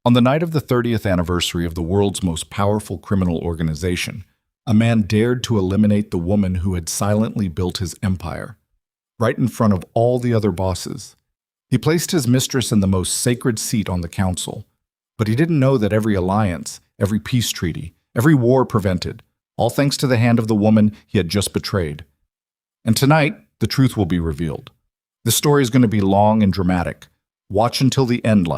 On the night of the 30th anniversary of the world's most powerful criminal organization, a man dared to eliminate the woman who had silently built his empire, right in front of all the other bosses. He placed his mistress in the most sacred seat on the council, but he didn't know that every alliance, every peace treaty, every war prevented, all thanks to the hand of the woman he had just betrayed. And tonight, the truth will be revealed. This story is going to be long and dramatic. Watch until the end,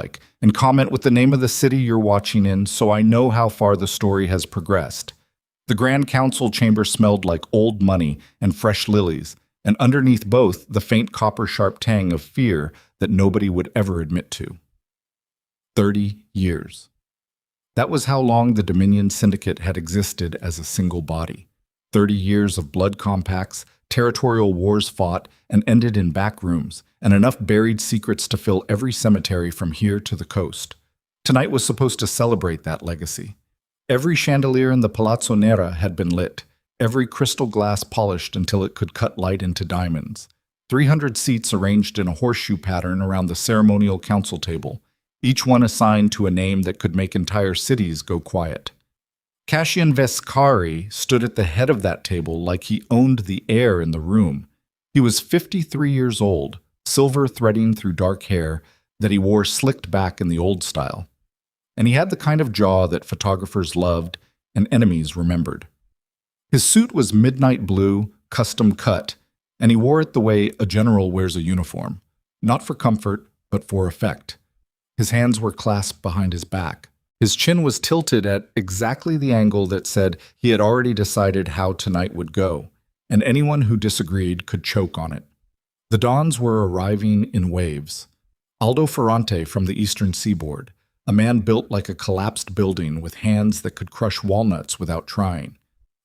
and comment with the name of the city you're watching in so I know how far the story has progressed. The Grand Council chamber smelled like old money and fresh lilies, and underneath both, the faint copper-sharp tang of fear that nobody would ever admit to. 30 years. That was how long the Dominion Syndicate had existed as a single body. 30 years of blood compacts, territorial wars fought and ended in back rooms, and enough buried secrets to fill every cemetery from here to the coast. Tonight was supposed to celebrate that legacy. Every chandelier in the Palazzo Nera had been lit, every crystal glass polished until it could cut light into diamonds. 300 seats arranged in a horseshoe pattern around the ceremonial council table, each one assigned to a name that could make entire cities go quiet. Cassian Vescari stood at the head of that table like he owned the air in the room. He was 53 years old, silver threading through dark hair that he wore slicked back in the old style. And he had the kind of jaw that photographers loved and enemies remembered. His suit was midnight blue, custom cut, and he wore it the way a general wears a uniform, not for comfort, but for effect. His hands were clasped behind his back. His chin was tilted at exactly the angle that said he had already decided how tonight would go, and anyone who disagreed could choke on it. The dawns were arriving in waves. Aldo Ferrante from the eastern seaboard, a man built like a collapsed building with hands that could crush walnuts without trying.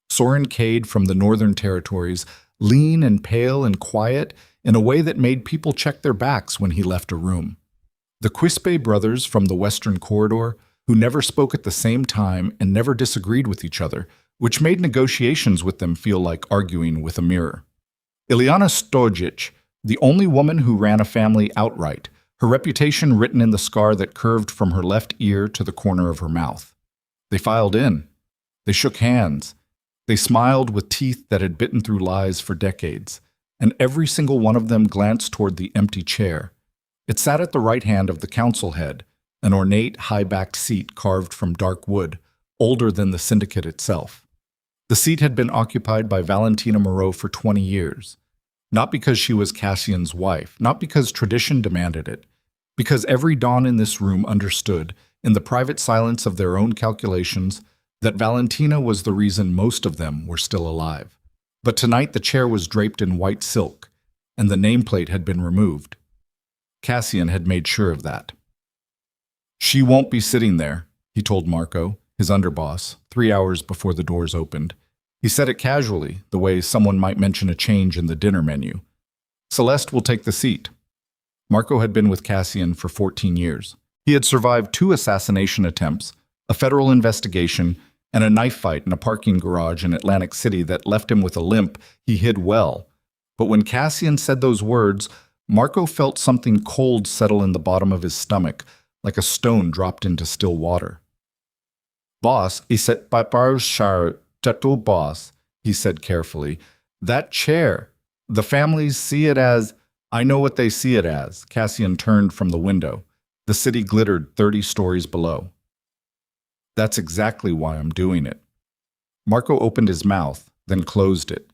Soren Cade from the northern territories, lean and pale and quiet in a way that made people check their backs when he left a room. The Quispe brothers from the western corridor, who never spoke at the same time and never disagreed with each other, which made negotiations with them feel like arguing with a mirror. Ileana Stojic, the only woman who ran a family outright, her reputation written in the scar that curved from her left ear to the corner of her mouth. They filed in. They shook hands. They smiled with teeth that had bitten through lies for decades, and every single one of them glanced toward the empty chair. It sat at the right hand of the council head, an ornate, high-backed seat carved from dark wood, older than the Syndicate itself. The seat had been occupied by Valentina Moreau for 20 years, not because she was Cassian's wife, not because tradition demanded it, because every Dawn in this room understood, in the private silence of their own calculations, that Valentina was the reason most of them were still alive. But tonight the chair was draped in white silk, and the nameplate had been removed. Cassian had made sure of that. "She won't be sitting there," he told Marco, his underboss, 3 hours before the doors opened. He said it casually, the way someone might mention a change in the dinner menu. "Celeste will take the seat." Marco had been with Cassian for 14 years. He had survived 2 assassination attempts, a federal investigation, and a knife fight in a parking garage in Atlantic City that left him with a limp he hid well. But when Cassian said those words, Marco felt something cold settle in the bottom of his stomach, like a stone dropped into still water. "Boss, iset paparshar tatu boss," he said carefully. "That chair, the families see it as—" "I know what they see it as." Cassian turned from the window. The city glittered 30 stories below. "That's exactly why I'm doing it." Marco opened his mouth, then closed it.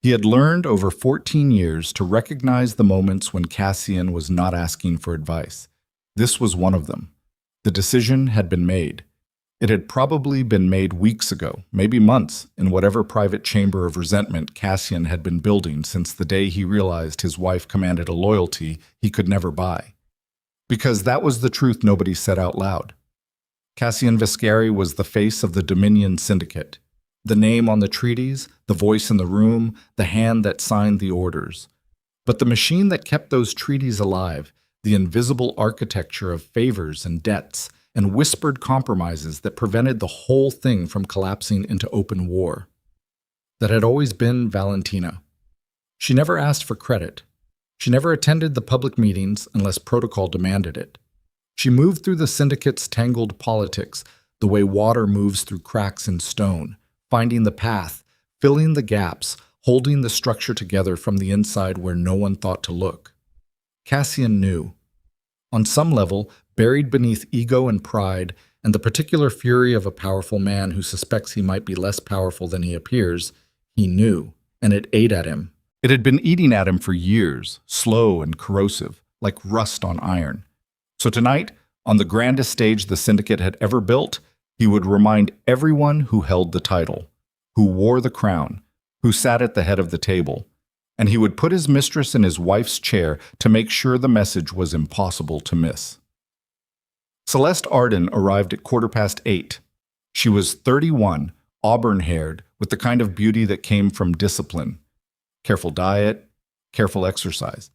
He had learned over 14 years to recognize the moments when Cassian was not asking for advice. This was one of them. The decision had been made. It had probably been made weeks ago, maybe months, in whatever private chamber of resentment Cassian had been building since the day he realized his wife commanded a loyalty he could never buy. Because that was the truth nobody said out loud. Cassian Vescari was the face of the Dominion Syndicate. The name on the treaties, the voice in the room, the hand that signed the orders. But the machine that kept those treaties alive, the invisible architecture of favors and debts, and whispered compromises that prevented the whole thing from collapsing into open war. That had always been Valentina. She never asked for credit. She never attended the public meetings unless protocol demanded it. She moved through the Syndicate's tangled politics, the way water moves through cracks in stone, finding the path, filling the gaps, holding the structure together from the inside where no one thought to look. Cassian knew. On some level, buried beneath ego and pride, and the particular fury of a powerful man who suspects he might be less powerful than he appears, he knew, and it ate at him. It had been eating at him for years, slow and corrosive, like rust on iron. So tonight, on the grandest stage the Syndicate had ever built, he would remind everyone who held the title, who wore the crown, who sat at the head of the table, and he would put his mistress in his wife's chair to make sure the message was impossible to miss. Celeste Arden arrived at 8:15. She was 31, auburn-haired, with the kind of beauty that came from discipline. Careful diet, careful exercise,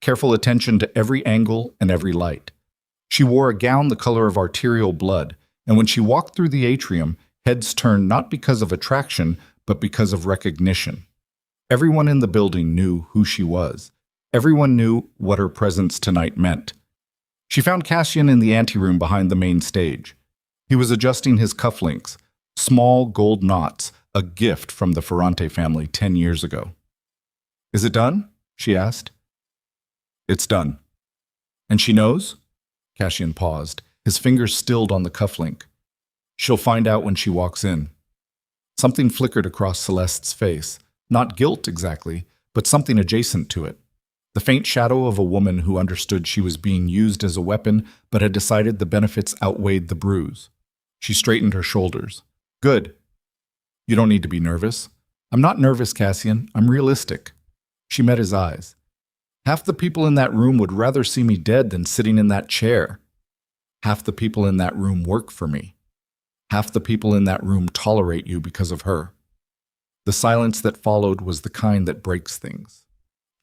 careful attention to every angle and every light. She wore a gown the color of arterial blood, and when she walked through the atrium, heads turned not because of attraction, but because of recognition. Everyone in the building knew who she was. Everyone knew what her presence tonight meant. She found Cassian in the anteroom behind the main stage. He was adjusting his cufflinks, small gold knots, a gift from the Ferrante family 10 years ago. "Is it done?" she asked. "It's done." "And she knows?" Cassian paused, his fingers stilled on the cufflink. "She'll find out when she walks in." Something flickered across Celeste's face. Not guilt exactly, but something adjacent to it. The faint shadow of a woman who understood she was being used as a weapon but had decided the benefits outweighed the bruise. She straightened her shoulders. "Good. You don't need to be nervous." "I'm not nervous, Cassian. I'm realistic." She met his eyes. "Half the people in that room would rather see me dead than sitting in that chair. Half the people in that room work for me. Half the people in that room tolerate you because of her." The silence that followed was the kind that breaks things.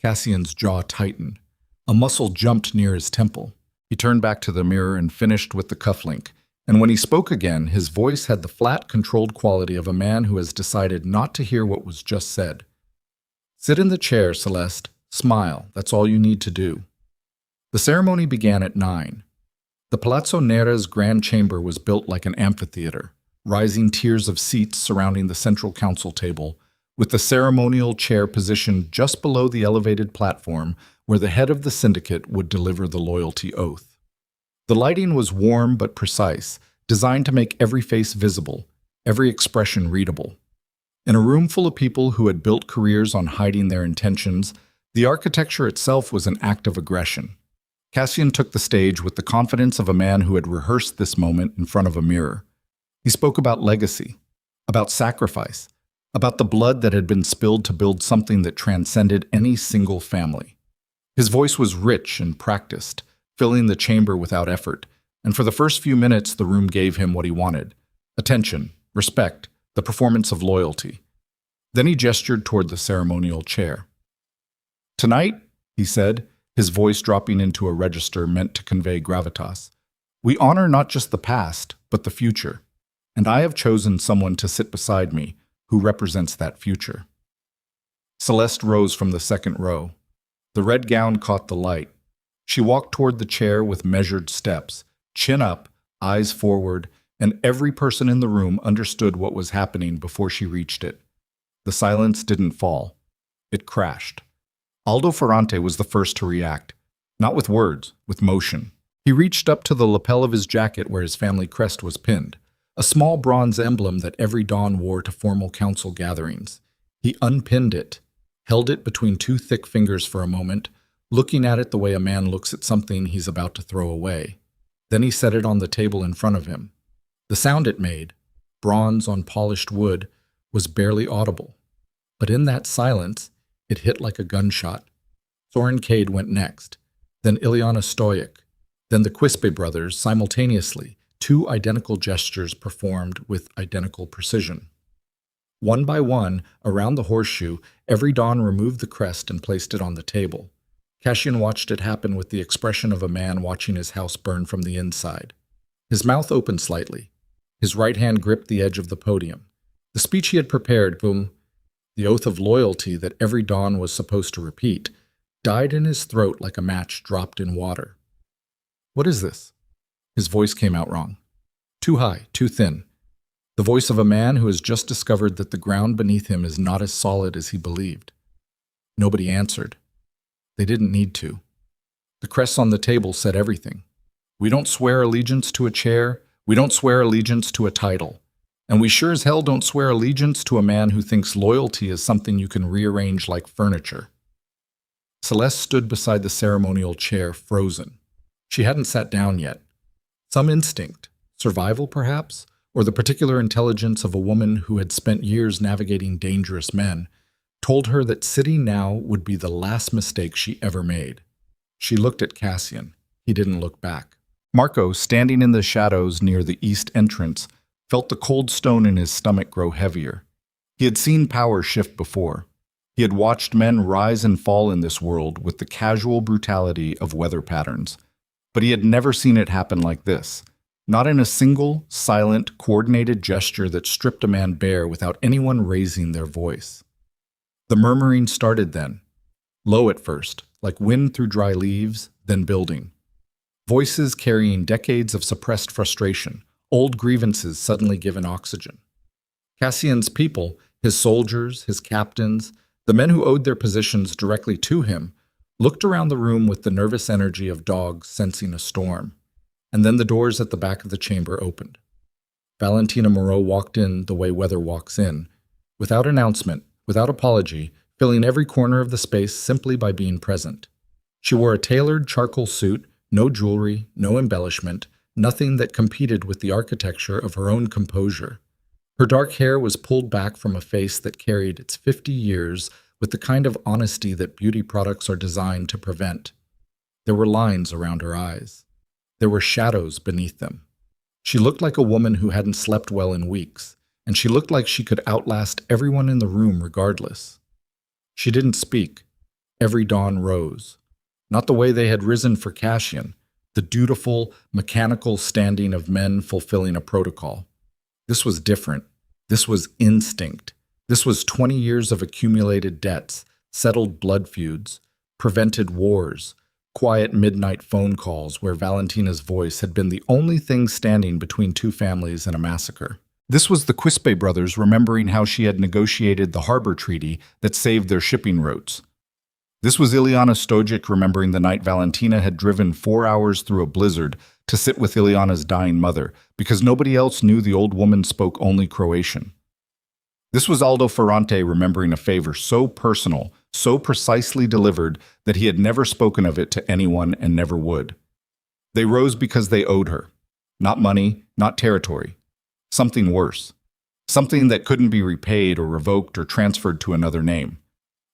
Cassian's jaw tightened. A muscle jumped near his temple. He turned back to the mirror and finished with the cufflink, and when he spoke again, his voice had the flat, controlled quality of a man who has decided not to hear what was just said. "Sit in the chair, Celeste. Smile. That's all you need to do." The ceremony began at 9. The Palazzo Nera's grand chamber was built like an amphitheater, rising tiers of seats surrounding the central council table, with the ceremonial chair positioned just below the elevated platform where the head of the Syndicate would deliver the loyalty oath. The lighting was warm but precise, designed to make every face visible, every expression readable. In a room full of people who had built careers on hiding their intentions, the architecture itself was an act of aggression. Cassian took the stage with the confidence of a man who had rehearsed this moment in front of a mirror. He spoke about legacy, about sacrifice, about the blood that had been spilled to build something that transcended any single family. His voice was rich and practiced, filling the chamber without effort, and for the first few minutes the room gave him what he wanted: attention, respect, the performance of loyalty. Then he gestured toward the ceremonial chair. "Tonight," he said, his voice dropping into a register meant to convey gravitas, "we honor not just the past, but the future. And I have chosen someone to sit beside me who represents that future." Celeste rose from the second row. The red gown caught the light. She walked toward the chair with measured steps, chin up, eyes forward, and every person in the room understood what was happening before she reached it. The silence didn't fall. It crashed. Aldo Ferrante was the first to react, not with words, with motion. He reached up to the lapel of his jacket where his family crest was pinned, a small bronze emblem that every Don wore to formal council gatherings. He unpinned it, held it between two thick fingers for a moment, looking at it the way a man looks at something he's about to throw away. Then he set it on the table in front of him. The sound it made, bronze on polished wood, was barely audible. But in that silence, it hit like a gunshot. Soren Cade went next, then Ilyana Stoic, then the Quispe brothers simultaneously, two identical gestures performed with identical precision. One by one, around the horseshoe, every Don removed the crest and placed it on the table. Cassian watched it happen with the expression of a man watching his house burn from the inside. His mouth opened slightly. His right hand gripped the edge of the podium. The speech he had prepared, boom, the oath of loyalty that every Don was supposed to repeat, died in his throat like a match dropped in water. "What is this?" His voice came out wrong. Too high, too thin. The voice of a man who has just discovered that the ground beneath him is not as solid as he believed. Nobody answered. They didn't need to. The crests on the table said everything. We don't swear allegiance to a chair. We don't swear allegiance to a title. And we sure as hell don't swear allegiance to a man who thinks loyalty is something you can rearrange like furniture. Celeste stood beside the ceremonial chair, frozen. She hadn't sat down yet. Some instinct, survival perhaps, or the particular intelligence of a woman who had spent years navigating dangerous men, told her that sitting now would be the last mistake she ever made. She looked at Cassian. He didn't look back. Marco, standing in the shadows near the east entrance, felt the cold stone in his stomach grow heavier. He had seen power shift before. He had watched men rise and fall in this world with the casual brutality of weather patterns. But he had never seen it happen like this. Not in a single, silent, coordinated gesture that stripped a man bare without anyone raising their voice. The murmuring started then. Low at first, like wind through dry leaves, then building. Voices carrying decades of suppressed frustration, old grievances suddenly given oxygen. Cassian's people, his soldiers, his captains, the men who owed their positions directly to him, looked around the room with the nervous energy of dogs sensing a storm. And then the doors at the back of the chamber opened. Valentina Moreau walked in the way weather walks in, without announcement, without apology, filling every corner of the space simply by being present. She wore a tailored charcoal suit, no jewelry, no embellishment, nothing that competed with the architecture of her own composure. Her dark hair was pulled back from a face that carried its 50 years with the kind of honesty that beauty products are designed to prevent. There were lines around her eyes. There were shadows beneath them. She looked like a woman who hadn't slept well in weeks, and she looked like she could outlast everyone in the room regardless. She didn't speak. Every dawn rose. Not the way they had risen for Cassian, the dutiful, mechanical standing of men fulfilling a protocol. This was different. This was instinct. This was 20 years of accumulated debts, settled blood feuds, prevented wars, quiet midnight phone calls where Valentina's voice had been the only thing standing between two families and a massacre. This was the Quispe brothers remembering how she had negotiated the harbor treaty that saved their shipping routes. This was Ileana Stojic remembering the night Valentina had driven 4 hours through a blizzard to sit with Ileana's dying mother because nobody else knew the old woman spoke only Croatian. This was Aldo Ferrante remembering a favor so personal, so precisely delivered that he had never spoken of it to anyone and never would. They rose because they owed her. Not money, not territory. Something worse. Something that couldn't be repaid or revoked or transferred to another name.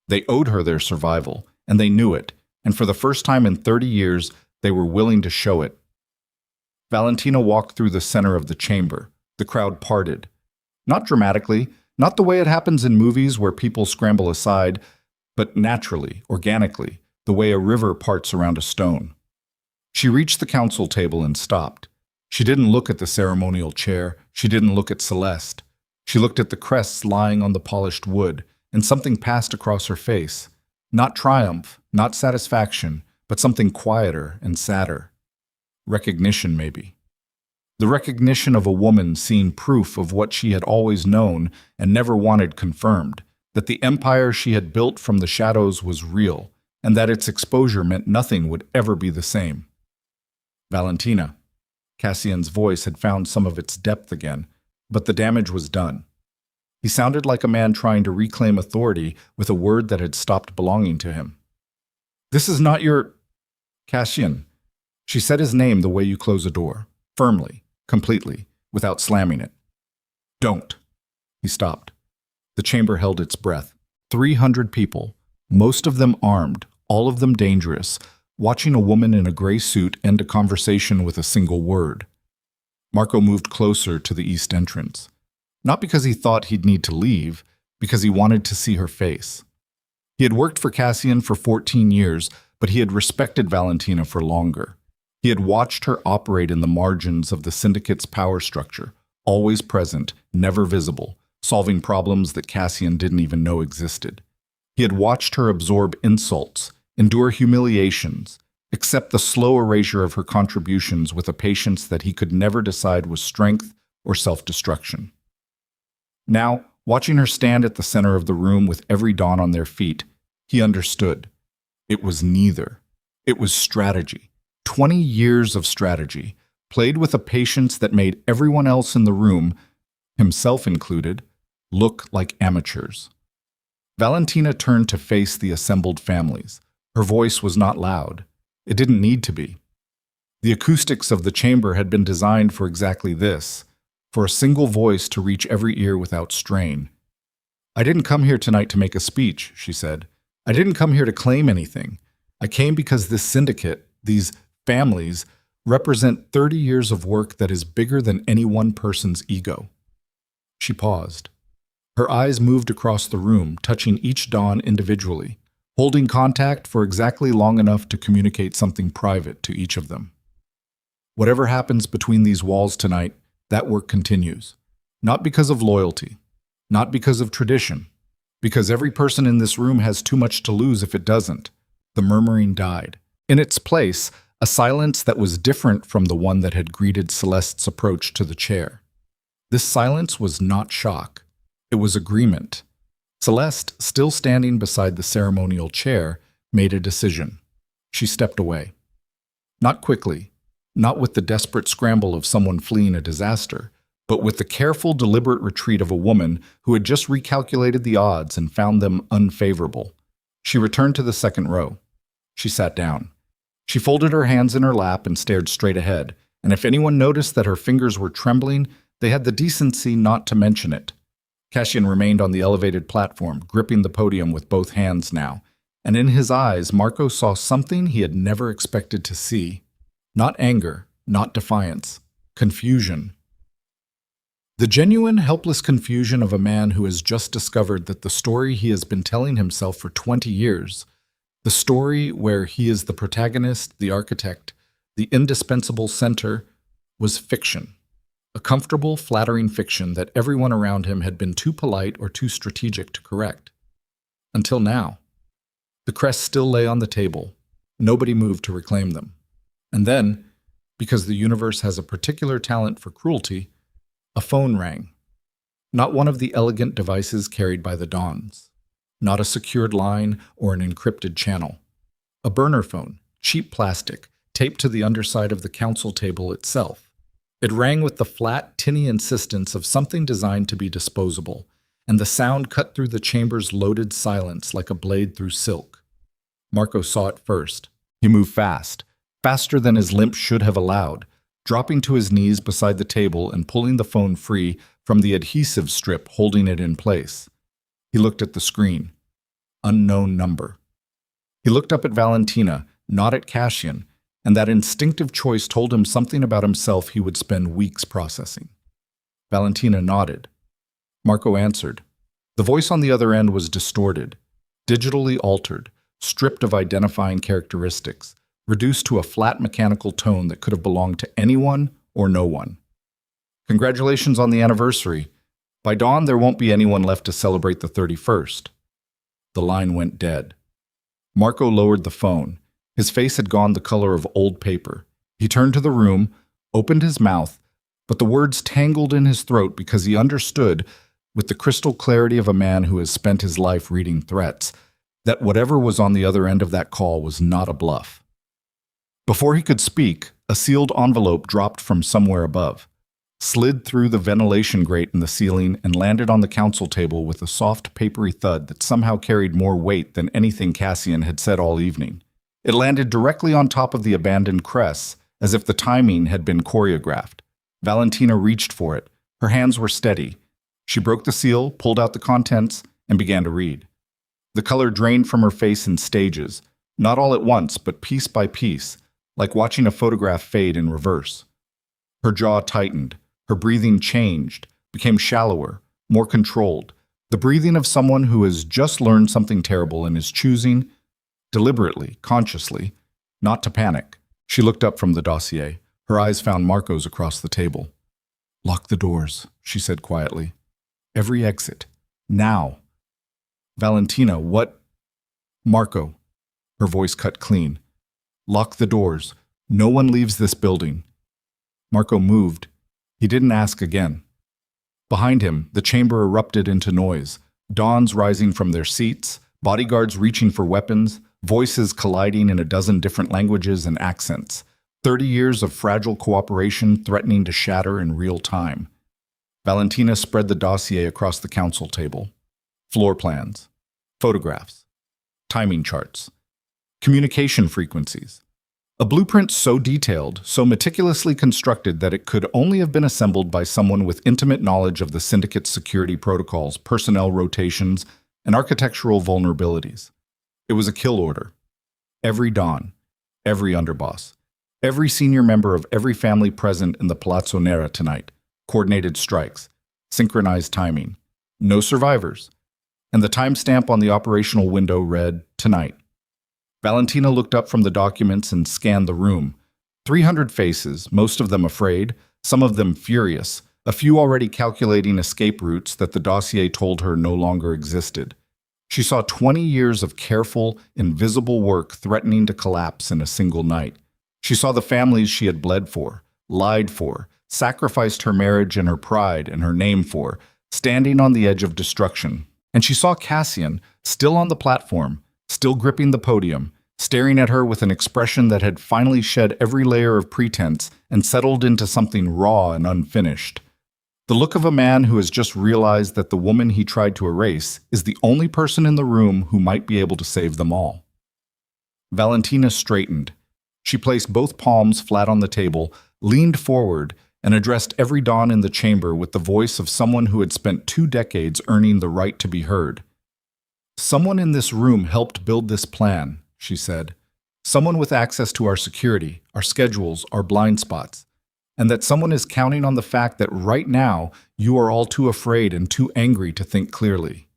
They owed her their survival, and they knew it, and for the first time in 30 years, they were willing to show it. Valentina walked through the center of the chamber. The crowd parted. Not dramatically, not the way it happens in movies where people scramble aside, but naturally, organically, the way a river parts around a stone. She reached the council table and stopped. She didn't look at the ceremonial chair. She didn't look at Celeste. She looked at the crests lying on the polished wood, and something passed across her face. Not triumph, not satisfaction, but something quieter and sadder. Recognition, maybe. The recognition of a woman seeing proof of what she had always known and never wanted confirmed, that the empire she had built from the shadows was real, and that its exposure meant nothing would ever be the same. Valentina. Cassian's voice had found some of its depth again, but the damage was done. He sounded like a man trying to reclaim authority with a word that had stopped belonging to him. This is not your... Cassian. She said his name the way you close a door, firmly, completely, without slamming it. Don't. He stopped. The chamber held its breath. 300 people, most of them armed, all of them dangerous, watching a woman in a gray suit end a conversation with a single word. Marco moved closer to the east entrance. Not because he thought he'd need to leave, because he wanted to see her face. He had worked for Cassian for 14 years, but he had respected Valentina for longer. He had watched her operate in the margins of the Syndicate's power structure, always present, never visible, solving problems that Cassian didn't even know existed. He had watched her absorb insults, endure humiliations, accept the slow erasure of her contributions with a patience that he could never decide was strength or self-destruction. Now, watching her stand at the center of the room with every dawn on their feet, he understood. It was neither. It was strategy. 20 years of strategy, played with a patience that made everyone else in the room, himself included, look like amateurs. Valentina turned to face the assembled families. Her voice was not loud. It didn't need to be. The acoustics of the chamber had been designed for exactly this, for a single voice to reach every ear without strain. "I didn't come here tonight to make a speech," she said. "I didn't come here to claim anything. I came because this syndicate, these families, represent 30 years of work that is bigger than any one person's ego." She paused. Her eyes moved across the room, touching each dawn individually, holding contact for exactly long enough to communicate something private to each of them. "Whatever happens between these walls tonight, that work continues. Not because of loyalty, not because of tradition, because every person in this room has too much to lose if it doesn't." The murmuring died. In its place, a silence that was different from the one that had greeted Celeste's approach to the chair. This silence was not shock. It was agreement. Celeste, still standing beside the ceremonial chair, made a decision. She stepped away. Not quickly, not with the desperate scramble of someone fleeing a disaster, but with the careful, deliberate retreat of a woman who had just recalculated the odds and found them unfavorable. She returned to the second row. She sat down. She folded her hands in her lap and stared straight ahead, and if anyone noticed that her fingers were trembling, they had the decency not to mention it. Cassian remained on the elevated platform, gripping the podium with both hands now, and in his eyes Marco saw something he had never expected to see. Not anger, not defiance, confusion. The genuine, helpless confusion of a man who has just discovered that the story he has been telling himself for 20 years, the story where he is the protagonist, the architect, the indispensable center, was fiction. A comfortable, flattering fiction that everyone around him had been too polite or too strategic to correct. Until now. The crests still lay on the table. Nobody moved to reclaim them. And then, because the universe has a particular talent for cruelty, a phone rang. Not one of the elegant devices carried by the Dons. Not a secured line or an encrypted channel. A burner phone, cheap plastic, taped to the underside of the council table itself. It rang with the flat, tinny insistence of something designed to be disposable, and the sound cut through the chamber's loaded silence like a blade through silk. Marco saw it first. He moved fast, faster than his limp should have allowed, dropping to his knees beside the table and pulling the phone free from the adhesive strip holding it in place. He looked at the screen. Unknown number. He looked up at Valentina, not at Cassian, and that instinctive choice told him something about himself he would spend weeks processing. Valentina nodded. Marco answered. The voice on the other end was distorted, digitally altered, stripped of identifying characteristics, reduced to a flat mechanical tone that could have belonged to anyone or no one. Congratulations on the anniversary. By dawn, there won't be anyone left to celebrate the 31st. The line went dead. Marco lowered the phone. His face had gone the color of old paper. He turned to the room, opened his mouth, but the words tangled in his throat because he understood, with the crystal clarity of a man who has spent his life reading threats, that whatever was on the other end of that call was not a bluff. Before he could speak, a sealed envelope dropped from somewhere above, slid through the ventilation grate in the ceiling and landed on the council table with a soft, papery thud that somehow carried more weight than anything Cassian had said all evening. It landed directly on top of the abandoned crests, as if the timing had been choreographed. Valentina reached for it. Her hands were steady. She broke the seal, pulled out the contents, and began to read. The color drained from her face in stages, not all at once, but piece by piece, like watching a photograph fade in reverse. Her jaw tightened. Her breathing changed, became shallower, more controlled. The breathing of someone who has just learned something terrible and is choosing, deliberately, consciously, not to panic. She looked up from the dossier. Her eyes found Marco's across the table. "Lock the doors," she said quietly. "Every exit. Now." "Valentina, what?" "Marco." Her voice cut clean. Lock the doors. No one leaves this building." Marco moved. He didn't ask again. Behind him, the chamber erupted into noise. Dons rising from their seats, bodyguards reaching for weapons, voices colliding in a dozen different languages and accents. 30 years of fragile cooperation threatening to shatter in real time. Valentina spread the dossier across the council table. Floor plans, photographs, timing charts, communication frequencies. A blueprint so detailed, so meticulously constructed that it could only have been assembled by someone with intimate knowledge of the Syndicate's security protocols, personnel rotations, and architectural vulnerabilities. It was a kill order. Every Don, every underboss, every senior member of every family present in the Palazzo Nera tonight. Coordinated strikes, synchronized timing, no survivors. And the timestamp on the operational window read, "Tonight." Valentina looked up from the documents and scanned the room. 300 faces, most of them afraid, some of them furious, a few already calculating escape routes that the dossier told her no longer existed. She saw 20 years of careful, invisible work threatening to collapse in a single night. She saw the families she had bled for, lied for, sacrificed her marriage and her pride and her name for, standing on the edge of destruction. And she saw Cassian, still on the platform, still gripping the podium, staring at her with an expression that had finally shed every layer of pretense and settled into something raw and unfinished. The look of a man who has just realized that the woman he tried to erase is the only person in the room who might be able to save them all. Valentina straightened. She placed both palms flat on the table, leaned forward, and addressed every Don in the chamber with the voice of someone who had spent 2 decades earning the right to be heard. "Someone in this room helped build this plan," she said. "Someone with access to our security, our schedules, our blind spots. And that someone is counting on the fact that right now you are all too afraid and too angry to think clearly."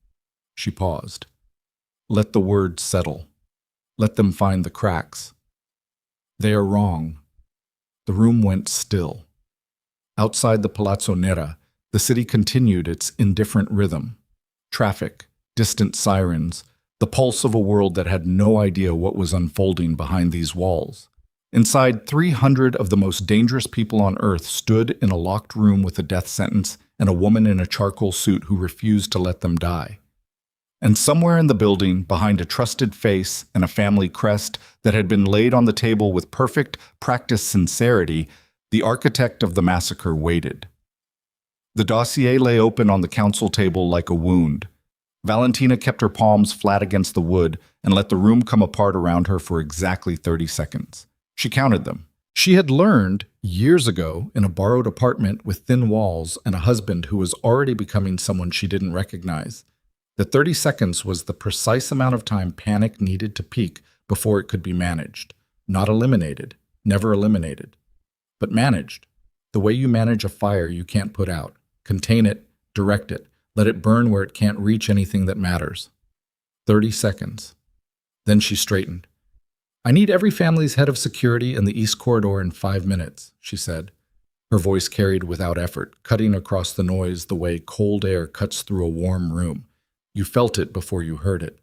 She paused. "Let the words settle. Let them find the cracks. They are wrong." The room went still. Outside the Palazzo Nera, the city continued its indifferent rhythm. Traffic, distant sirens, the pulse of a world that had no idea what was unfolding behind these walls. Inside, 300 of the most dangerous people on Earth stood in a locked room with a death sentence and a woman in a charcoal suit who refused to let them die. And somewhere in the building, behind a trusted face and a family crest that had been laid on the table with perfect, practiced sincerity, the architect of the massacre waited. The dossier lay open on the council table like a wound. Valentina kept her palms flat against the wood and let the room come apart around her for exactly 30 seconds. She counted them. She had learned, years ago, in a borrowed apartment with thin walls and a husband who was already becoming someone she didn't recognize, that 30 seconds was the precise amount of time panic needed to peak before it could be managed. Not eliminated, never eliminated, but managed. The way you manage a fire you can't put out. Contain it, direct it, let it burn where it can't reach anything that matters. 30 seconds. Then she straightened. "I need every family's head of security in the East Corridor in 5 minutes," she said. Her voice carried without effort, cutting across the noise the way cold air cuts through a warm room. You felt it before you heard it.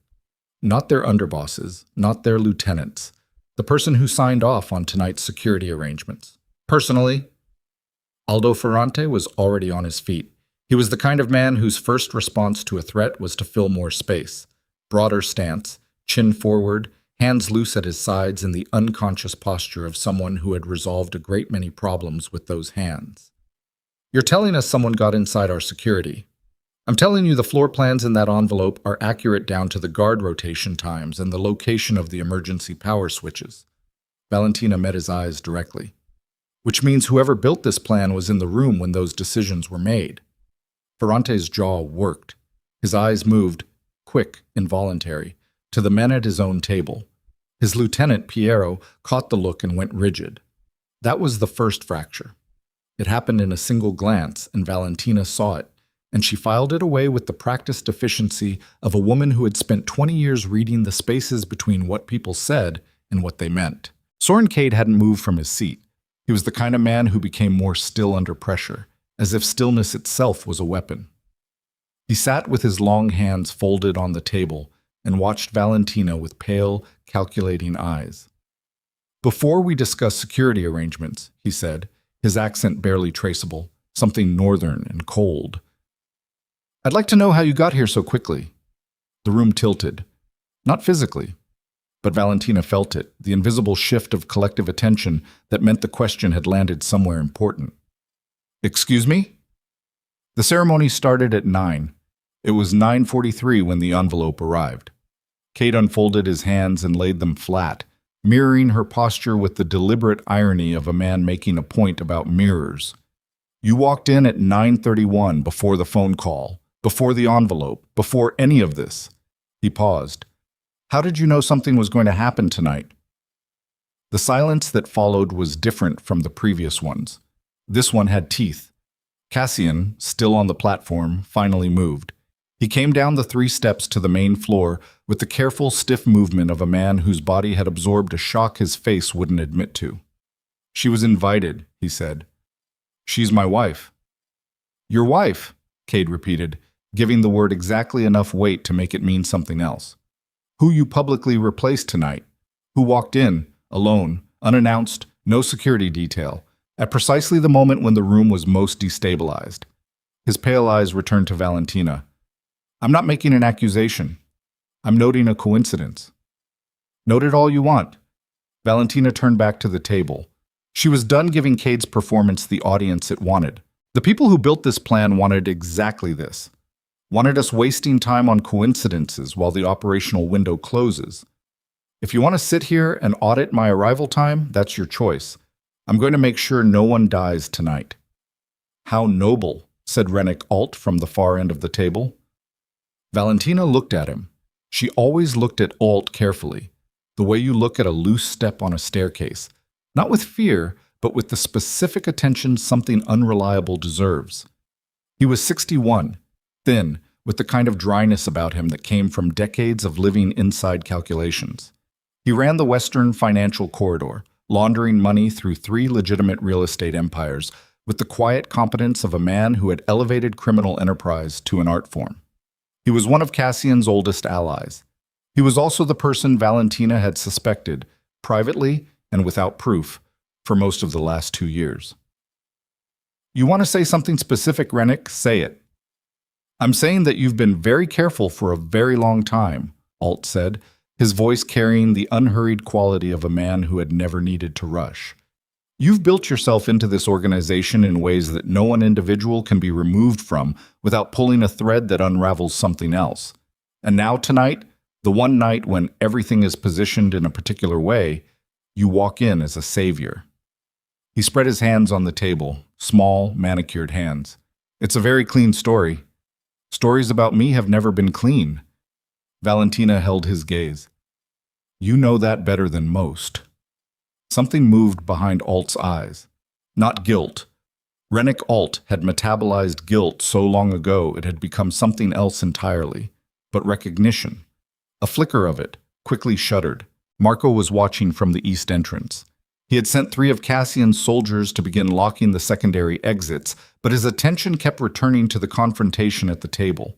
Not their underbosses, not their lieutenants. The person who signed off on tonight's security arrangements. Personally, Aldo Ferrante was already on his feet. He was the kind of man whose first response to a threat was to fill more space. Broader stance, chin forward, hands loose at his sides in the unconscious posture of someone who had resolved a great many problems with those hands. "You're telling us someone got inside our security. I'm telling you the floor plans in that envelope are accurate down to the guard rotation times and the location of the emergency power switches." Valentina met his eyes directly. "Which means whoever built this plan was in the room when those decisions were made." Ferrante's jaw worked. His eyes moved, quick, involuntary, to the men at his own table. His lieutenant, Piero, caught the look and went rigid. That was the first fracture. It happened in a single glance, and Valentina saw it, and she filed it away with the practiced efficiency of a woman who had spent 20 years reading the spaces between what people said and what they meant. Soren Cade hadn't moved from his seat. He was the kind of man who became more still under pressure, as if stillness itself was a weapon. He sat with his long hands folded on the table and watched Valentina with pale, calculating eyes. Before we discuss security arrangements, he said, his accent barely traceable, something northern and cold. I'd like to know how you got here so quickly. The room tilted. Not physically, but Valentina felt it, the invisible shift of collective attention that meant the question had landed somewhere important. Excuse me? The ceremony started at 9. It was 9:43 when the envelope arrived. Kate unfolded his hands and laid them flat, mirroring her posture with the deliberate irony of a man making a point about mirrors. You walked in at 9:31 before the phone call, before the envelope, before any of this. He paused. How did you know something was going to happen tonight? The silence that followed was different from the previous ones. This one had teeth. Cassian, still on the platform, finally moved. He came down the 3 steps to the main floor with the careful, stiff movement of a man whose body had absorbed a shock his face wouldn't admit to. She was invited, he said. She's my wife. Your wife, Cade repeated, giving the word exactly enough weight to make it mean something else. Who you publicly replaced tonight? Who walked in, alone, unannounced, no security detail, at precisely the moment when the room was most destabilized? His pale eyes returned to Valentina. I'm not making an accusation. I'm noting a coincidence. Note it all you want. Valentina turned back to the table. She was done giving Cade's performance the audience it wanted. The people who built this plan wanted exactly this. Wanted us wasting time on coincidences while the operational window closes. If you want to sit here and audit my arrival time, that's your choice. I'm going to make sure no one dies tonight. How noble, said Rennick Alt from the far end of the table. Valentina looked at him. She always looked at Alt carefully, the way you look at a loose step on a staircase, not with fear, but with the specific attention something unreliable deserves. He was 61, thin, with the kind of dryness about him that came from decades of living inside calculations. He ran the Western financial corridor, laundering money through 3 legitimate real estate empires, with the quiet competence of a man who had elevated criminal enterprise to an art form. He was one of Cassian's oldest allies. He was also the person Valentina had suspected, privately and without proof, for most of the last 2 years. You want to say something specific, Rennick? Say it. I'm saying that you've been very careful for a very long time, Alt said, his voice carrying the unhurried quality of a man who had never needed to rush. You've built yourself into this organization in ways that no one individual can be removed from without pulling a thread that unravels something else. And now tonight, the one night when everything is positioned in a particular way, you walk in as a savior. He spread his hands on the table, small, manicured hands. It's a very clean story. Stories about me have never been clean. Valentina held his gaze. You know that better than most. Something moved behind Alt's eyes. Not guilt. Rennick Alt had metabolized guilt so long ago it had become something else entirely, but recognition. A flicker of it, quickly shuddered. Marco was watching from the east entrance. He had sent 3 of Cassian's soldiers to begin locking the secondary exits, but his attention kept returning to the confrontation at the table.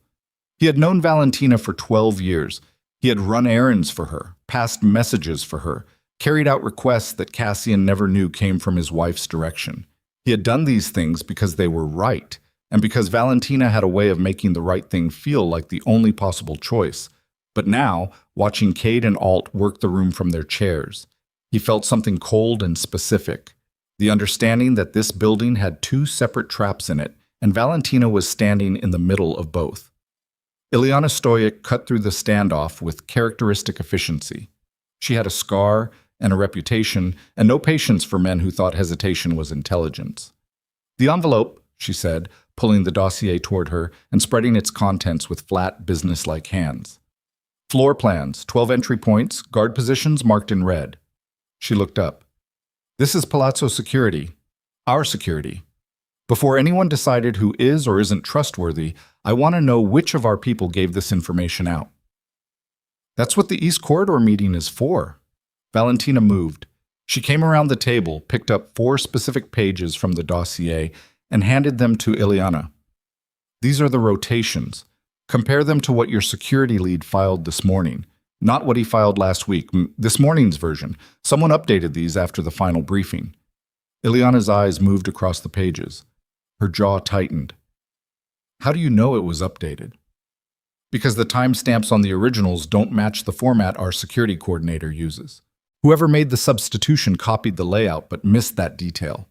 He had known Valentina for 12 years. He had run errands for her, passed messages for her, carried out requests that Cassian never knew came from his wife's direction. He had done these things because they were right, and because Valentina had a way of making the right thing feel like the only possible choice. But now, watching Cade and Alt work the room from their chairs, he felt something cold and specific, the understanding that this building had 2 separate traps in it, and Valentina was standing in the middle of both. Ileana Stoic cut through the standoff with characteristic efficiency. She had a scar and a reputation, and no patience for men who thought hesitation was intelligence. The envelope, she said, pulling the dossier toward her and spreading its contents with flat, business-like hands. Floor plans, 12 entry points, guard positions marked in red. She looked up. This is Palazzo security. Our security. Before anyone decided who is or isn't trustworthy, I want to know which of our people gave this information out. That's what the East Corridor meeting is for. Valentina moved. She came around the table, picked up 4 specific pages from the dossier, and handed them to Ileana. These are the rotations. Compare them to what your security lead filed this morning. Not what he filed last week, this morning's version. Someone updated these after the final briefing. Ileana's eyes moved across the pages. Her jaw tightened. How do you know it was updated? Because the timestamps on the originals don't match the format our security coordinator uses. Whoever made the substitution copied the layout but missed that detail.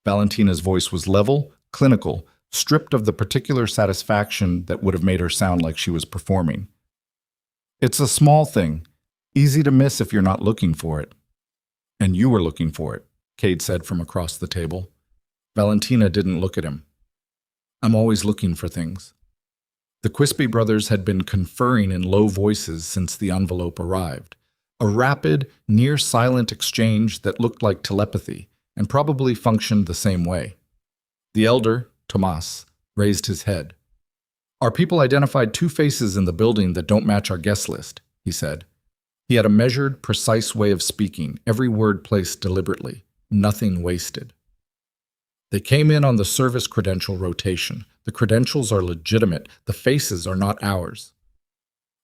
Valentina's voice was level, clinical, stripped of the particular satisfaction that would have made her sound like she was performing. It's a small thing, easy to miss if you're not looking for it. And you were looking for it, Cade said from across the table. Valentina didn't look at him. I'm always looking for things. The Quispy brothers had been conferring in low voices since the envelope arrived. A rapid, near-silent exchange that looked like telepathy and probably functioned the same way. The elder, Tomas, raised his head. Our people identified 2 faces in the building that don't match our guest list, he said. He had a measured, precise way of speaking, every word placed deliberately, nothing wasted. They came in on the service credential rotation. The credentials are legitimate. The faces are not ours.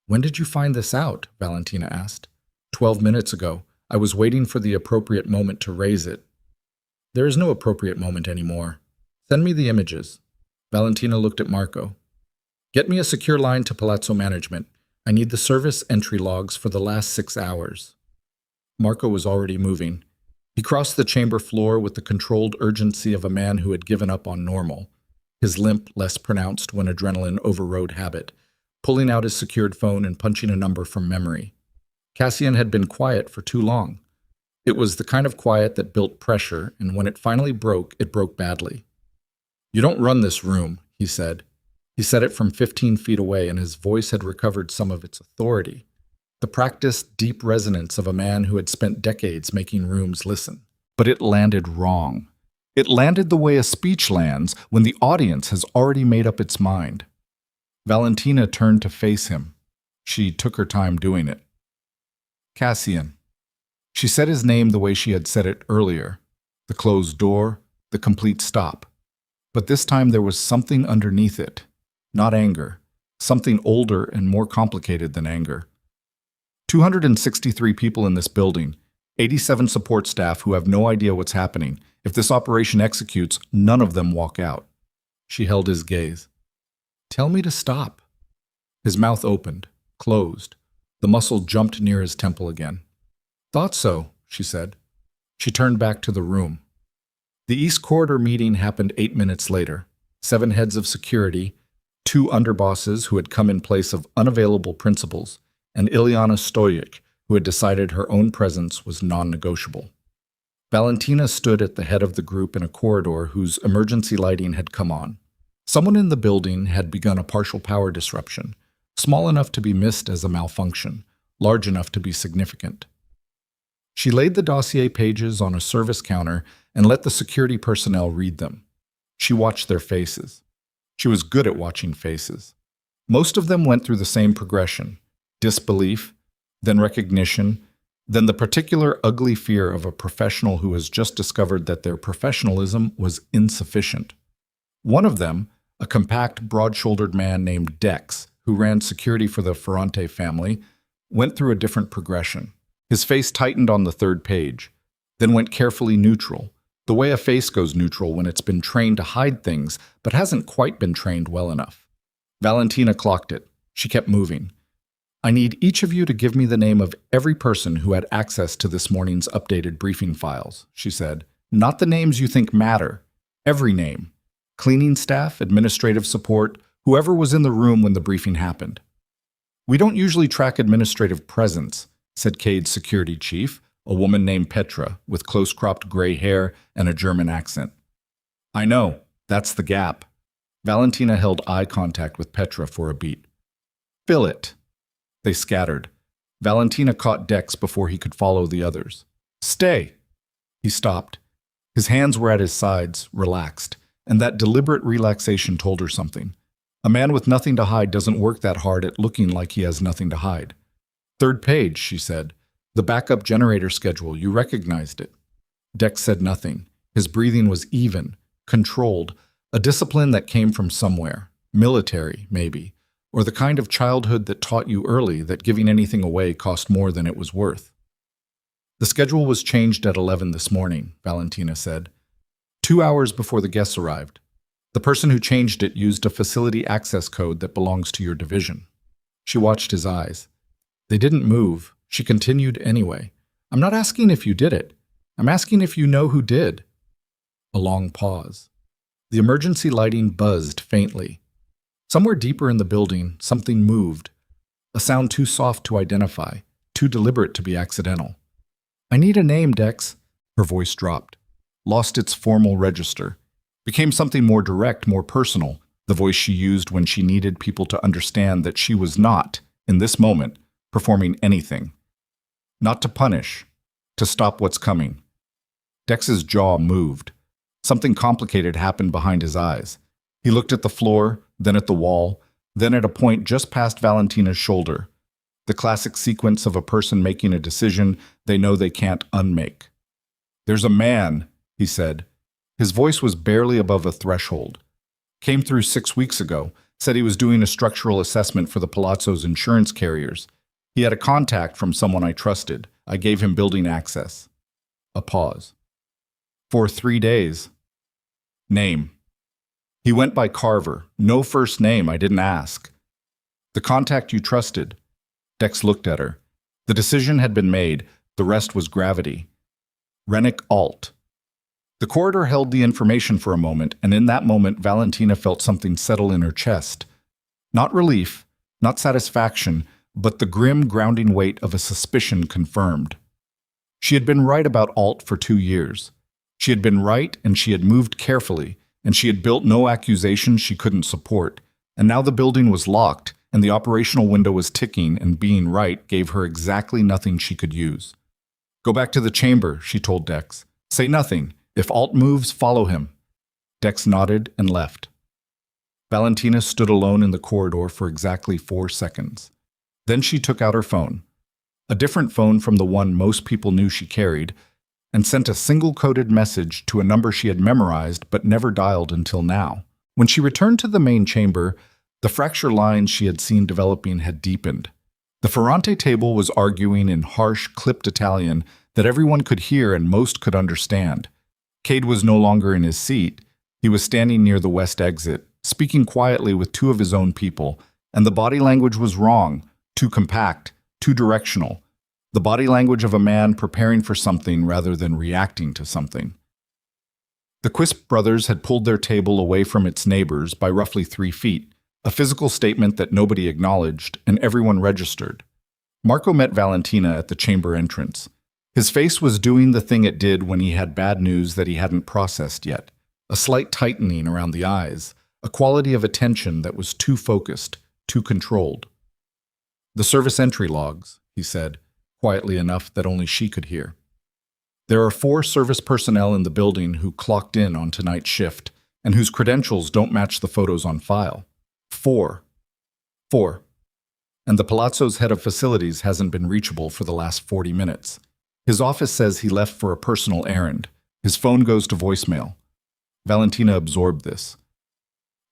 When did you find this out? Valentina asked. 12 minutes ago. I was waiting for the appropriate moment to raise it. There is no appropriate moment anymore. Send me the images. Valentina looked at Marco. Get me a secure line to Palazzo Management. I need the service entry logs for the last 6 hours. Marco was already moving. He crossed the chamber floor with the controlled urgency of a man who had given up on normal, his limp less pronounced when adrenaline overrode habit, pulling out his secured phone and punching a number from memory. Cassian had been quiet for too long. It was the kind of quiet that built pressure, and when it finally broke, it broke badly. You don't run this room, he said. He said it from 15 feet away, and his voice had recovered some of its authority. The practiced, deep resonance of a man who had spent decades making rooms listen. But it landed wrong. It landed the way a speech lands when the audience has already made up its mind. Valentina turned to face him. She took her time doing it. Cassian. She said his name the way she had said it earlier. The closed door, the complete stop. But this time there was something underneath it. Not anger. Something older and more complicated than anger. 263 people in this building, 87 support staff who have no idea what's happening. If this operation executes, none of them walk out. She held his gaze. Tell me to stop. His mouth opened, closed. The muscle jumped near his temple again. Thought so, she said. She turned back to the room. The East Corridor meeting happened 8 minutes later. 7 heads of security, 2 underbosses who had come in place of unavailable principals, and Ileana Stojic, who had decided her own presence was non-negotiable. Valentina stood at the head of the group in a corridor whose emergency lighting had come on. Someone in the building had begun a partial power disruption, small enough to be missed as a malfunction, large enough to be significant. She laid the dossier pages on a service counter and let the security personnel read them. She watched their faces. She was good at watching faces. Most of them went through the same progression: disbelief, then recognition, then the particular ugly fear of a professional who has just discovered that their professionalism was insufficient. One of them, a compact, broad-shouldered man named Dex, who ran security for the Ferrante family, went through a different progression. His face tightened on the 3rd page, then went carefully neutral, the way a face goes neutral when it's been trained to hide things but hasn't quite been trained well enough. Valentina clocked it. She kept moving. I need each of you to give me the name of every person who had access to this morning's updated briefing files, she said. Not the names you think matter. Every name. Cleaning staff, administrative support, whoever was in the room when the briefing happened. We don't usually track administrative presence, said Cade's security chief, a woman named Petra, with close-cropped gray hair and a German accent. I know, that's the gap. Valentina held eye contact with Petra for a beat. Fill it. They scattered. Valentina caught Dex before he could follow the others. Stay. He stopped. His hands were at his sides, relaxed, and that deliberate relaxation told her something. A man with nothing to hide doesn't work that hard at looking like he has nothing to hide. 3rd page, she said. The backup generator schedule, you recognized it. Dex said nothing. His breathing was even, controlled, a discipline that came from somewhere. Military, maybe. or the kind of childhood that taught you early that giving anything away cost more than it was worth. The schedule was changed at 11 this morning, Valentina said. 2 hours before the guests arrived. The person who changed it used a facility access code that belongs to your division. She watched his eyes. They didn't move. She continued anyway. I'm not asking if you did it. I'm asking if you know who did. A long pause. The emergency lighting buzzed faintly. Somewhere deeper in the building, something moved. A sound too soft to identify, too deliberate to be accidental. I need a name, Dex. Her voice dropped, lost its formal register, became something more direct, more personal, the voice she used when she needed people to understand that she was not, in this moment, performing anything. Not to punish, to stop what's coming. Dex's jaw moved. Something complicated happened behind his eyes. He looked at the floor, then at the wall, then at a point just past Valentina's shoulder. The classic sequence of a person making a decision they know they can't unmake. There's a man, he said. His voice was barely above a threshold. Came through 6 weeks ago, said he was doing a structural assessment for the Palazzo's insurance carriers. He had a contact from someone I trusted. I gave him building access. A pause. For 3 days. Name. He went by Carver. No first name, I didn't ask. The contact you trusted. Dex looked at her. The decision had been made. The rest was gravity. Rennick Alt. The corridor held the information for a moment, and in that moment Valentina felt something settle in her chest. Not relief, not satisfaction, but the grim, grounding weight of a suspicion confirmed. She had been right about Alt for 2 years. She had been right, and she had moved carefully, and she had built no accusations she couldn't support, and now the building was locked, and the operational window was ticking, and being right gave her exactly nothing she could use. Go back to the chamber, she told Dex. Say nothing. If Alt moves, follow him. Dex nodded and left. Valentina stood alone in the corridor for exactly 4 seconds. Then she took out her phone, a different phone from the one most people knew she carried, and sent a single-coded message to a number she had memorized but never dialed until now. When she returned to the main chamber, the fracture lines she had seen developing had deepened. The Ferrante table was arguing in harsh, clipped Italian that everyone could hear and most could understand. Cade was no longer in his seat. He was standing near the west exit, speaking quietly with 2 of his own people, and the body language was wrong, too compact, too directional. The body language of a man preparing for something rather than reacting to something. The Quisp brothers had pulled their table away from its neighbors by roughly 3 feet, a physical statement that nobody acknowledged and everyone registered. Marco met Valentina at the chamber entrance. His face was doing the thing it did when he had bad news that he hadn't processed yet, a slight tightening around the eyes, a quality of attention that was too focused, too controlled. The service entry logs, he said, quietly enough that only she could hear. There are 4 service personnel in the building who clocked in on tonight's shift and whose credentials don't match the photos on file. 4. And the Palazzo's head of facilities hasn't been reachable for the last 40 minutes. His office says he left for a personal errand. His phone goes to voicemail. Valentina absorbed this.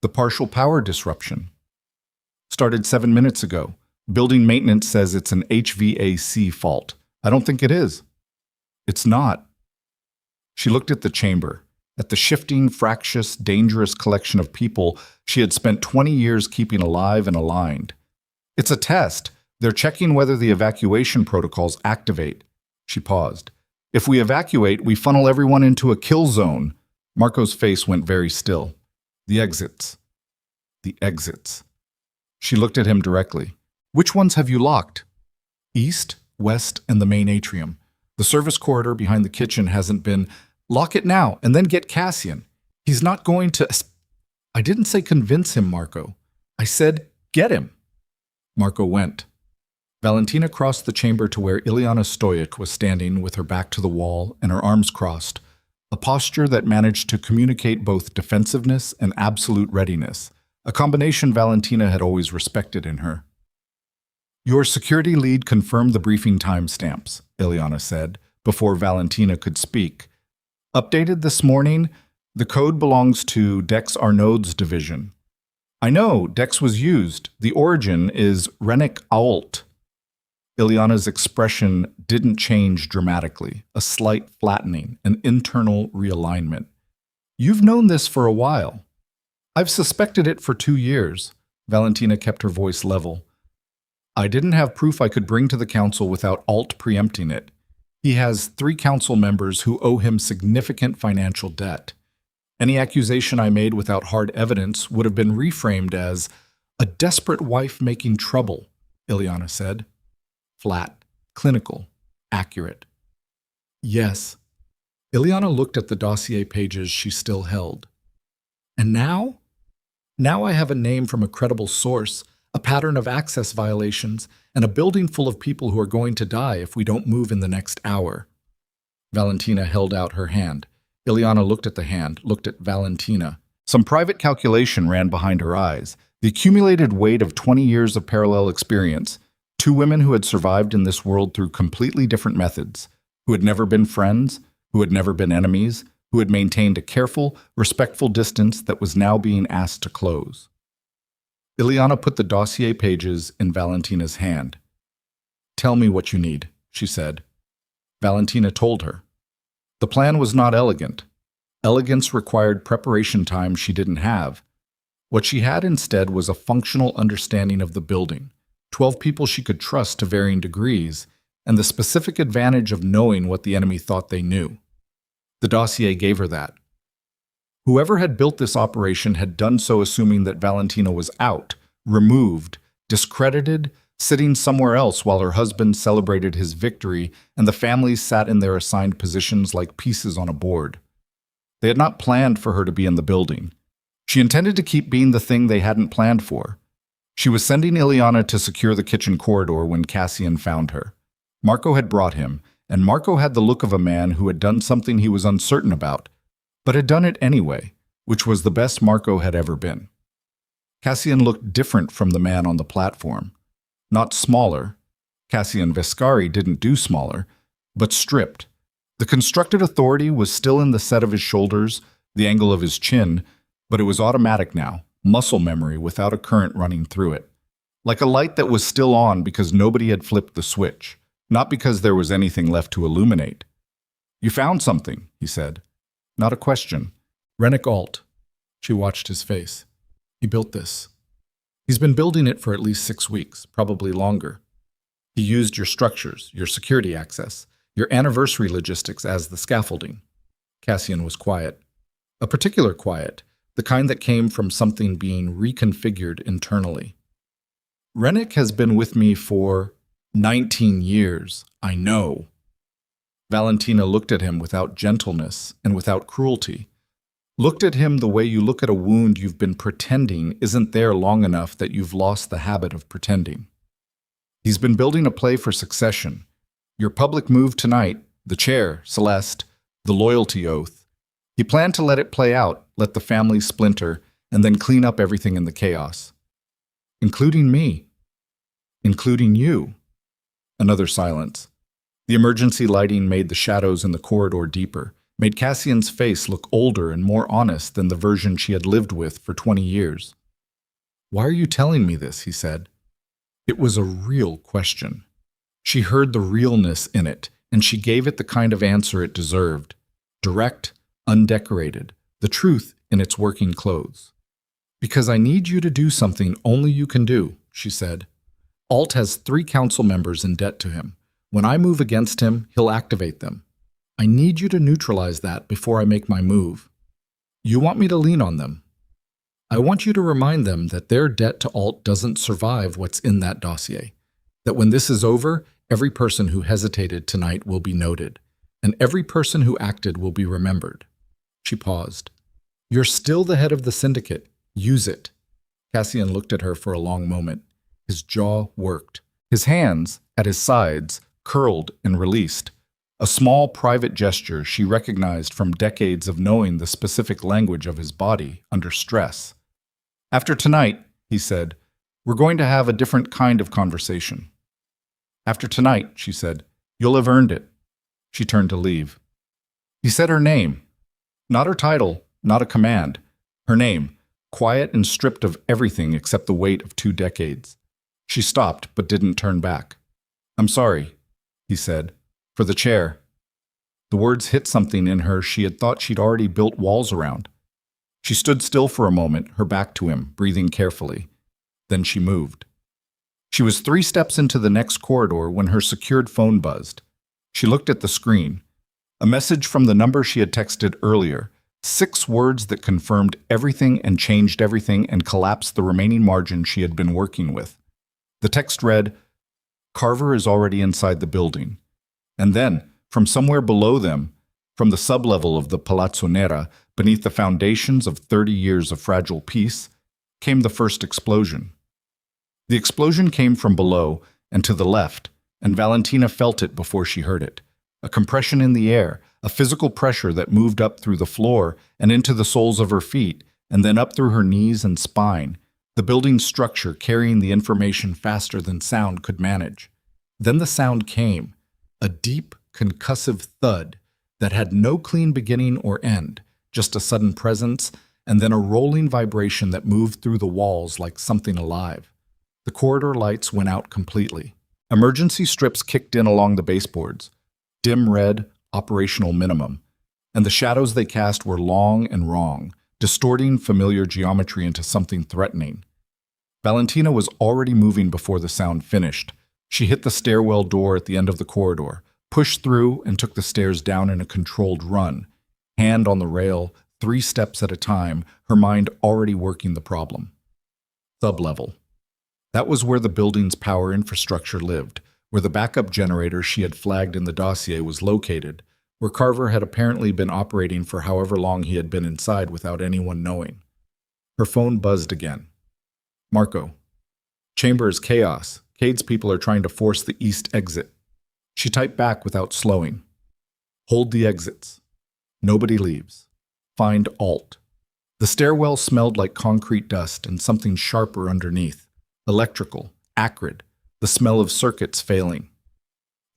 The partial power disruption. Started 7 minutes ago. Building maintenance says it's an HVAC fault. I don't think it is. It's not. She looked at the chamber, at the shifting, fractious, dangerous collection of people she had spent 20 years keeping alive and aligned. It's a test. They're checking whether the evacuation protocols activate. She paused. If we evacuate, we funnel everyone into a kill zone. Marco's face went very still. The exits. The exits. She looked at him directly. Which ones have you locked? East, west, and the main atrium. The service corridor behind the kitchen hasn't been. Lock it now, and then get Cassian. He's not going to. I didn't say convince him, Marco. I said get him. Marco went. Valentina crossed the chamber to where Ileana Stoic was standing with her back to the wall and her arms crossed, a posture that managed to communicate both defensiveness and absolute readiness, a combination Valentina had always respected in her. Your security lead confirmed the briefing timestamps, Ileana said, before Valentina could speak. Updated this morning, the code belongs to Dex Arnaud's division. I know, Dex was used. The origin is Rennick Ault. Ileana's expression didn't change dramatically, a slight flattening, an internal realignment. You've known this for a while. I've suspected it for 2 years. Valentina kept her voice level. I didn't have proof I could bring to the council without Alt preempting it. He has 3 council members who owe him significant financial debt. Any accusation I made without hard evidence would have been reframed as a desperate wife making trouble, Ileana said. Flat, clinical, accurate. Yes. Ileana looked at the dossier pages she still held. And now? Now I have a name from a credible source, a pattern of access violations, and a building full of people who are going to die if we don't move in the next hour. Valentina held out her hand. Ileana looked at the hand, looked at Valentina. Some private calculation ran behind her eyes. The accumulated weight of 20 years of parallel experience, 2 women who had survived in this world through completely different methods, who had never been friends, who had never been enemies, who had maintained a careful, respectful distance that was now being asked to close. Ileana put the dossier pages in Valentina's hand. Tell me what you need, she said. Valentina told her. The plan was not elegant. Elegance required preparation time she didn't have. What she had instead was a functional understanding of the building, 12 people she could trust to varying degrees, and the specific advantage of knowing what the enemy thought they knew. The dossier gave her that. Whoever had built this operation had done so assuming that Valentina was out, removed, discredited, sitting somewhere else while her husband celebrated his victory and the families sat in their assigned positions like pieces on a board. They had not planned for her to be in the building. She intended to keep being the thing they hadn't planned for. She was sending Ileana to secure the kitchen corridor when Cassian found her. Marco had brought him, and Marco had the look of a man who had done something he was uncertain about, but had done it anyway, which was the best Marco had ever been. Cassian looked different from the man on the platform. Not smaller. Cassian Vescari didn't do smaller, but stripped. The constructed authority was still in the set of his shoulders, the angle of his chin, but it was automatic now, muscle memory without a current running through it. Like a light that was still on because nobody had flipped the switch, not because there was anything left to illuminate. You found something, he said. Not a question. Rennick Ault. She watched his face. He built this. He's been building it for at least 6 weeks, probably longer. He used your structures, your security access, your anniversary logistics as the scaffolding. Cassian was quiet. A particular quiet, the kind that came from something being reconfigured internally. Rennick has been with me for 19 years, I know. Valentina looked at him without gentleness and without cruelty. Looked at him the way you look at a wound you've been pretending isn't there long enough that you've lost the habit of pretending. He's been building a play for succession. Your public move tonight, the chair, Celeste, the loyalty oath. He planned to let it play out, let the family splinter, and then clean up everything in the chaos. Including me. Including you. Another silence. The emergency lighting made the shadows in the corridor deeper, made Cassian's face look older and more honest than the version she had lived with for 20 years. Why are you telling me this? He said. It was a real question. She heard the realness in it, and she gave it the kind of answer it deserved. Direct, undecorated, the truth in its working clothes. Because I need you to do something only you can do, she said. Alt has 3 council members in debt to him. When I move against him, he'll activate them. I need you to neutralize that before I make my move. You want me to lean on them. I want you to remind them that their debt to Alt doesn't survive what's in that dossier. That when this is over, every person who hesitated tonight will be noted, and every person who acted will be remembered. She paused. You're still the head of the Syndicate. Use it. Cassian looked at her for a long moment. His jaw worked. His hands, at his sides, curled and released. A small private gesture she recognized from decades of knowing the specific language of his body under stress. After tonight, he said, we're going to have a different kind of conversation. After tonight, she said, you'll have earned it. She turned to leave. He said her name. Not her title, not a command. Her name. quiet and stripped of everything except the weight of 2 decades. She stopped, but didn't turn back. "I'm sorry," he said, "for the chair." The words hit something in her she had thought she'd already built walls around. She stood still for a moment, her back to him, breathing carefully. Then she moved. She was 3 steps into the next corridor when her secured phone buzzed. She looked at the screen. A message from the number she had texted earlier. 6 words that confirmed everything and changed everything and collapsed the remaining margin she had been working with. The text read, "Carver is already inside the building." And then, from somewhere below them, from the sublevel of the Palazzo Nera, beneath the foundations of 30 years of fragile peace, came the first explosion. The explosion came from below and to the left, and Valentina felt it before she heard it. A compression in the air, a physical pressure that moved up through the floor and into the soles of her feet, and then up through her knees and spine, the building's structure carrying the information faster than sound could manage. Then the sound came, a deep, concussive thud that had no clean beginning or end, just a sudden presence, and then a rolling vibration that moved through the walls like something alive. The corridor lights went out completely. Emergency strips kicked in along the baseboards, dim red, operational minimum, and the shadows they cast were long and wrong, distorting familiar geometry into something threatening. Valentina was already moving before the sound finished. She hit the stairwell door at the end of the corridor, pushed through, and took the stairs down in a controlled run, hand on the rail, 3 steps at a time, her mind already working the problem. Sublevel. That was where the building's power infrastructure lived, where the backup generator she had flagged in the dossier was located, where Carver had apparently been operating for however long he had been inside without anyone knowing. Her phone buzzed again. "Marco. Chamber is chaos. Cade's people are trying to force the east exit." She typed back without slowing. "Hold the exits. Nobody leaves. Find Alt." The stairwell smelled like concrete dust and something sharper underneath. Electrical, acrid, the smell of circuits failing.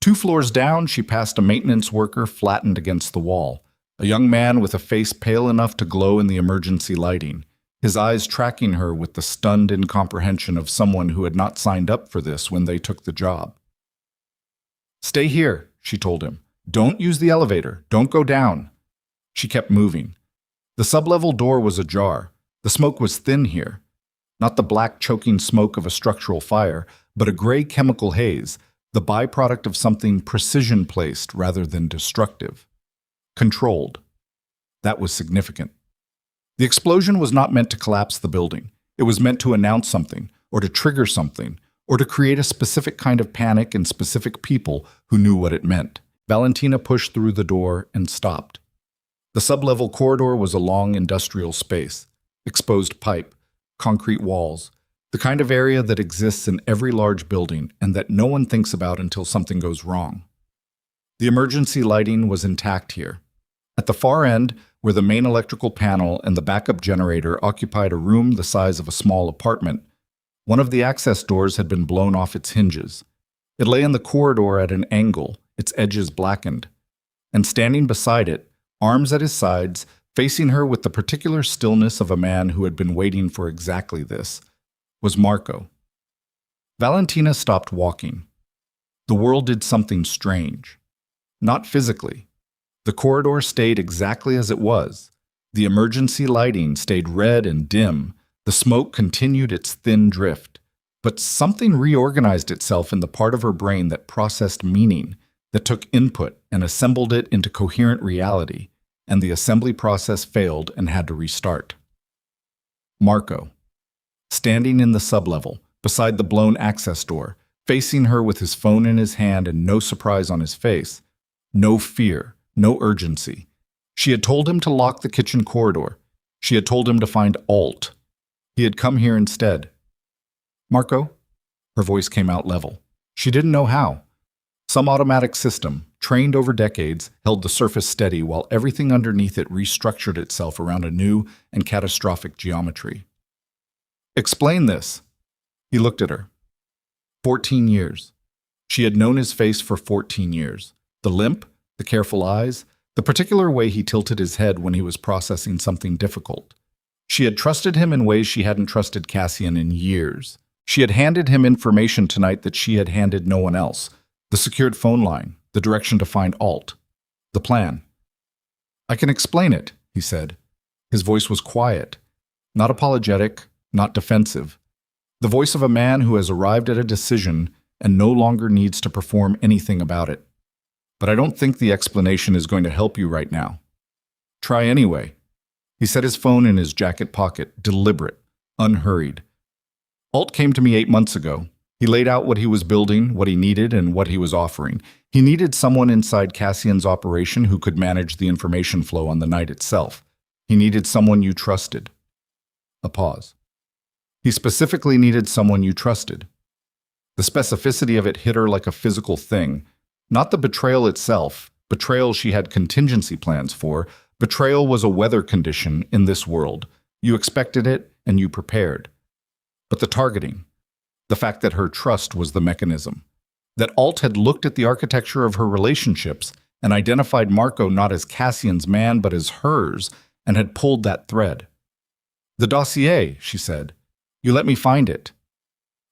2 floors down, she passed a maintenance worker flattened against the wall, a young man with a face pale enough to glow in the emergency lighting, his eyes tracking her with the stunned incomprehension of someone who had not signed up for this when they took the job. "Stay here," she told him. "Don't use the elevator. Don't go down." She kept moving. The sublevel door was ajar. The smoke was thin here. Not the black choking smoke of a structural fire, but a gray chemical haze, the byproduct of something precision-placed rather than destructive. Controlled. That was significant. The explosion was not meant to collapse the building. It was meant to announce something, or to trigger something, or to create a specific kind of panic in specific people who knew what it meant. Valentina pushed through the door and stopped. The sublevel corridor was a long industrial space, exposed pipe, concrete walls, the kind of area that exists in every large building and that no one thinks about until something goes wrong. The emergency lighting was intact here. At the far end, where the main electrical panel and the backup generator occupied a room the size of a small apartment, one of the access doors had been blown off its hinges. It lay in the corridor at an angle, its edges blackened. And standing beside it, arms at his sides, facing her with the particular stillness of a man who had been waiting for exactly this, was Marco. Valentina stopped walking. The world did something strange. Not physically. The corridor stayed exactly as it was. The emergency lighting stayed red and dim. The smoke continued its thin drift. But something reorganized itself in the part of her brain that processed meaning, that took input and assembled it into coherent reality, and the assembly process failed and had to restart. Marco, standing in the sublevel, beside the blown access door, facing her with his phone in his hand and no surprise on his face, no fear, no urgency. She had told him to lock the kitchen corridor. She had told him to find Alt. He had come here instead. "Marco?" Her voice came out level. She didn't know how. Some automatic system, trained over decades, held the surface steady while everything underneath it restructured itself around a new and catastrophic geometry. "Explain this." He looked at her. 14 years. She had known his face for 14 years. The limp, the careful eyes, the particular way he tilted his head when he was processing something difficult. She had trusted him in ways she hadn't trusted Cassian in years. She had handed him information tonight that she had handed no one else. The secured phone line, the direction to find Alt, the plan. "I can explain it," he said. His voice was quiet, not apologetic, not defensive. The voice of a man who has arrived at a decision and no longer needs to perform anything about it. "But I don't think the explanation is going to help you right now. Try anyway." He set his phone in his jacket pocket, deliberate, unhurried. "Alt came to me 8 months ago. He laid out what he was building, what he needed, and what he was offering. He needed someone inside Cassian's operation who could manage the information flow on the night itself. He needed someone you trusted." A pause. He specifically needed someone you trusted. The specificity of it hit her like a physical thing. Not the betrayal itself. Betrayal she had contingency plans for. Betrayal was a weather condition in this world. You expected it, and you prepared. But the targeting. The fact that her trust was the mechanism. That Alt had looked at the architecture of her relationships and identified Marco not as Cassian's man but as hers, and had pulled that thread. "The dossier," she said. "You let me find it.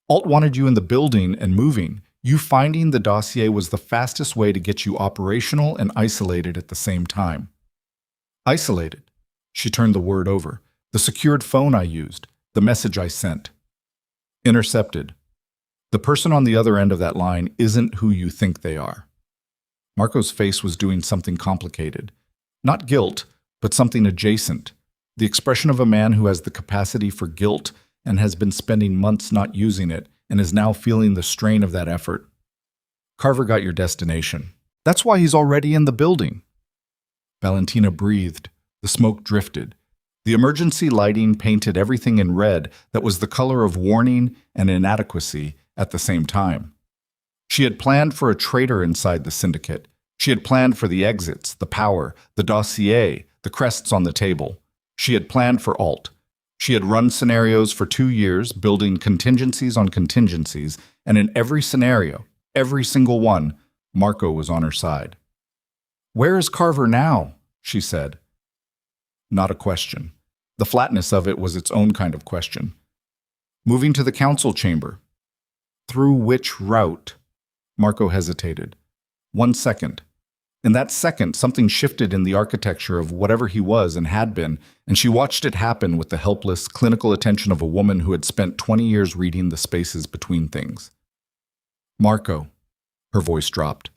Alt wanted you in the building and moving. You finding the dossier was the fastest way to get you operational and isolated at the same time." Isolated. She turned the word over. "The secured phone I used. The message I sent. Intercepted. The person on the other end of that line isn't who you think they are." Marco's face was doing something complicated. Not guilt, but something adjacent. The expression of a man who has the capacity for guilt and has been spending months not using it and is now feeling the strain of that effort. "Carver got your destination. That's why he's already in the building." Valentina breathed. The smoke drifted. The emergency lighting painted everything in red that was the color of warning and inadequacy at the same time. She had planned for a traitor inside the Syndicate. She had planned for the exits, the power, the dossier, the crests on the table. She had planned for Alt. She had run scenarios for 2 years, building contingencies on contingencies, and in every scenario, every single one, Marco was on her side. "Where is Carver now?" she said. Not a question. The flatness of it was its own kind of question. "Moving to the council chamber." "Through which route?" Marco hesitated. 1 second. In that second, something shifted in the architecture of whatever he was and had been, and she watched it happen with the helpless, clinical attention of a woman who had spent 20 years reading the spaces between things. "Marco." Her voice dropped.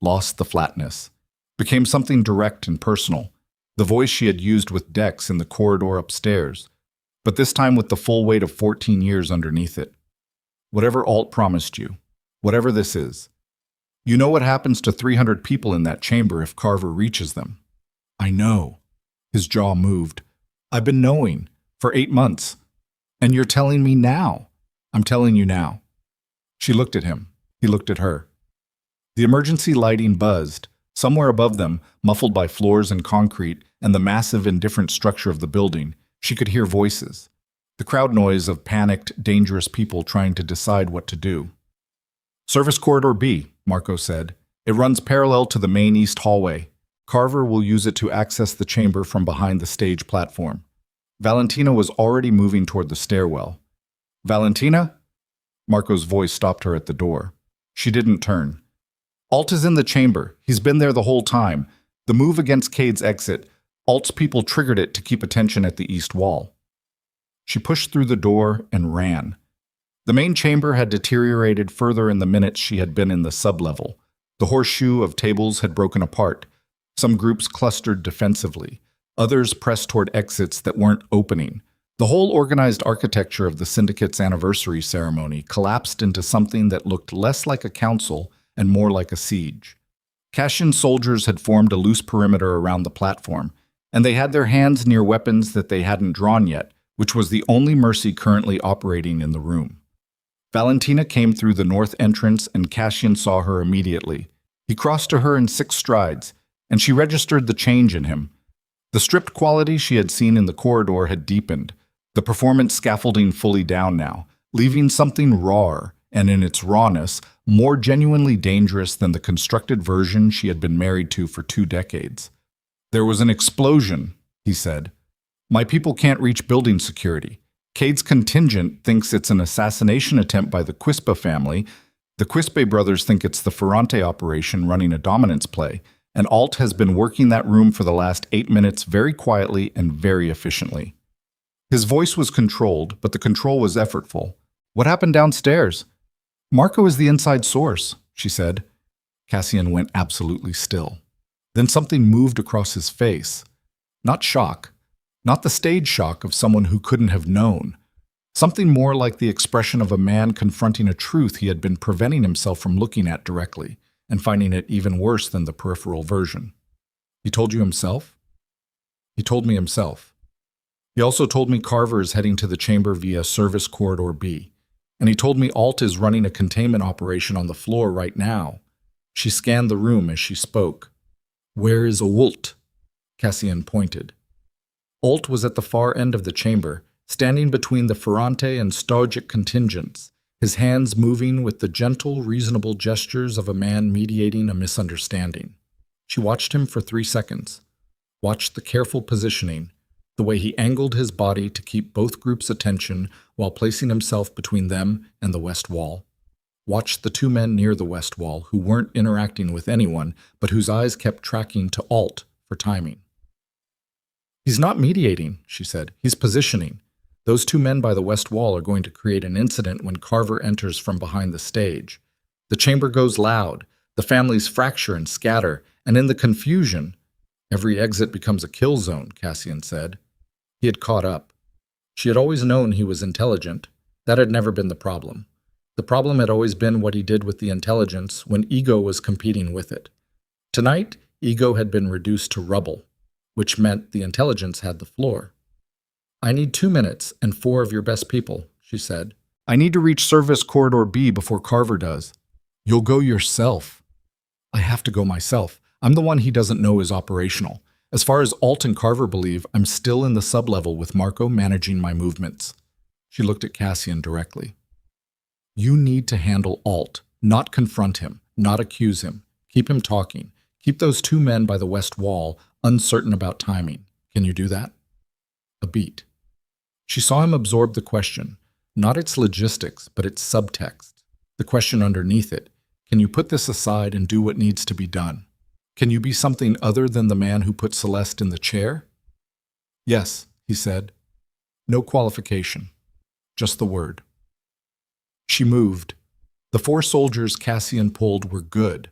Lost the flatness. Became something direct and personal. The voice she had used with Dex in the corridor upstairs, but this time with the full weight of 14 years underneath it. "Whatever Alt promised you, whatever this is. You know what happens to 300 people in that chamber if Carver reaches them." "I know." His jaw moved. "I've been knowing for 8 months. And you're telling me now." "I'm telling you now." She looked at him. He looked at her. The emergency lighting buzzed. Somewhere above them, muffled by floors and concrete and the massive, indifferent structure of the building, she could hear voices. The crowd noise of panicked, dangerous people trying to decide what to do. "Service Corridor B," Marco said. "It runs parallel to the main east hallway. Carver will use it to access the chamber from behind the stage platform." Valentina was already moving toward the stairwell. "Valentina?" Marco's voice stopped her at the door. She didn't turn. "Alt is in the chamber. He's been there the whole time. The move against Cade's exit, Alt's people triggered it to keep attention at the east wall." She pushed through the door and ran. The main chamber had deteriorated further in the minutes she had been in the sublevel. The horseshoe of tables had broken apart. Some groups clustered defensively. Others pressed toward exits that weren't opening. The whole organized architecture of the Syndicate's anniversary ceremony collapsed into something that looked less like a council and more like a siege. Cassian soldiers had formed a loose perimeter around the platform, and they had their hands near weapons that they hadn't drawn yet, which was the only mercy currently operating in the room. Valentina came through the north entrance, and Cassian saw her immediately. He crossed to her in 6 strides, and she registered the change in him. The stripped quality she had seen in the corridor had deepened, the performance scaffolding fully down now, leaving something rawer, and in its rawness, more genuinely dangerous than the constructed version she had been married to for 2 decades. "There was an explosion," he said. My people can't reach building security. Cade's contingent thinks it's an assassination attempt by the Quispe family. The Quispe brothers think it's the Ferrante operation running a dominance play, and Alt has been working that room for the last 8 minutes very quietly and very efficiently. His voice was controlled, but the control was effortful. What happened downstairs? Marco is the inside source, she said. Cassian went absolutely still. Then something moved across his face. Not shock. Not the stage shock of someone who couldn't have known. Something more like the expression of a man confronting a truth he had been preventing himself from looking at directly, and finding it even worse than the peripheral version. He told you himself? He told me himself. He also told me Carver is heading to the chamber via Service Corridor B. And he told me Alt is running a containment operation on the floor right now. She scanned the room as she spoke. Where is Oult? Cassian pointed. Oult was at the far end of the chamber, standing between the Ferrante and Stoic contingents, his hands moving with the gentle, reasonable gestures of a man mediating a misunderstanding. She watched him for 3 seconds, watched the careful positioning, the way he angled his body to keep both groups' attention while placing himself between them and the west wall. Watched the 2 men near the west wall who weren't interacting with anyone, but whose eyes kept tracking to Alt for timing. He's not mediating, she said. He's positioning. Those 2 men by the west wall are going to create an incident when Carver enters from behind the stage. The chamber goes loud, the families fracture and scatter, and in the confusion, every exit becomes a kill zone, Cassian said. He had caught up. She had always known he was intelligent. That had never been the problem. The problem had always been what he did with the intelligence when ego was competing with it. Tonight, ego had been reduced to rubble, which meant the intelligence had the floor. I need 2 minutes and 4 of your best people, she said. I need to reach Service Corridor B before Carver does. You'll go yourself. I have to go myself. I'm the one he doesn't know is operational. As far as Alt and Carver believe, I'm still in the sublevel with Marco managing my movements. She looked at Cassian directly. You need to handle Alt, not confront him, not accuse him. Keep him talking. Keep those 2 men by the west wall uncertain about timing. Can you do that? A beat. She saw him absorb the question, not its logistics, but its subtext. The question underneath it. Can you put this aside and do what needs to be done? Can you be something other than the man who put Celeste in the chair? Yes, he said. No qualification. Just the word. She moved. The 4 soldiers Cassian pulled were good.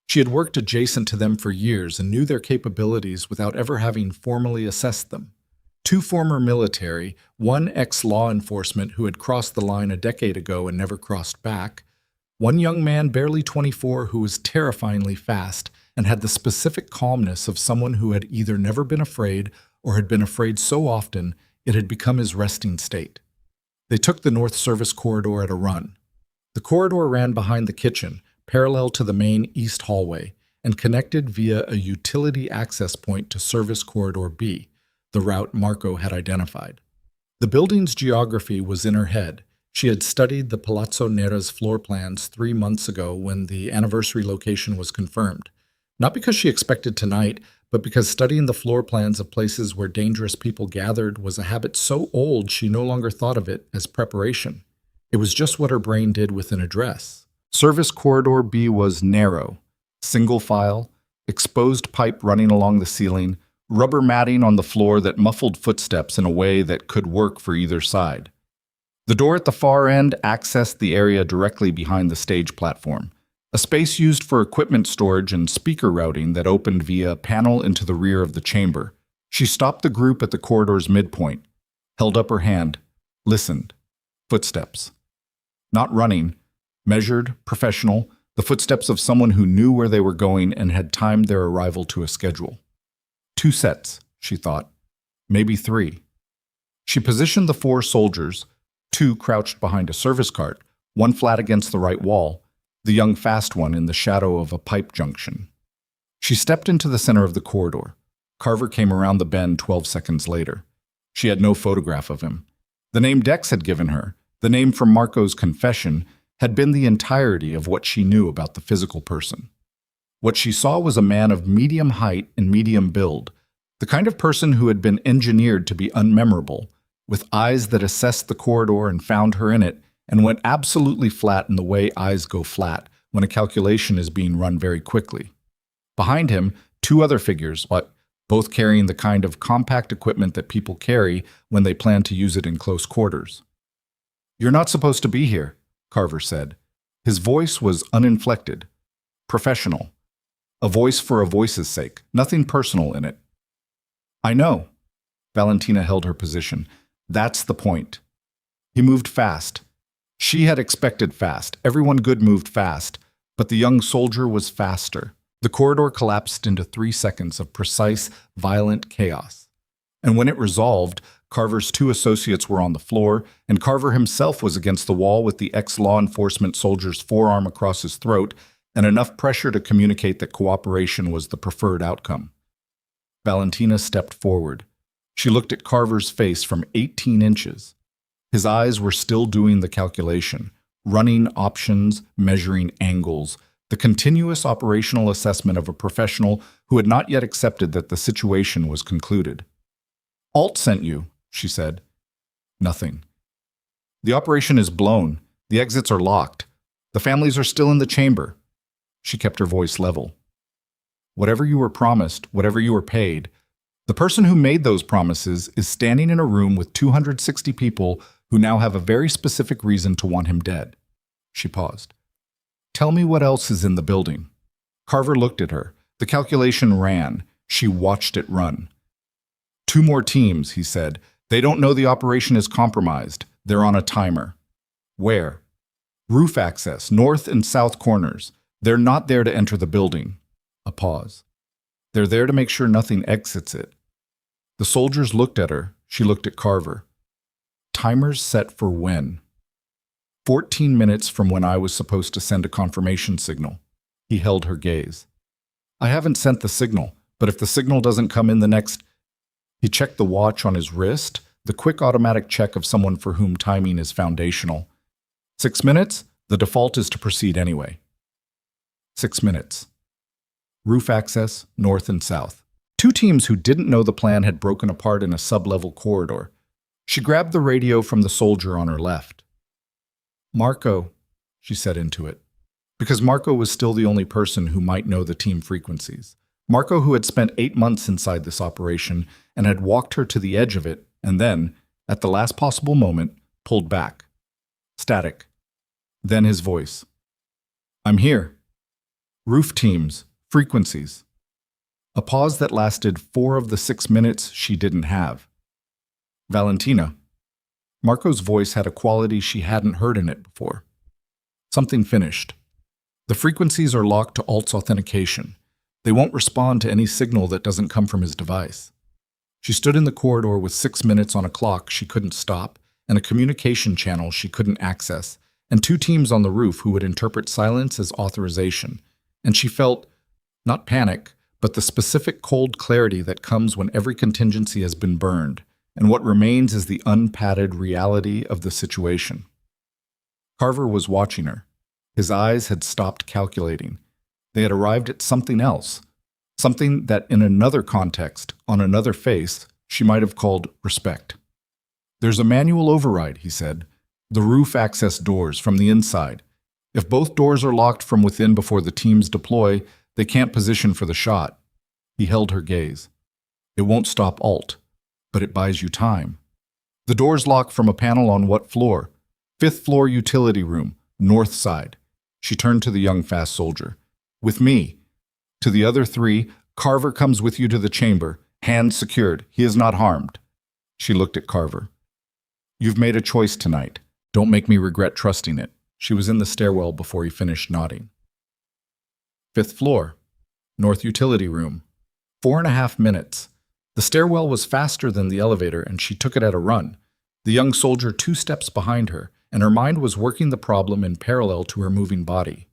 She had worked adjacent to them for years and knew their capabilities without ever having formally assessed them. 2 former military, 1 ex-law enforcement who had crossed the line a decade ago and never crossed back, 1 young man barely 24 who was terrifyingly fast and had the specific calmness of someone who had either never been afraid or had been afraid so often it had become his resting state. They took the North Service Corridor at a run. The corridor ran behind the kitchen, parallel to the main east hallway, and connected via a utility access point to Service Corridor B, the route Marco had identified. The building's geography was in her head. She had studied the Palazzo Nera's floor plans 3 months ago when the anniversary location was confirmed. Not because she expected tonight, but because studying the floor plans of places where dangerous people gathered was a habit so old she no longer thought of it as preparation. It was just what her brain did with an address. Service Corridor B was narrow, single file, exposed pipe running along the ceiling, rubber matting on the floor that muffled footsteps in a way that could work for either side. The door at the far end accessed the area directly behind the stage platform, a space used for equipment storage and speaker routing that opened via a panel into the rear of the chamber. She stopped the group at the corridor's midpoint, held up her hand, listened. Footsteps. Not running, measured, professional, the footsteps of someone who knew where they were going and had timed their arrival to a schedule. 2 sets, she thought. Maybe 3. She positioned the 4 soldiers, 2 crouched behind a service cart, 1 flat against the right wall, the young fast one in the shadow of a pipe junction. She stepped into the center of the corridor. Carver came around the bend 12 seconds later. She had no photograph of him. The name Dex had given her, the name from Marco's confession, had been the entirety of what she knew about the physical person. What she saw was a man of medium height and medium build, The kind of person who had been engineered to be unmemorable, with eyes that assessed the corridor and found her in it, and went absolutely flat in the way eyes go flat when a calculation is being run very quickly. Behind him, two other figures, both carrying the kind of compact equipment that people carry when they plan to use it in close quarters. "You're not supposed to be here," Carver said. His voice was uninflected, professional, a voice for a voice's sake, nothing personal in it. "I know." Valentina held her position. "That's the point." He moved fast. She had expected fast. Everyone good moved fast, but the young soldier was faster. The corridor collapsed into 3 seconds of precise, violent chaos. And when it resolved, Carver's 2 associates were on the floor, and Carver himself was against the wall with the ex-law enforcement soldier's forearm across his throat and enough pressure to communicate that cooperation was the preferred outcome. Valentina stepped forward. She looked at Carver's face from 18 inches. His eyes were still doing the calculation, running options, measuring angles, the continuous operational assessment of a professional who had not yet accepted that the situation was concluded. "Alt sent you," she said. "Nothing. The operation is blown. The exits are locked. The families are still in the chamber." She kept her voice level. "Whatever you were promised, whatever you were paid, the person who made those promises is standing in a room with 260 people who now have a very specific reason to want him dead." She paused. "Tell me what else is in the building." Carver looked at her. The calculation ran. She watched it run. "2 more teams," he said. "They don't know the operation is compromised. They're on a timer." "Where?" "Roof access, north and south corners. They're not there to enter the building." A pause. "They're there to make sure nothing exits it." The soldiers looked at her. She looked at Carver. "Timers set for when?" 14 minutes from when I was supposed to send a confirmation signal." He held her gaze. "I haven't sent the signal, but if the signal doesn't come in the next—" He checked the watch on his wrist, the quick automatic check of someone for whom timing is foundational. 6 minutes? The default is to proceed anyway." 6 minutes. Roof access, north and south. 2 teams who didn't know the plan had broken apart in a sub-level corridor. She grabbed the radio from the soldier on her left. "Marco," she said into it, because Marco was still the only person who might know the team frequencies. Marco, who had spent 8 months inside this operation and had walked her to the edge of it, and then, at the last possible moment, pulled back. Static. Then his voice. "I'm here. Roof teams, frequencies." A pause that lasted 4 of the 6 minutes she didn't have. "Valentina." Marco's voice had a quality she hadn't heard in it before. Something finished. "The frequencies are locked to Alt's authentication. They won't respond to any signal that doesn't come from his device." She stood in the corridor with 6 minutes on a clock she couldn't stop, and a communication channel she couldn't access, and 2 teams on the roof who would interpret silence as authorization. And she felt, not panic, but the specific cold clarity that comes when every contingency has been burned, and what remains is the unpadded reality of the situation. Carver was watching her. His eyes had stopped calculating. They had arrived at something else, something that in another context, on another face, she might have called respect. "There's a manual override," he said. "The roof access doors from the inside. If both doors are locked from within before the teams deploy, they can't position for the shot." He held her gaze. "It won't stop Alt, but it buys you time. The doors lock from a panel on what floor?" "5th floor utility room, north side." She turned to the young fast soldier. "With me." To the other 3, "Carver comes with you to the chamber, hands secured. He is not harmed." She looked at Carver. "You've made a choice tonight. Don't make me regret trusting it." She was in the stairwell before he finished nodding. 5th floor, north utility room. 4.5 minutes. The stairwell was faster than the elevator, and she took it at a run. The young soldier 2 steps behind her, and her mind was working the problem in parallel to her moving body.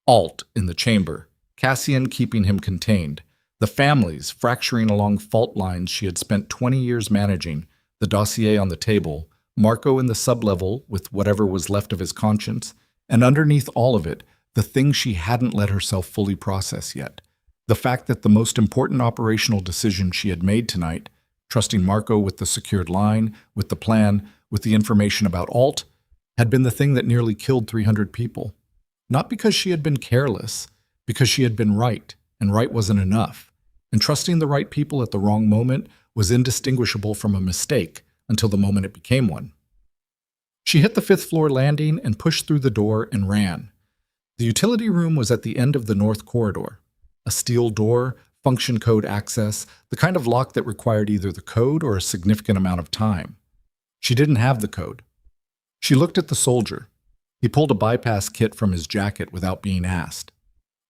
Alt in the chamber, Cassian keeping him contained, the families fracturing along fault lines she had spent 20 years managing, the dossier on the table, Marco in the sublevel with whatever was left of his conscience, and underneath all of it, the thing she hadn't let herself fully process yet, The fact that the most important operational decision she had made tonight, trusting Marco with the secured line, with the plan, with the information about Alt, had been the thing that nearly killed 300 people. Not because she had been careless, because she had been right, and right wasn't enough. And trusting the right people at the wrong moment was indistinguishable from a mistake until the moment it became one. She hit the fifth-floor landing and pushed through the door and ran. The utility room was at the end of the north corridor. A steel door, function code access, the kind of lock that required either the code or a significant amount of time. She didn't have the code. She looked at the soldier. He pulled a bypass kit from his jacket without being asked.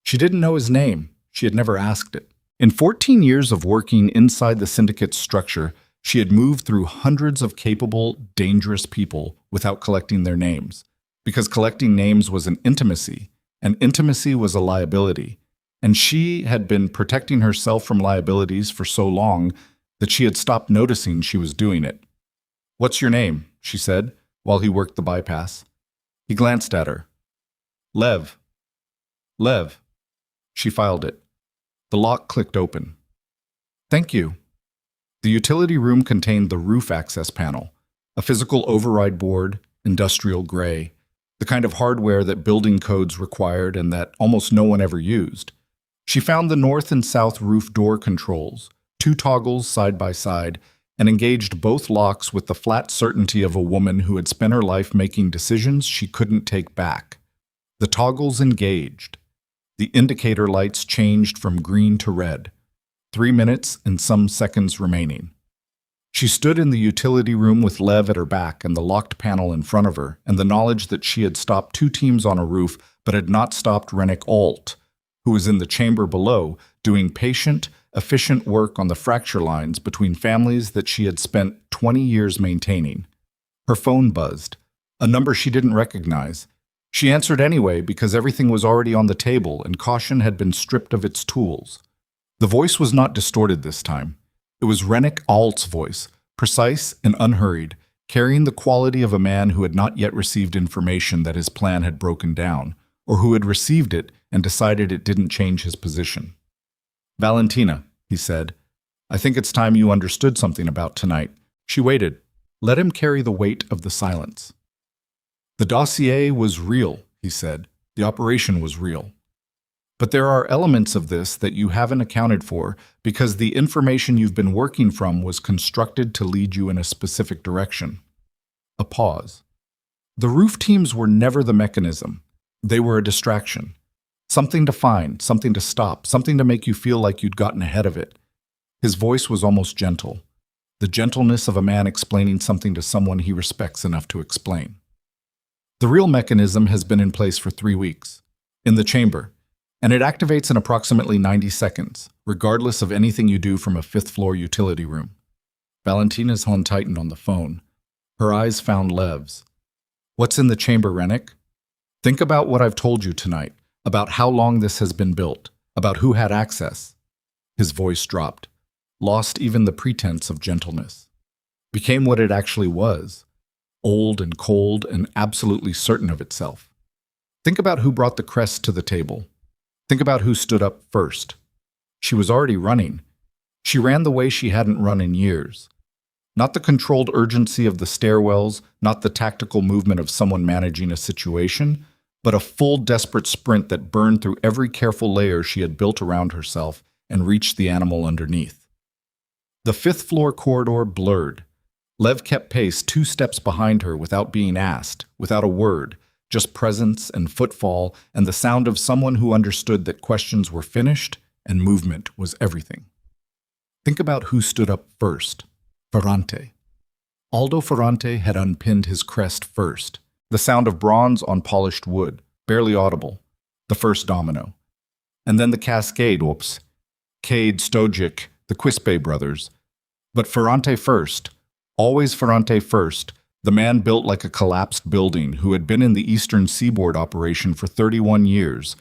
She didn't know his name. She had never asked it. In 14 years of working inside the Syndicate's structure, she had moved through hundreds of capable, dangerous people without collecting their names, because collecting names was an intimacy, and intimacy was a liability, and she had been protecting herself from liabilities for so long that she had stopped noticing she was doing it. "What's your name?" she said, while he worked the bypass. He glanced at her. "Lev." "Lev." She filed it. The lock clicked open. "Thank you." The utility room contained the roof access panel, a physical override board, industrial gray, the kind of hardware that building codes required and that almost no one ever used. She found the north and south roof door controls, 2 toggles side by side, and engaged both locks with the flat certainty of a woman who had spent her life making decisions she couldn't take back. The toggles engaged. The indicator lights changed from green to red. 3 minutes and some seconds remaining. She stood in the utility room with Lev at her back and the locked panel in front of her, and the knowledge that she had stopped 2 teams on a roof but had not stopped Rennick Alt, who was in the chamber below, doing patient, efficient work on the fracture lines between families that she had spent 20 years maintaining. Her phone buzzed, a number she didn't recognize. She answered anyway because everything was already on the table and caution had been stripped of its tools. The voice was not distorted this time. It was Rennick Alt's voice, precise and unhurried, carrying the quality of a man who had not yet received information that his plan had broken down, or who had received it and decided it didn't change his position. "Valentina," he said, "I think it's time you understood something about tonight." She waited. Let him carry the weight of the silence. "The dossier was real," he said. "The operation was real. But there are elements of this that you haven't accounted for because the information you've been working from was constructed to lead you in a specific direction." A pause. The roof teams were never the mechanism. They were a distraction. Something to find, something to stop, something to make you feel like you'd gotten ahead of it. His voice was almost gentle, the gentleness of a man explaining something to someone he respects enough to explain. The real mechanism has been in place for 3 weeks, in the chamber, and it activates in approximately 90 seconds, regardless of anything you do from a 5th-floor utility room. Valentina's hand tightened on the phone. Her eyes found Lev's. "What's in the chamber, Rennick? Think about what I've told you tonight, about how long this has been built, about who had access." His voice dropped, lost even the pretense of gentleness. Became what it actually was, old and cold and absolutely certain of itself. Think about who brought the crest to the table. Think about who stood up first. She was already running. She ran the way she hadn't run in years. Not the controlled urgency of the stairwells, not the tactical movement of someone managing a situation, but a full desperate sprint that burned through every careful layer she had built around herself and reached the animal underneath. The 5th-floor corridor blurred. Lev kept pace 2 steps behind her without being asked, without a word, just presence and footfall and the sound of someone who understood that questions were finished and movement was everything. Think about who stood up first. Ferrante. Aldo Ferrante had unpinned his crest first. The sound of bronze on polished wood, barely audible. The first domino. And then the cascade, Cade, Stojic, the Quispe brothers. But Ferrante first. Always Ferrante first. The man built like a collapsed building who had been in the Eastern Seaboard operation for 31 years,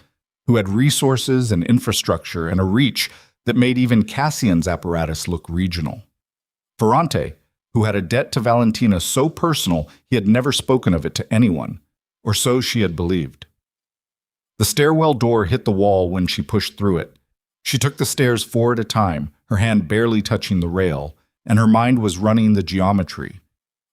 who had resources and infrastructure and a reach that made even Cassian's apparatus look regional. Ferrante, who had a debt to Valentina so personal he had never spoken of it to anyone, or so she had believed. The stairwell door hit the wall when she pushed through it. She took the stairs 4 at a time, her hand barely touching the rail, and her mind was running the geometry.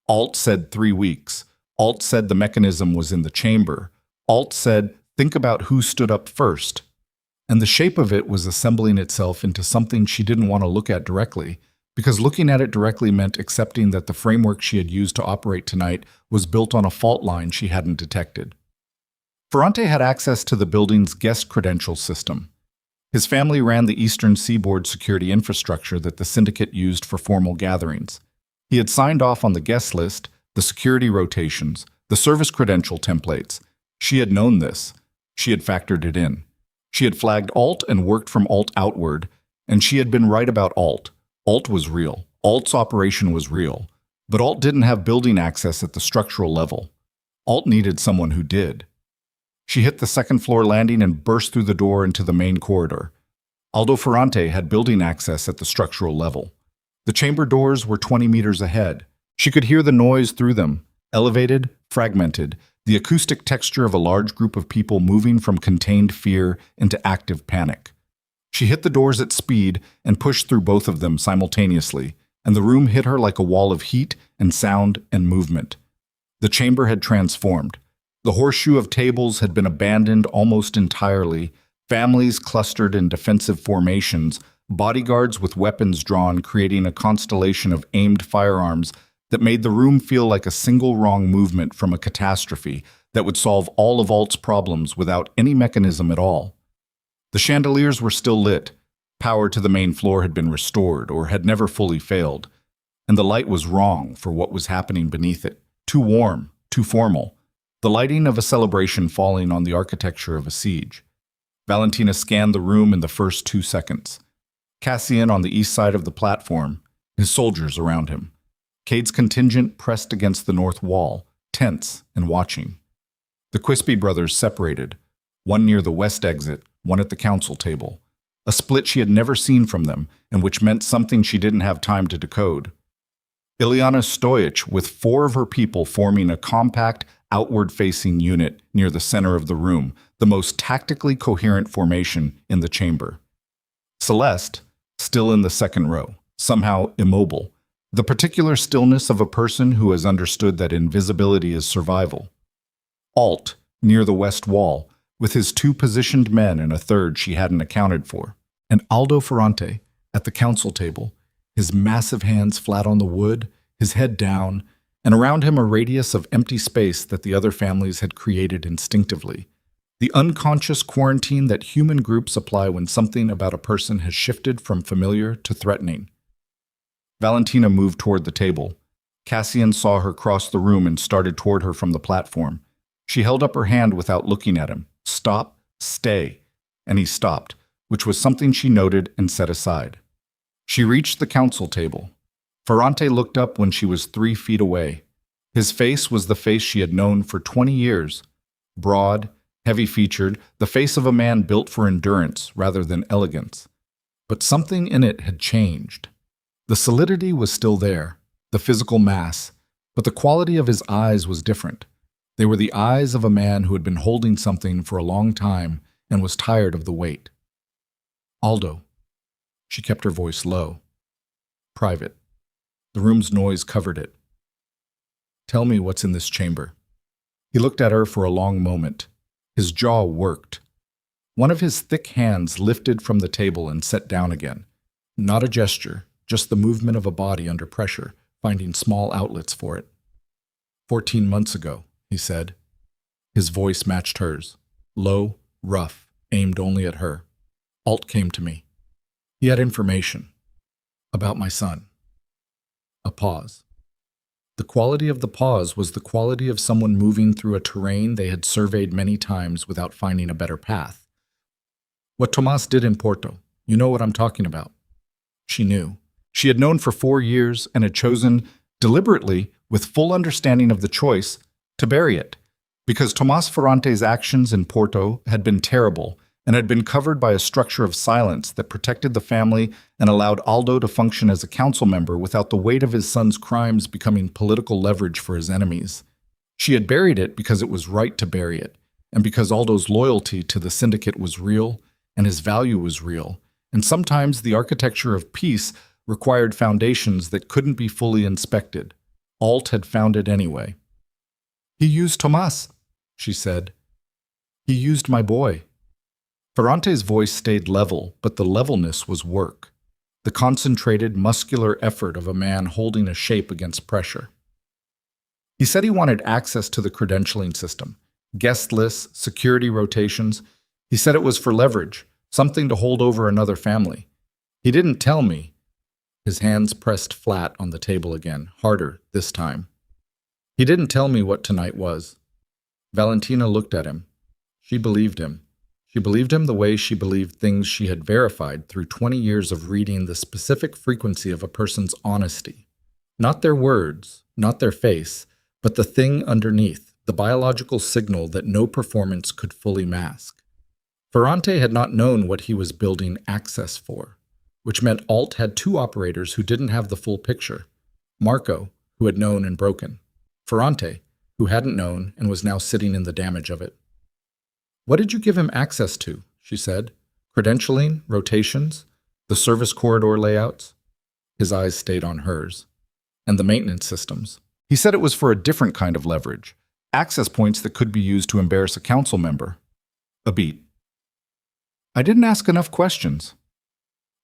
Alt said 3 weeks. Alt said the mechanism was in the chamber. Alt said, think about who stood up first. And the shape of it was assembling itself into something she didn't want to look at directly, because looking at it directly meant accepting that the framework she had used to operate tonight was built on a fault line she hadn't detected. Ferrante had access to the building's guest credential system. His family ran the Eastern Seaboard security infrastructure that the Syndicate used for formal gatherings. He had signed off on the guest list, the security rotations, the service credential templates. She had known this. She had factored it in. She had flagged Alt and worked from Alt outward, and she had been right about Alt. Alt was real. Alt's operation was real. But Alt didn't have building access at the structural level. Alt needed someone who did. She hit the second-floor landing and burst through the door into the main corridor. Aldo Ferrante had building access at the structural level. The chamber doors were 20 meters ahead. She could hear the noise through them, elevated, fragmented, the acoustic texture of a large group of people moving from contained fear into active panic. She hit the doors at speed and pushed through both of them simultaneously, and the room hit her like a wall of heat and sound and movement. The chamber had transformed. The horseshoe of tables had been abandoned almost entirely, families clustered in defensive formations, bodyguards with weapons drawn creating a constellation of aimed firearms that made the room feel like a single wrong movement from a catastrophe that would solve all of Alt's problems without any mechanism at all. The chandeliers were still lit, power to the main floor had been restored or had never fully failed, and the light was wrong for what was happening beneath it, too warm, too formal. The lighting of a celebration falling on the architecture of a siege. Valentina scanned the room in the first 2 seconds. Cassian on the east side of the platform, his soldiers around him. Cade's contingent pressed against the north wall, tense and watching. The Quispy brothers separated, one near the west exit, one at the council table. A split she had never seen from them, and which meant something she didn't have time to decode. Ilyana Stoich with 4 of her people forming a compact, outward-facing unit near the center of the room, the most tactically coherent formation in the chamber. Celeste, still in the second row, somehow immobile, the particular stillness of a person who has understood that invisibility is survival. Alt, near the west wall, with his 2 positioned men and a third she hadn't accounted for. And Aldo Ferrante, at the council table, his massive hands flat on the wood, his head down, and around him a radius of empty space that the other families had created instinctively. The unconscious quarantine that human groups apply when something about a person has shifted from familiar to threatening. Valentina moved toward the table. Cassian saw her cross the room and started toward her from the platform. She held up her hand without looking at him. Stop, stay. And he stopped, which was something she noted and set aside. She reached the council table. Ferrante looked up when she was 3 feet away. His face was the face she had known for 20 years. Broad, heavy-featured, the face of a man built for endurance rather than elegance. But something in it had changed. The solidity was still there, the physical mass, but the quality of his eyes was different. They were the eyes of a man who had been holding something for a long time and was tired of the weight. Aldo. She kept her voice low. Private. The room's noise covered it. Tell me what's in this chamber. He looked at her for a long moment. His jaw worked. One of his thick hands lifted from the table and set down again. Not a gesture, just the movement of a body under pressure, finding small outlets for it. 14 months ago, he said. His voice matched hers. Low, rough, aimed only at her. Alt came to me. He had information. About my son. A pause. The quality of the pause was the quality of someone moving through a terrain they had surveyed many times without finding a better path. What Tomas did in Porto, you know what I'm talking about. She knew. She had known for 4 years and had chosen, deliberately, with full understanding of the choice, to bury it, because Tomas Ferrante's actions in Porto had been terrible and had been covered by a structure of silence that protected the family and allowed Aldo to function as a council member without the weight of his son's crimes becoming political leverage for his enemies. She had buried it because it was right to bury it, and because Aldo's loyalty to the Syndicate was real and his value was real, and sometimes the architecture of peace required foundations that couldn't be fully inspected. Alt had found it anyway. "He used Tomas," she said. "He used my boy." Ferrante's voice stayed level, but the levelness was work. The concentrated, muscular effort of a man holding a shape against pressure. He said he wanted access to the credentialing system, guest lists, security rotations. He said it was for leverage, something to hold over another family. He didn't tell me. His hands pressed flat on the table again, harder this time. He didn't tell me what tonight was. Valentina looked at him. She believed him. She believed him the way she believed things she had verified through 20 years of reading the specific frequency of a person's honesty. Not their words, not their face, but the thing underneath, the biological signal that no performance could fully mask. Ferrante had not known what he was building access for, which meant Alt had two operators who didn't have the full picture. Marco, who had known and broken. Ferrante, who hadn't known and was now sitting in the damage of it. "What did you give him access to?" she said. "Credentialing, rotations, the service corridor layouts?" His eyes stayed on hers. "And the maintenance systems." He said it was for a different kind of leverage, access points that could be used to embarrass a council member. A beat. "I didn't ask enough questions."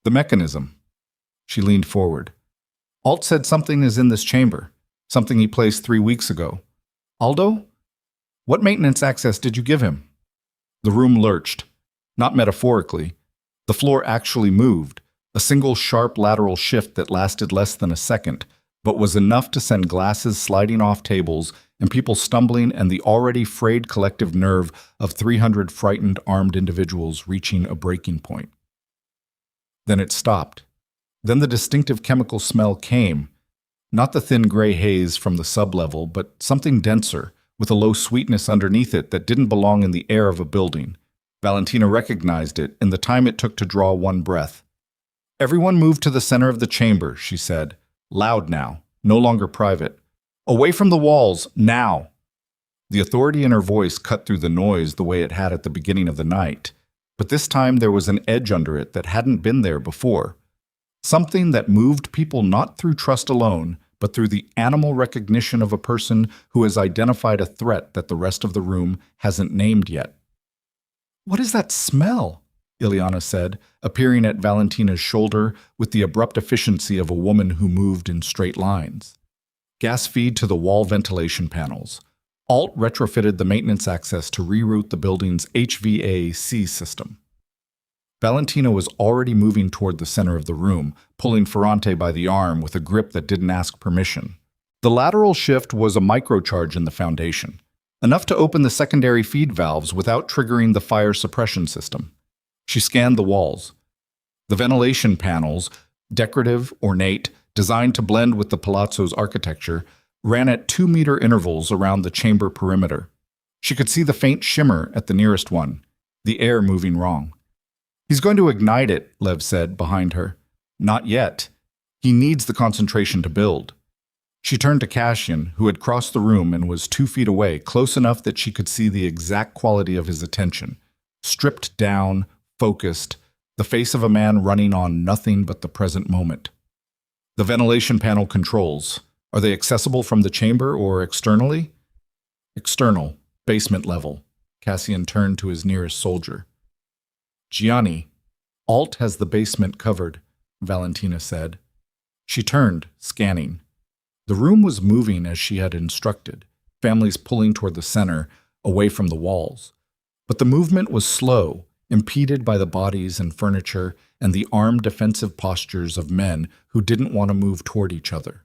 "The mechanism." She leaned forward. "Alt said something is in this chamber, something he placed 3 weeks ago. Aldo, what maintenance access did you give him?" The room lurched. Not metaphorically. The floor actually moved, a single sharp lateral shift that lasted less than a second, but was enough to send glasses sliding off tables and people stumbling and the already frayed collective nerve of 300 frightened armed individuals reaching a breaking point. Then it stopped. Then the distinctive chemical smell came, not the thin gray haze from the sublevel, but something denser, with a low sweetness underneath it that didn't belong in the air of a building. Valentina recognized it in the time it took to draw one breath. "Everyone moved to the center of the chamber," she said. Loud now, no longer private. "Away from the walls, now!" The authority in her voice cut through the noise the way it had at the beginning of the night, but this time there was an edge under it that hadn't been there before. Something that moved people not through trust alone, but through the animal recognition of a person who has identified a threat that the rest of the room hasn't named yet. "What is that smell?" Ileana said, appearing at Valentina's shoulder with the abrupt efficiency of a woman who moved in straight lines. Gas feed to the wall ventilation panels. Alt retrofitted the maintenance access to reroute the building's HVAC system. Valentina was already moving toward the center of the room, pulling Ferrante by the arm with a grip that didn't ask permission. The lateral shift was a microcharge in the foundation, enough to open the secondary feed valves without triggering the fire suppression system. She scanned the walls. The ventilation panels, decorative, ornate, designed to blend with the palazzo's architecture, ran at 2-meter intervals around the chamber perimeter. She could see the faint shimmer at the nearest one, the air moving wrong. "He's going to ignite it," Lev said behind her. "Not yet. He needs the concentration to build." She turned to Cassian, who had crossed the room and was 2 feet away, close enough that she could see the exact quality of his attention. Stripped down, focused, the face of a man running on nothing but the present moment. "The ventilation panel controls. Are they accessible from the chamber or externally?" "External, basement level." Cassian turned to his nearest soldier. "Gianni, Alt has the basement covered," Valentina said. She turned, scanning. The room was moving as she had instructed, families pulling toward the center, away from the walls. But the movement was slow, impeded by the bodies and furniture and the armed defensive postures of men who didn't want to move toward each other.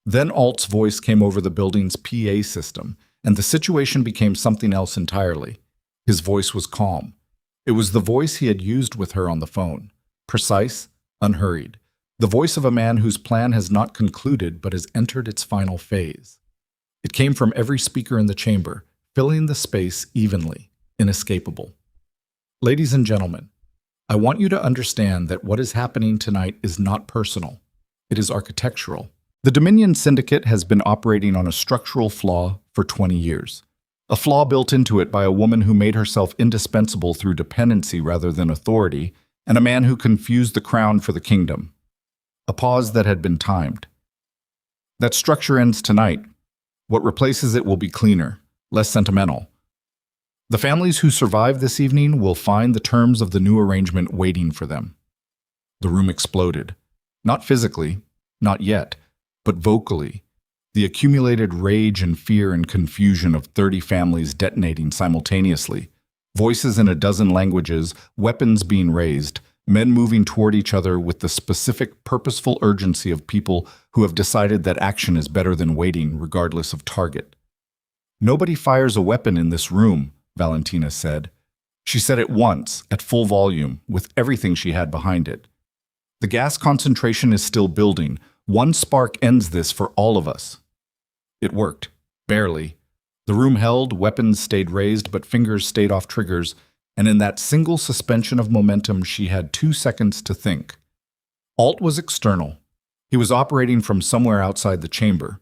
Then Alt's voice came over the building's PA system, and the situation became something else entirely. His voice was calm. It was the voice he had used with her on the phone, precise, unhurried, the voice of a man whose plan has not concluded but has entered its final phase. It came from every speaker in the chamber, filling the space evenly, inescapable. "Ladies and gentlemen, I want you to understand that what is happening tonight is not personal. It is architectural. The Dominion Syndicate has been operating on a structural flaw for 20 years. A flaw built into it by a woman who made herself indispensable through dependency rather than authority, and a man who confused the crown for the kingdom. A pause that had been timed. That structure ends tonight. What replaces it will be cleaner, less sentimental. The families who survive this evening will find the terms of the new arrangement waiting for them. The room exploded. Not physically, not yet, but vocally. The accumulated rage and fear and confusion of 30 families detonating simultaneously. Voices in a dozen languages, weapons being raised, men moving toward each other with the specific, purposeful urgency of people who have decided that action is better than waiting, regardless of target. "Nobody fires a weapon in this room," Valentina said. She said it once, at full volume, with everything she had behind it. "The gas concentration is still building. One spark ends this for all of us." It worked. Barely. The room held, weapons stayed raised, but fingers stayed off triggers, and in that single suspension of momentum she had 2 seconds to think. Alt was external. He was operating from somewhere outside the chamber.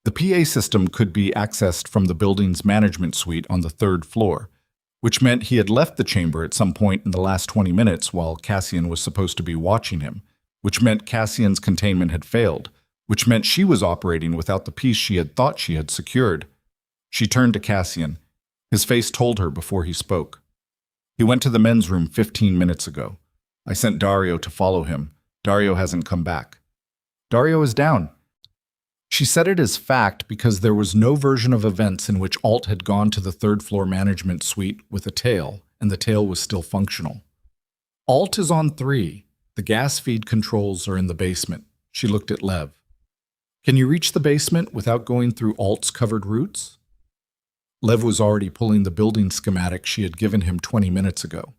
The PA system could be accessed from the building's management suite on the 3rd floor, which meant he had left the chamber at some point in the last 20 minutes while Cassian was supposed to be watching him, which meant Cassian's containment had failed, which meant she was operating without the piece she had thought she had secured. She turned to Cassian. His face told her before he spoke. "He went to the men's room 15 minutes ago. I sent Dario to follow him. Dario hasn't come back." "Dario is down." She said it as fact because there was no version of events in which Alt had gone to the 3rd floor management suite with a tail, and the tail was still functional. "Alt is on 3. The gas feed controls are in the basement." She looked at Lev. "Can you reach the basement without going through Alt's covered routes?" Lev was already pulling the building schematic she had given him 20 minutes ago.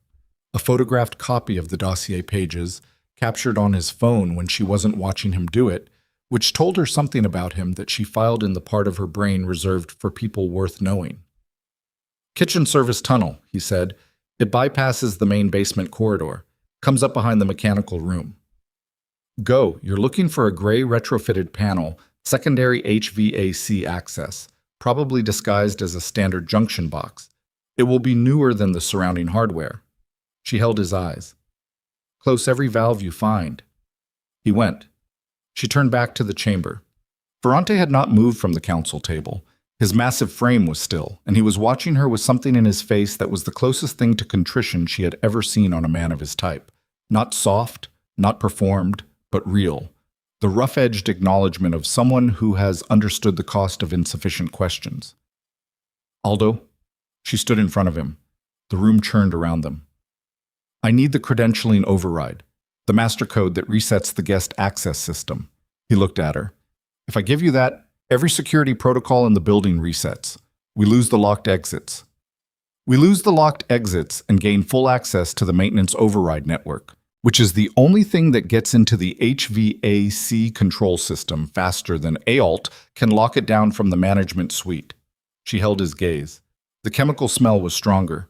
A photographed copy of the dossier pages, captured on his phone when she wasn't watching him do it, which told her something about him that she filed in the part of her brain reserved for people worth knowing. "Kitchen service tunnel," he said. "It bypasses the main basement corridor. Comes up behind the mechanical room." "Go. You're looking for a gray retrofitted panel, secondary HVAC access, probably disguised as a standard junction box. It will be newer than the surrounding hardware." She held his eyes. "Close every valve you find." He went. She turned back to the chamber. Ferrante had not moved from the council table. His massive frame was still, and he was watching her with something in his face that was the closest thing to contrition she had ever seen on a man of his type. Not soft, not performed, but real. The rough-edged acknowledgement of someone who has understood the cost of insufficient questions. "Aldo?" She stood in front of him. The room churned around them. "I need the credentialing override, the master code that resets the guest access system." He looked at her. "If I give you that, every security protocol in the building resets. We lose the locked exits. We lose the locked exits and gain full access to the maintenance override network, which is the only thing that gets into the HVAC control system faster than AALT can lock it down from the management suite." She held his gaze. The chemical smell was stronger.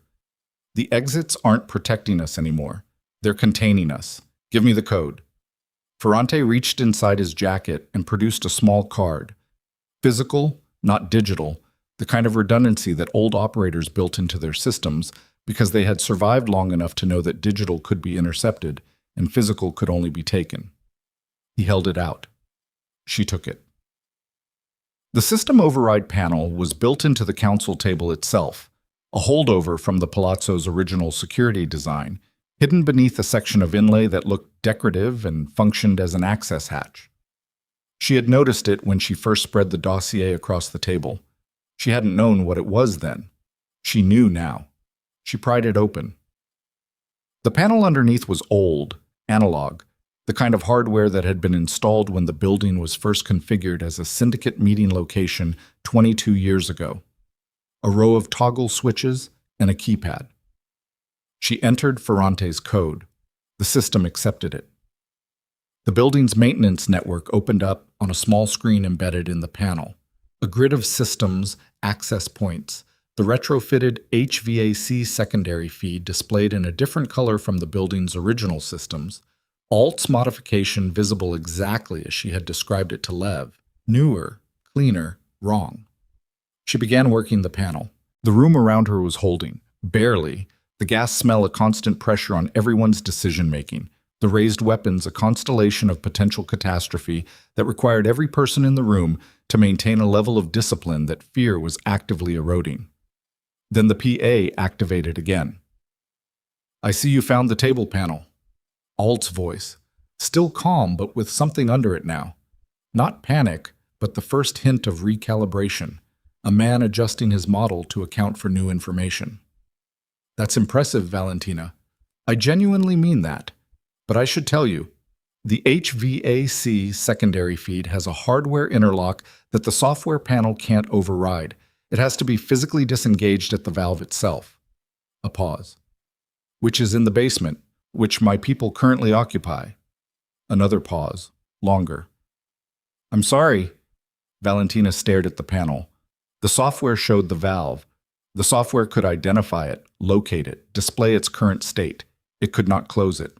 "The exits aren't protecting us anymore. They're containing us. Give me the code." Ferrante reached inside his jacket and produced a small card. Physical, not digital, the kind of redundancy that old operators built into their systems because they had survived long enough to know that digital could be intercepted and physical could only be taken. He held it out. She took it. The system override panel was built into the council table itself, a holdover from the Palazzo's original security design, hidden beneath a section of inlay that looked decorative and functioned as an access hatch. She had noticed it when she first spread the dossier across the table. She hadn't known what it was then. She knew now. She pried it open. The panel underneath was old, analog, the kind of hardware that had been installed when the building was first configured as a Syndicate meeting location 22 years ago. A row of toggle switches and a keypad. She entered Ferrante's code. The system accepted it. The building's maintenance network opened up on a small screen embedded in the panel. A grid of systems, access points, the retrofitted HVAC secondary feed displayed in a different color from the building's original systems, Alt's modification visible exactly as she had described it to Lev, newer, cleaner, wrong. She began working the panel. The room around her was holding, barely, The gas smell a constant pressure on everyone's decision-making. The raised weapons a constellation of potential catastrophe that required every person in the room to maintain a level of discipline that fear was actively eroding. Then the PA activated again. "I see you found the table panel." Alt's voice, still calm but with something under it now. Not panic, but the first hint of recalibration, a man adjusting his model to account for new information. "That's impressive, Valentina. I genuinely mean that. But I should tell you, the HVAC secondary feed has a hardware interlock that the software panel can't override. It has to be physically disengaged at the valve itself." A pause. "Which is in the basement, which my people currently occupy." Another pause, longer. "I'm sorry." Valentina stared at the panel. The software showed the valve. The software could identify it, locate it, display its current state. It could not close it.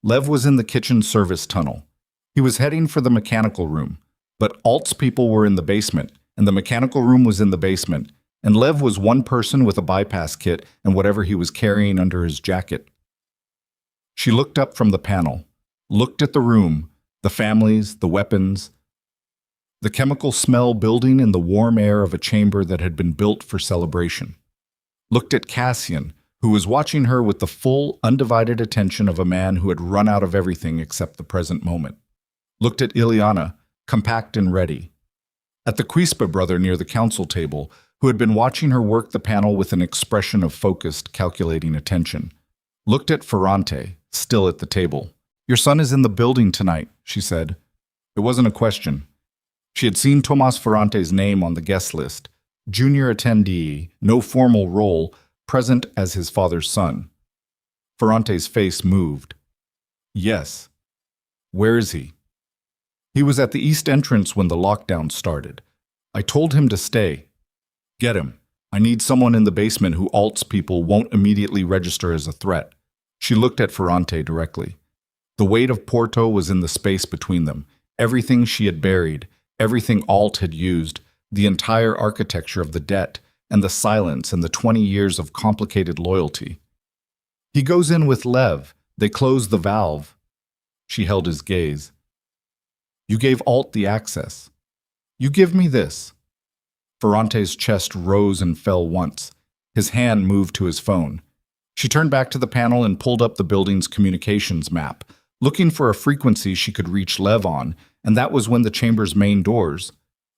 Lev was in the kitchen service tunnel. He was heading for the mechanical room, but Alt's people were in the basement, and the mechanical room was in the basement, and Lev was one person with a bypass kit and whatever he was carrying under his jacket. She looked up from the panel, looked at the room, the families, the weapons, the chemical smell building in the warm air of a chamber that had been built for celebration. Looked at Cassian, who was watching her with the full, undivided attention of a man who had run out of everything except the present moment. Looked at Ileana, compact and ready. At the Quispa brother near the council table, who had been watching her work the panel with an expression of focused, calculating attention. Looked at Ferrante, still at the table. "Your son is in the building tonight," she said. It wasn't a question. She had seen Tomas Ferrante's name on the guest list. Junior attendee, no formal role, present as his father's son. Ferrante's face moved. "Yes." "Where is he?" "He was at the east entrance when the lockdown started. I told him to stay." "Get him. I need someone in the basement who Alt's people won't immediately register as a threat." She looked at Ferrante directly. The weight of Porto was in the space between them. Everything she had buried, everything Alt had used, the entire architecture of the debt, and the silence and the 20 years of complicated loyalty. "He goes in with Lev. They close the valve." She held his gaze. "You gave Alt the access. You give me this." Ferrante's chest rose and fell once. His hand moved to his phone. She turned back to the panel and pulled up the building's communications map, looking for a frequency she could reach Lev on, and that was when the chamber's main doors,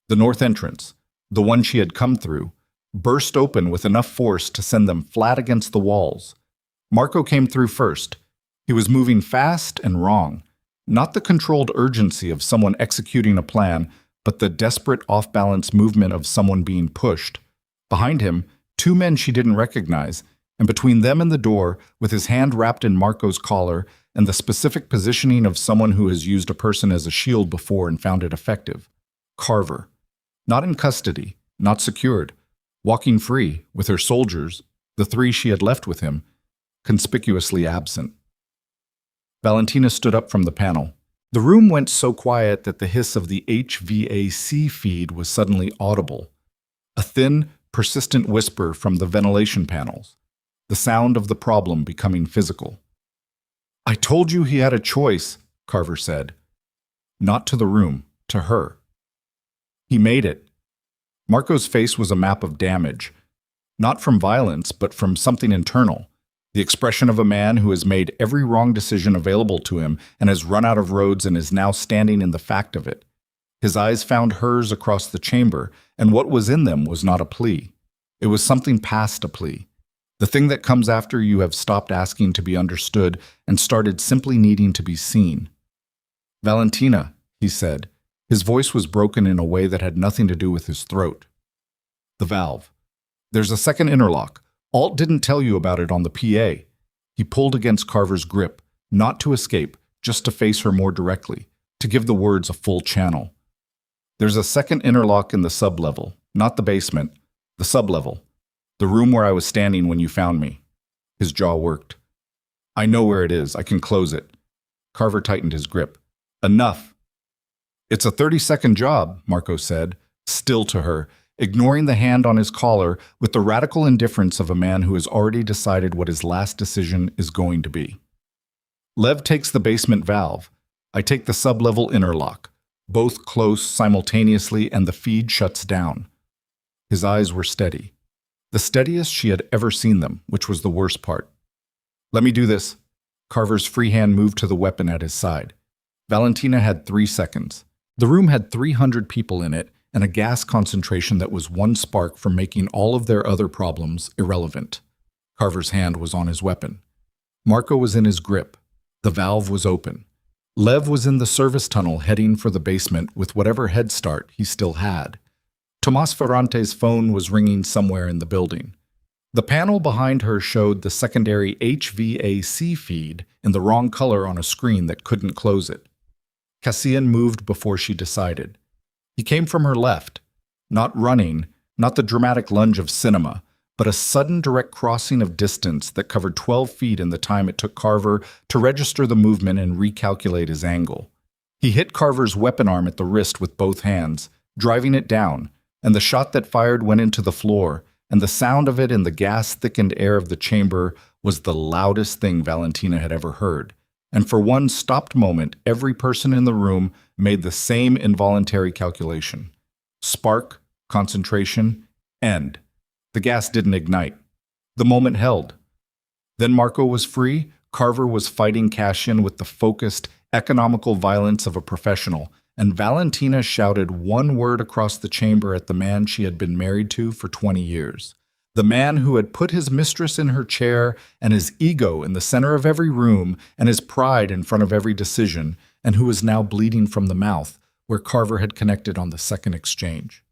the north entrance, the one she had come through, burst open with enough force to send them flat against the walls. Marco came through first. He was moving fast and wrong. Not the controlled urgency of someone executing a plan, but the desperate off-balance movement of someone being pushed. Behind him, two men she didn't recognize, and between them and the door, with his hand wrapped in Marco's collar, and the specific positioning of someone who has used a person as a shield before and found it effective. Carver. Not in custody, not secured, walking free, with her soldiers, the three she had left with him, conspicuously absent. Valentina stood up from the panel. The room went so quiet that the hiss of the HVAC feed was suddenly audible. A thin, persistent whisper from the ventilation panels. The sound of the problem becoming physical. "I told you he had a choice," Carver said. Not to the room, to her. He made it. Marco's face was a map of damage. Not from violence, but from something internal. The expression of a man who has made every wrong decision available to him and has run out of roads and is now standing in the fact of it. His eyes found hers across the chamber, and what was in them was not a plea. It was something past a plea. The thing that comes after you have stopped asking to be understood and started simply needing to be seen. "Valentina," he said. His voice was broken in a way that had nothing to do with his throat. "The valve. There's a second interlock. Alt didn't tell you about it on the PA." He pulled against Carver's grip, not to escape, just to face her more directly, to give the words a full channel. "There's a second interlock in the sublevel, not the basement, the sublevel. The room where I was standing when you found me." His jaw worked. "I know where it is. I can close it." Carver tightened his grip. "Enough." "It's a 30-second job," Marco said, still to her. ignoring the hand on his collar with the radical indifference of a man who has already decided what his last decision is going to be. Lev takes the basement valve. I take the sub-level interlock. Both close simultaneously, and the feed shuts down. His eyes were steady. The steadiest she had ever seen them, which was the worst part. "Let me do this." Carver's free hand moved to the weapon at his side. Valentina had 3 seconds. The room had 300 people in it, and a gas concentration that was one spark from making all of their other problems irrelevant. Carver's hand was on his weapon. Marco was in his grip. The valve was open. Lev was in the service tunnel heading for the basement with whatever head start he still had. Tomas Ferrante's phone was ringing somewhere in the building. The panel behind her showed the secondary HVAC feed in the wrong color on a screen that couldn't close it. Cassian moved before she decided. He came from her left, not running, not the dramatic lunge of cinema, but a sudden direct crossing of distance that covered 12 feet in the time it took Carver to register the movement and recalculate his angle. He hit Carver's weapon arm at the wrist with both hands, driving it down, and the shot that fired went into the floor, and the sound of it in the gas-thickened air of the chamber was the loudest thing Valentina had ever heard. And for one stopped moment, every person in the room made the same involuntary calculation. Spark, concentration, end. The gas didn't ignite. The moment held. Then Marco was free. Carver was fighting Cassian with the focused, economical violence of a professional, and Valentina shouted one word across the chamber at the man she had been married to for 20 years. The man who had put his mistress in her chair and his ego in the center of every room and his pride in front of every decision, and who was now bleeding from the mouth, where Carver had connected on the second exchange.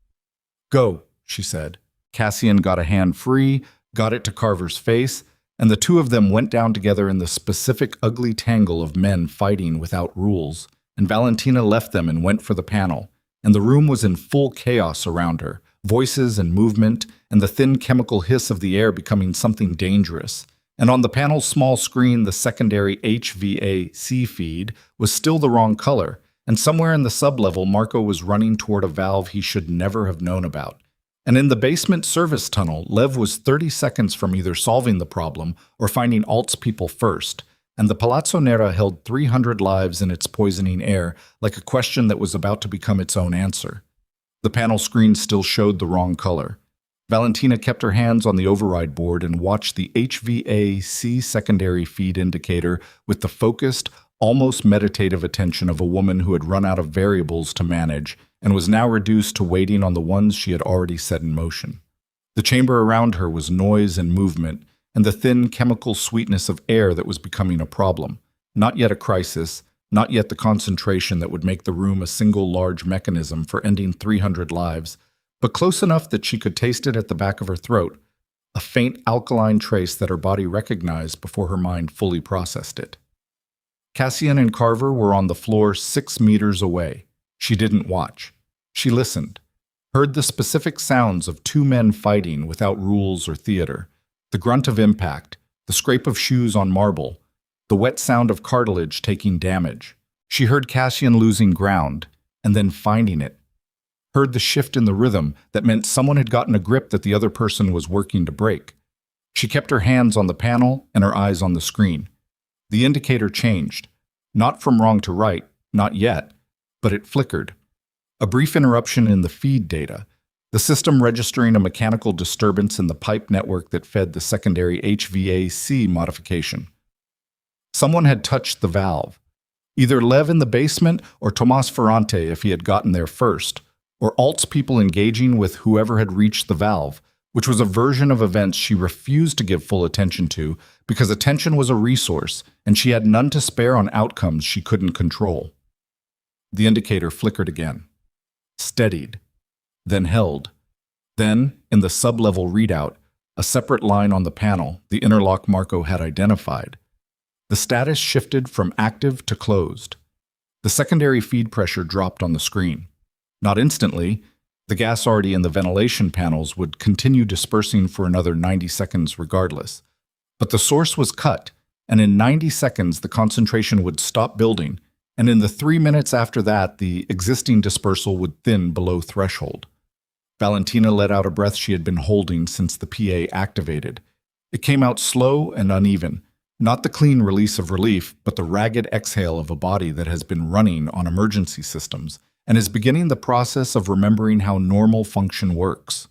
"Go," she said. Cassian got a hand free, got it to Carver's face, and the two of them went down together in the specific ugly tangle of men fighting without rules, and Valentina left them and went for the panel, and the room was in full chaos around her, voices and movement, and the thin chemical hiss of the air becoming something dangerous. And on the panel's small screen, the secondary HVAC feed was still the wrong color, and somewhere in the sublevel, Marco was running toward a valve he should never have known about. And in the basement service tunnel, Lev was 30 seconds from either solving the problem or finding Alt's people first, and the Palazzo Nera held 300 lives in its poisoning air, like a question that was about to become its own answer. The panel screen still showed the wrong color. Valentina kept her hands on the override board and watched the HVAC secondary feed indicator with the focused, almost meditative attention of a woman who had run out of variables to manage and was now reduced to waiting on the ones she had already set in motion. The chamber around her was noise and movement, and the thin chemical sweetness of air that was becoming a problem. Not yet a crisis, not yet the concentration that would make the room a single large mechanism for ending 300 lives, but close enough that she could taste it at the back of her throat, a faint alkaline trace that her body recognized before her mind fully processed it. Cassian and Carver were on the floor 6 meters away. She didn't watch. She listened, heard the specific sounds of two men fighting without rules or theater, the grunt of impact, the scrape of shoes on marble, the wet sound of cartilage taking damage. She heard Cassian losing ground, and then finding it. Heard the shift in the rhythm that meant someone had gotten a grip that the other person was working to break. She kept her hands on the panel and her eyes on the screen. The indicator changed, not from wrong to right, not yet, but it flickered. A brief interruption in the feed data, the system registering a mechanical disturbance in the pipe network that fed the secondary HVAC modification. Someone had touched the valve. Either Lev in the basement or Tomas Ferrante if he had gotten there first, or Alt's people engaging with whoever had reached the valve, which was a version of events she refused to give full attention to because attention was a resource and she had none to spare on outcomes she couldn't control. The indicator flickered again, steadied, then held. Then, in the sub-level readout, a separate line on the panel, the interlock Marco had identified. The status shifted from active to closed. The secondary feed pressure dropped on the screen. Not instantly. The gas already in the ventilation panels would continue dispersing for another 90 seconds regardless. But the source was cut, and in 90 seconds the concentration would stop building, and in the 3 minutes after that the existing dispersal would thin below threshold. Valentina let out a breath she had been holding since the PA activated. It came out slow and uneven, not the clean release of relief, but the ragged exhale of a body that has been running on emergency systems and is beginning the process of remembering how normal function works.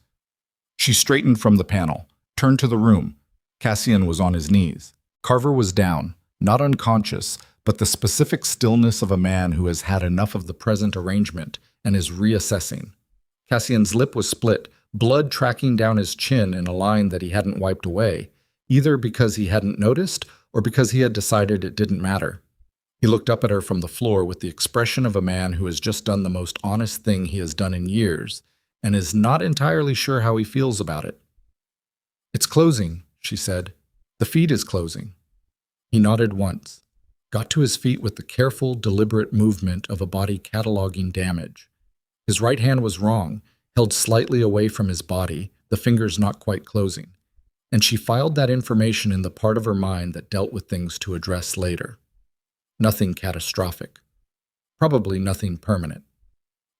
She straightened from the panel, turned to the room. Cassian was on his knees. Carver was down, not unconscious, but the specific stillness of a man who has had enough of the present arrangement and is reassessing. Cassian's lip was split, blood tracking down his chin in a line that he hadn't wiped away, either because he hadn't noticed or because he had decided it didn't matter. He looked up at her from the floor with the expression of a man who has just done the most honest thing he has done in years and is not entirely sure how he feels about it. "It's closing," she said. "The feed is closing." He nodded once, got to his feet with the careful, deliberate movement of a body cataloging damage. His right hand was wrong, held slightly away from his body, the fingers not quite closing, and she filed that information in the part of her mind that dealt with things to address later. Nothing catastrophic. Probably nothing permanent.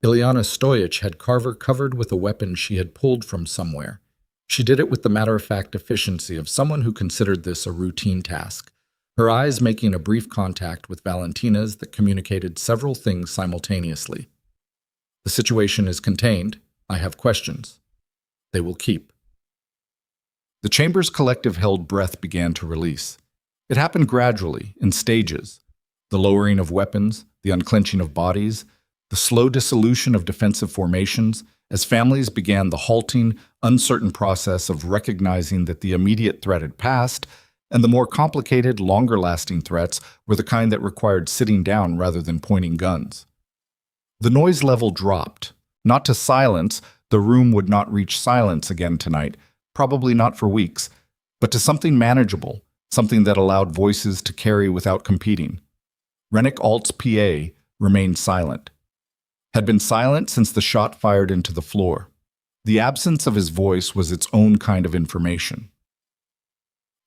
Ilyana Stoyich had Carver covered with a weapon she had pulled from somewhere. She did it with the matter-of-fact efficiency of someone who considered this a routine task, her eyes making a brief contact with Valentina's that communicated several things simultaneously. "The situation is contained. I have questions. They will keep." The chamber's collective held breath began to release. It happened gradually, in stages. The lowering of weapons, the unclenching of bodies, the slow dissolution of defensive formations, as families began the halting, uncertain process of recognizing that the immediate threat had passed, and the more complicated, longer-lasting threats were the kind that required sitting down rather than pointing guns. The noise level dropped. Not to silence, the room would not reach silence again tonight, probably not for weeks, but to something manageable, something that allowed voices to carry without competing. Rennick Alt's PA remained silent. Had been silent since the shot fired into the floor. The absence of his voice was its own kind of information.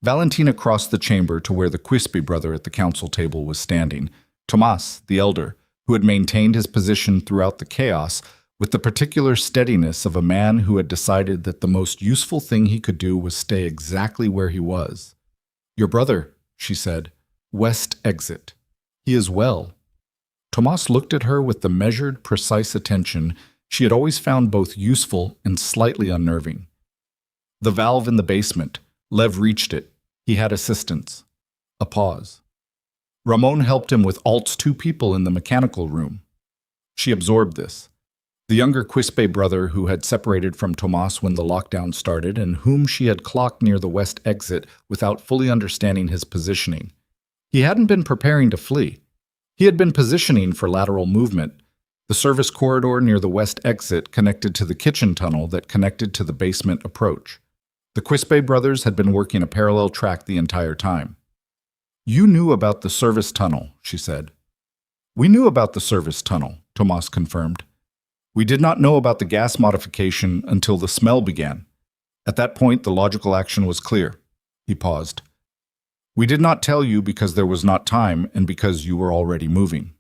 Valentina crossed the chamber to where the Quispe brother at the council table was standing, Tomas, the elder, who had maintained his position throughout the chaos with the particular steadiness of a man who had decided that the most useful thing he could do was stay exactly where he was. "Your brother," she said, "west exit. He is well." Tomas looked at her with the measured, precise attention she had always found both useful and slightly unnerving. "The valve in the basement. Lev reached it. He had assistance." A pause. "Ramon helped him with Alt's 2 people in the mechanical room." She absorbed this. The younger Quispe brother who had separated from Tomas when the lockdown started and whom she had clocked near the west exit without fully understanding his positioning. He hadn't been preparing to flee. He had been positioning for lateral movement. The service corridor near the west exit connected to the kitchen tunnel that connected to the basement approach. The Quispe brothers had been working a parallel track the entire time. "You knew about the service tunnel," she said. "We knew about the service tunnel," Tomas confirmed. "We did not know about the gas modification until the smell began. At that point, the logical action was clear." He paused. "We did not tell you because there was not time and because you were already moving."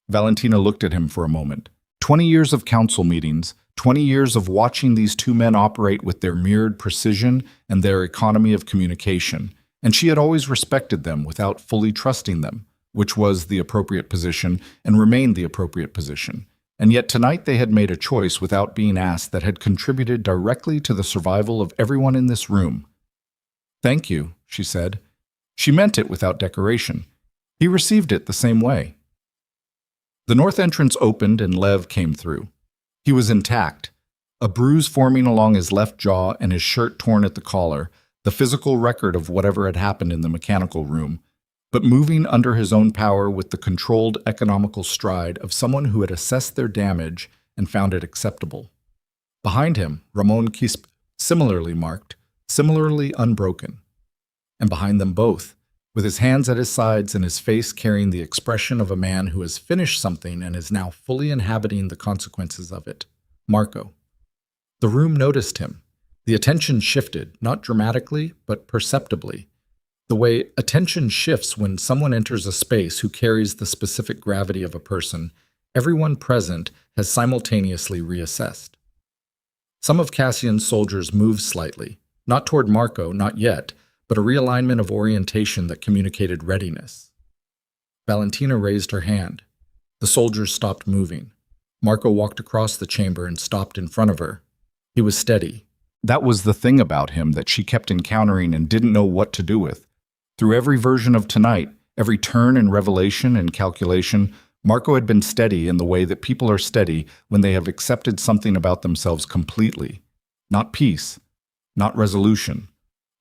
Valentina looked at him for a moment. 20 years of council meetings, 20 years of watching these 2 men operate with their mirrored precision and their economy of communication, and she had always respected them without fully trusting them, which was the appropriate position and remained the appropriate position. And yet tonight they had made a choice without being asked that had contributed directly to the survival of everyone in this room. "Thank you," she said. She meant it without decoration. He received it the same way. The north entrance opened and Lev came through. He was intact, a bruise forming along his left jaw and his shirt torn at the collar, the physical record of whatever had happened in the mechanical room, but moving under his own power with the controlled economical stride of someone who had assessed their damage and found it acceptable. Behind him, Ramon Quispe, similarly marked, similarly unbroken. And behind them both, with his hands at his sides and his face carrying the expression of a man who has finished something and is now fully inhabiting the consequences of it, Marco. The room noticed him. The attention shifted, not dramatically, but perceptibly. The way attention shifts when someone enters a space who carries the specific gravity of a person, everyone present has simultaneously reassessed. Some of Cassian's soldiers moved slightly, not toward Marco, not yet, but a realignment of orientation that communicated readiness. Valentina raised her hand. The soldiers stopped moving. Marco walked across the chamber and stopped in front of her. He was steady. That was the thing about him that she kept encountering and didn't know what to do with. Through every version of tonight, every turn and revelation and calculation, Marco had been steady in the way that people are steady when they have accepted something about themselves completely. Not peace, not resolution.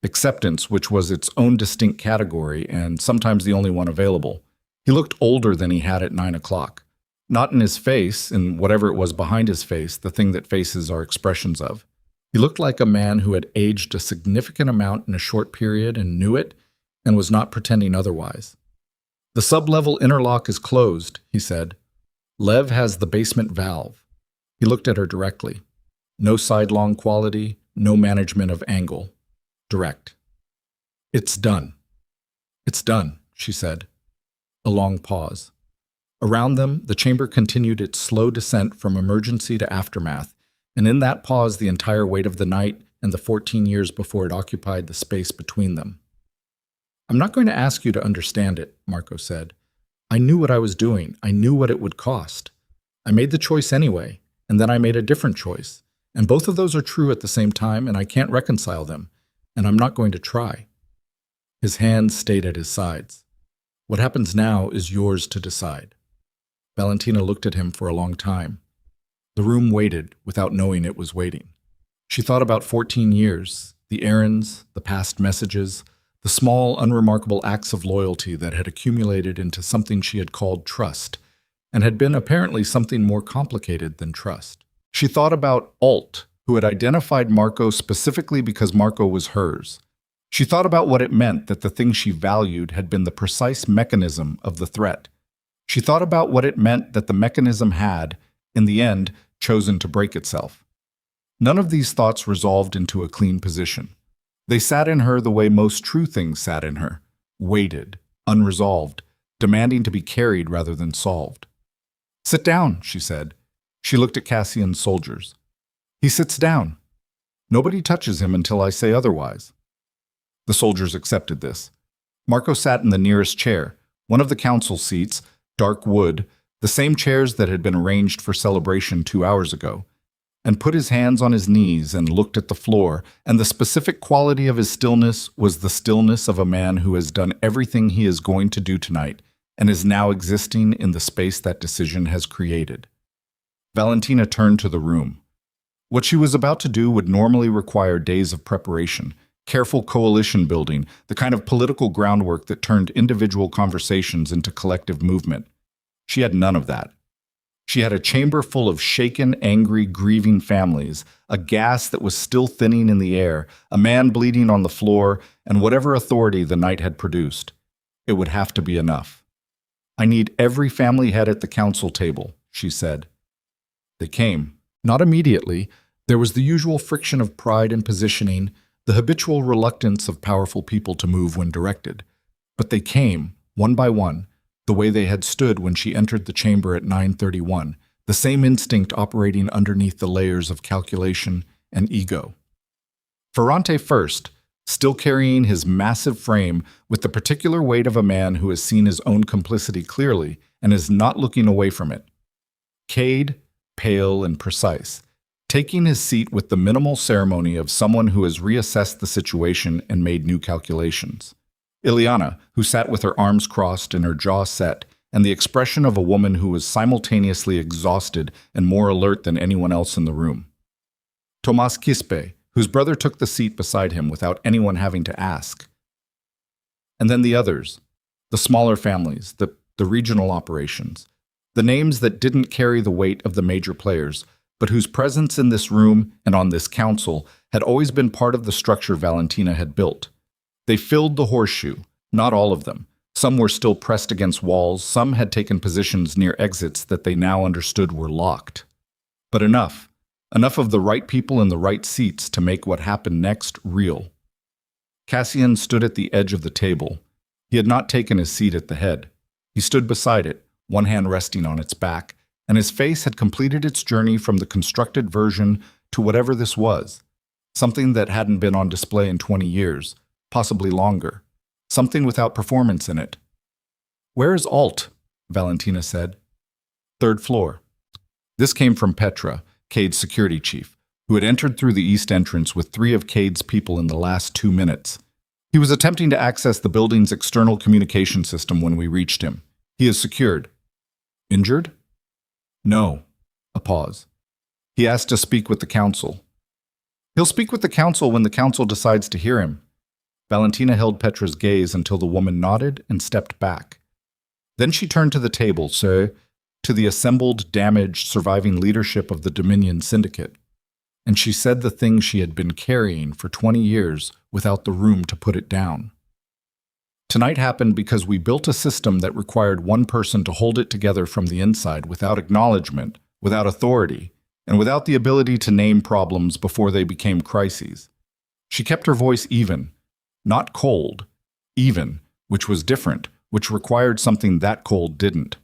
Acceptance, which was its own distinct category and sometimes the only one available. He looked older than he had at 9 o'clock. Not in his face, in whatever it was behind his face, the thing that faces are expressions of. He looked like a man who had aged a significant amount in a short period and knew it, and was not pretending otherwise. "The sub-level interlock is closed," he said. "Lev has the basement valve." He looked at her directly. No sidelong quality, no management of angle. Direct. "It's done." "It's done," she said. A long pause. Around them, the chamber continued its slow descent from emergency to aftermath, and in that pause the entire weight of the night and the 14 years before it occupied the space between them. "I'm not going to ask you to understand it," Marco said. "I knew what I was doing. I knew what it would cost. I made the choice anyway, and then I made a different choice. And both of those are true at the same time, and I can't reconcile them, and I'm not going to try." His hands stayed at his sides. "What happens now is yours to decide." Valentina looked at him for a long time. The room waited without knowing it was waiting. She thought about 14 years, the errands, the past messages, the small, unremarkable acts of loyalty that had accumulated into something she had called trust, and had been apparently something more complicated than trust. She thought about Alt, who had identified Marco specifically because Marco was hers. She thought about what it meant that the thing she valued had been the precise mechanism of the threat. She thought about what it meant that the mechanism had, in the end, chosen to break itself. None of these thoughts resolved into a clean position. They sat in her the way most true things sat in her, weighted, unresolved, demanding to be carried rather than solved. "Sit down," she said. She looked at Cassian's soldiers. "He sits down. Nobody touches him until I say otherwise." The soldiers accepted this. Marco sat in the nearest chair, one of the council seats, dark wood, the same chairs that had been arranged for celebration 2 hours ago, and put his hands on his knees and looked at the floor, and the specific quality of his stillness was the stillness of a man who has done everything he is going to do tonight and is now existing in the space that decision has created. Valentina turned to the room. What she was about to do would normally require days of preparation, careful coalition building, the kind of political groundwork that turned individual conversations into collective movement. She had none of that. She had a chamber full of shaken, angry, grieving families, a gas that was still thinning in the air, a man bleeding on the floor, and whatever authority the night had produced. It would have to be enough. "I need every family head at the council table," she said. They came. Not immediately. There was the usual friction of pride and positioning, the habitual reluctance of powerful people to move when directed. But they came, one by one, the way they had stood when she entered the chamber at 9:31, the same instinct operating underneath the layers of calculation and ego. Ferrante first, still carrying his massive frame with the particular weight of a man who has seen his own complicity clearly and is not looking away from it. Cade, pale and precise, taking his seat with the minimal ceremony of someone who has reassessed the situation and made new calculations. Ileana, who sat with her arms crossed and her jaw set, and the expression of a woman who was simultaneously exhausted and more alert than anyone else in the room. Tomas Quispe, whose brother took the seat beside him without anyone having to ask. And then the others, the smaller families, the regional operations, the names that didn't carry the weight of the major players, but whose presence in this room and on this council had always been part of the structure Valentina had built. They filled the horseshoe, not all of them. Some were still pressed against walls, some had taken positions near exits that they now understood were locked. But enough of the right people in the right seats to make what happened next real. Cassian stood at the edge of the table. He had not taken his seat at the head. He stood beside it, one hand resting on its back, and his face had completed its journey from the constructed version to whatever this was, something that hadn't been on display in 20 years, possibly longer, something without performance in it. "Where is Alt?" Valentina said. "Third floor." This came from Petra, Cade's security chief, who had entered through the east entrance with 3 of Cade's people in the last 2 minutes. He was attempting to access the building's external communication system when we reached him. "He is secured." "Injured?" "No." A pause. "He asked to speak with the council." "He'll speak with the council when the council decides to hear him." Valentina held Petra's gaze until the woman nodded and stepped back. Then she turned to the table, to the assembled, damaged, surviving leadership of the Dominion Syndicate. And she said the thing she had been carrying for 20 years without the room to put it down. "Tonight happened because we built a system that required one person to hold it together from the inside without acknowledgement, without authority, and without the ability to name problems before they became crises." She kept her voice even, not cold, even, which was different, which required something that cold didn't.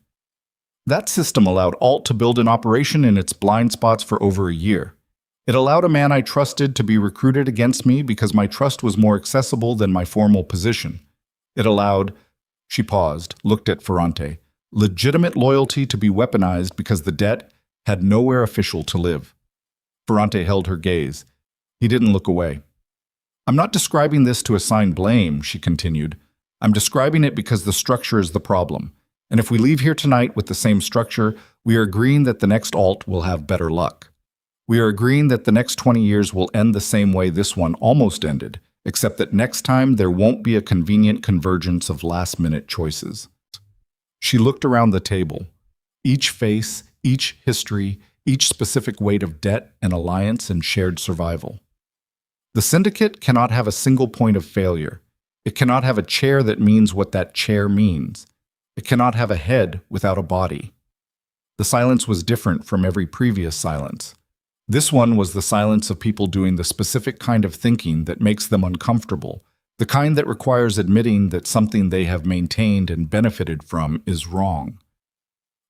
"That system allowed Alt to build an operation in its blind spots for over a year. It allowed a man I trusted to be recruited against me because my trust was more accessible than my formal position. It allowed," she paused, looked at Ferrante, "legitimate loyalty to be weaponized because the debt had nowhere official to live." Ferrante held her gaze. He didn't look away. "I'm not describing this to assign blame," she continued. "I'm describing it because the structure is the problem. And if we leave here tonight with the same structure, we are agreeing that the next Alt will have better luck. We are agreeing that the next 20 years will end the same way this one almost ended, except that next time there won't be a convenient convergence of last-minute choices." She looked around the table. Each face, each history, each specific weight of debt and alliance and shared survival. The Syndicate cannot have a single point of failure. It cannot have a chair that means what that chair means. It cannot have a head without a body. The silence was different from every previous silence. This one was the silence of people doing the specific kind of thinking that makes them uncomfortable, the kind that requires admitting that something they have maintained and benefited from is wrong.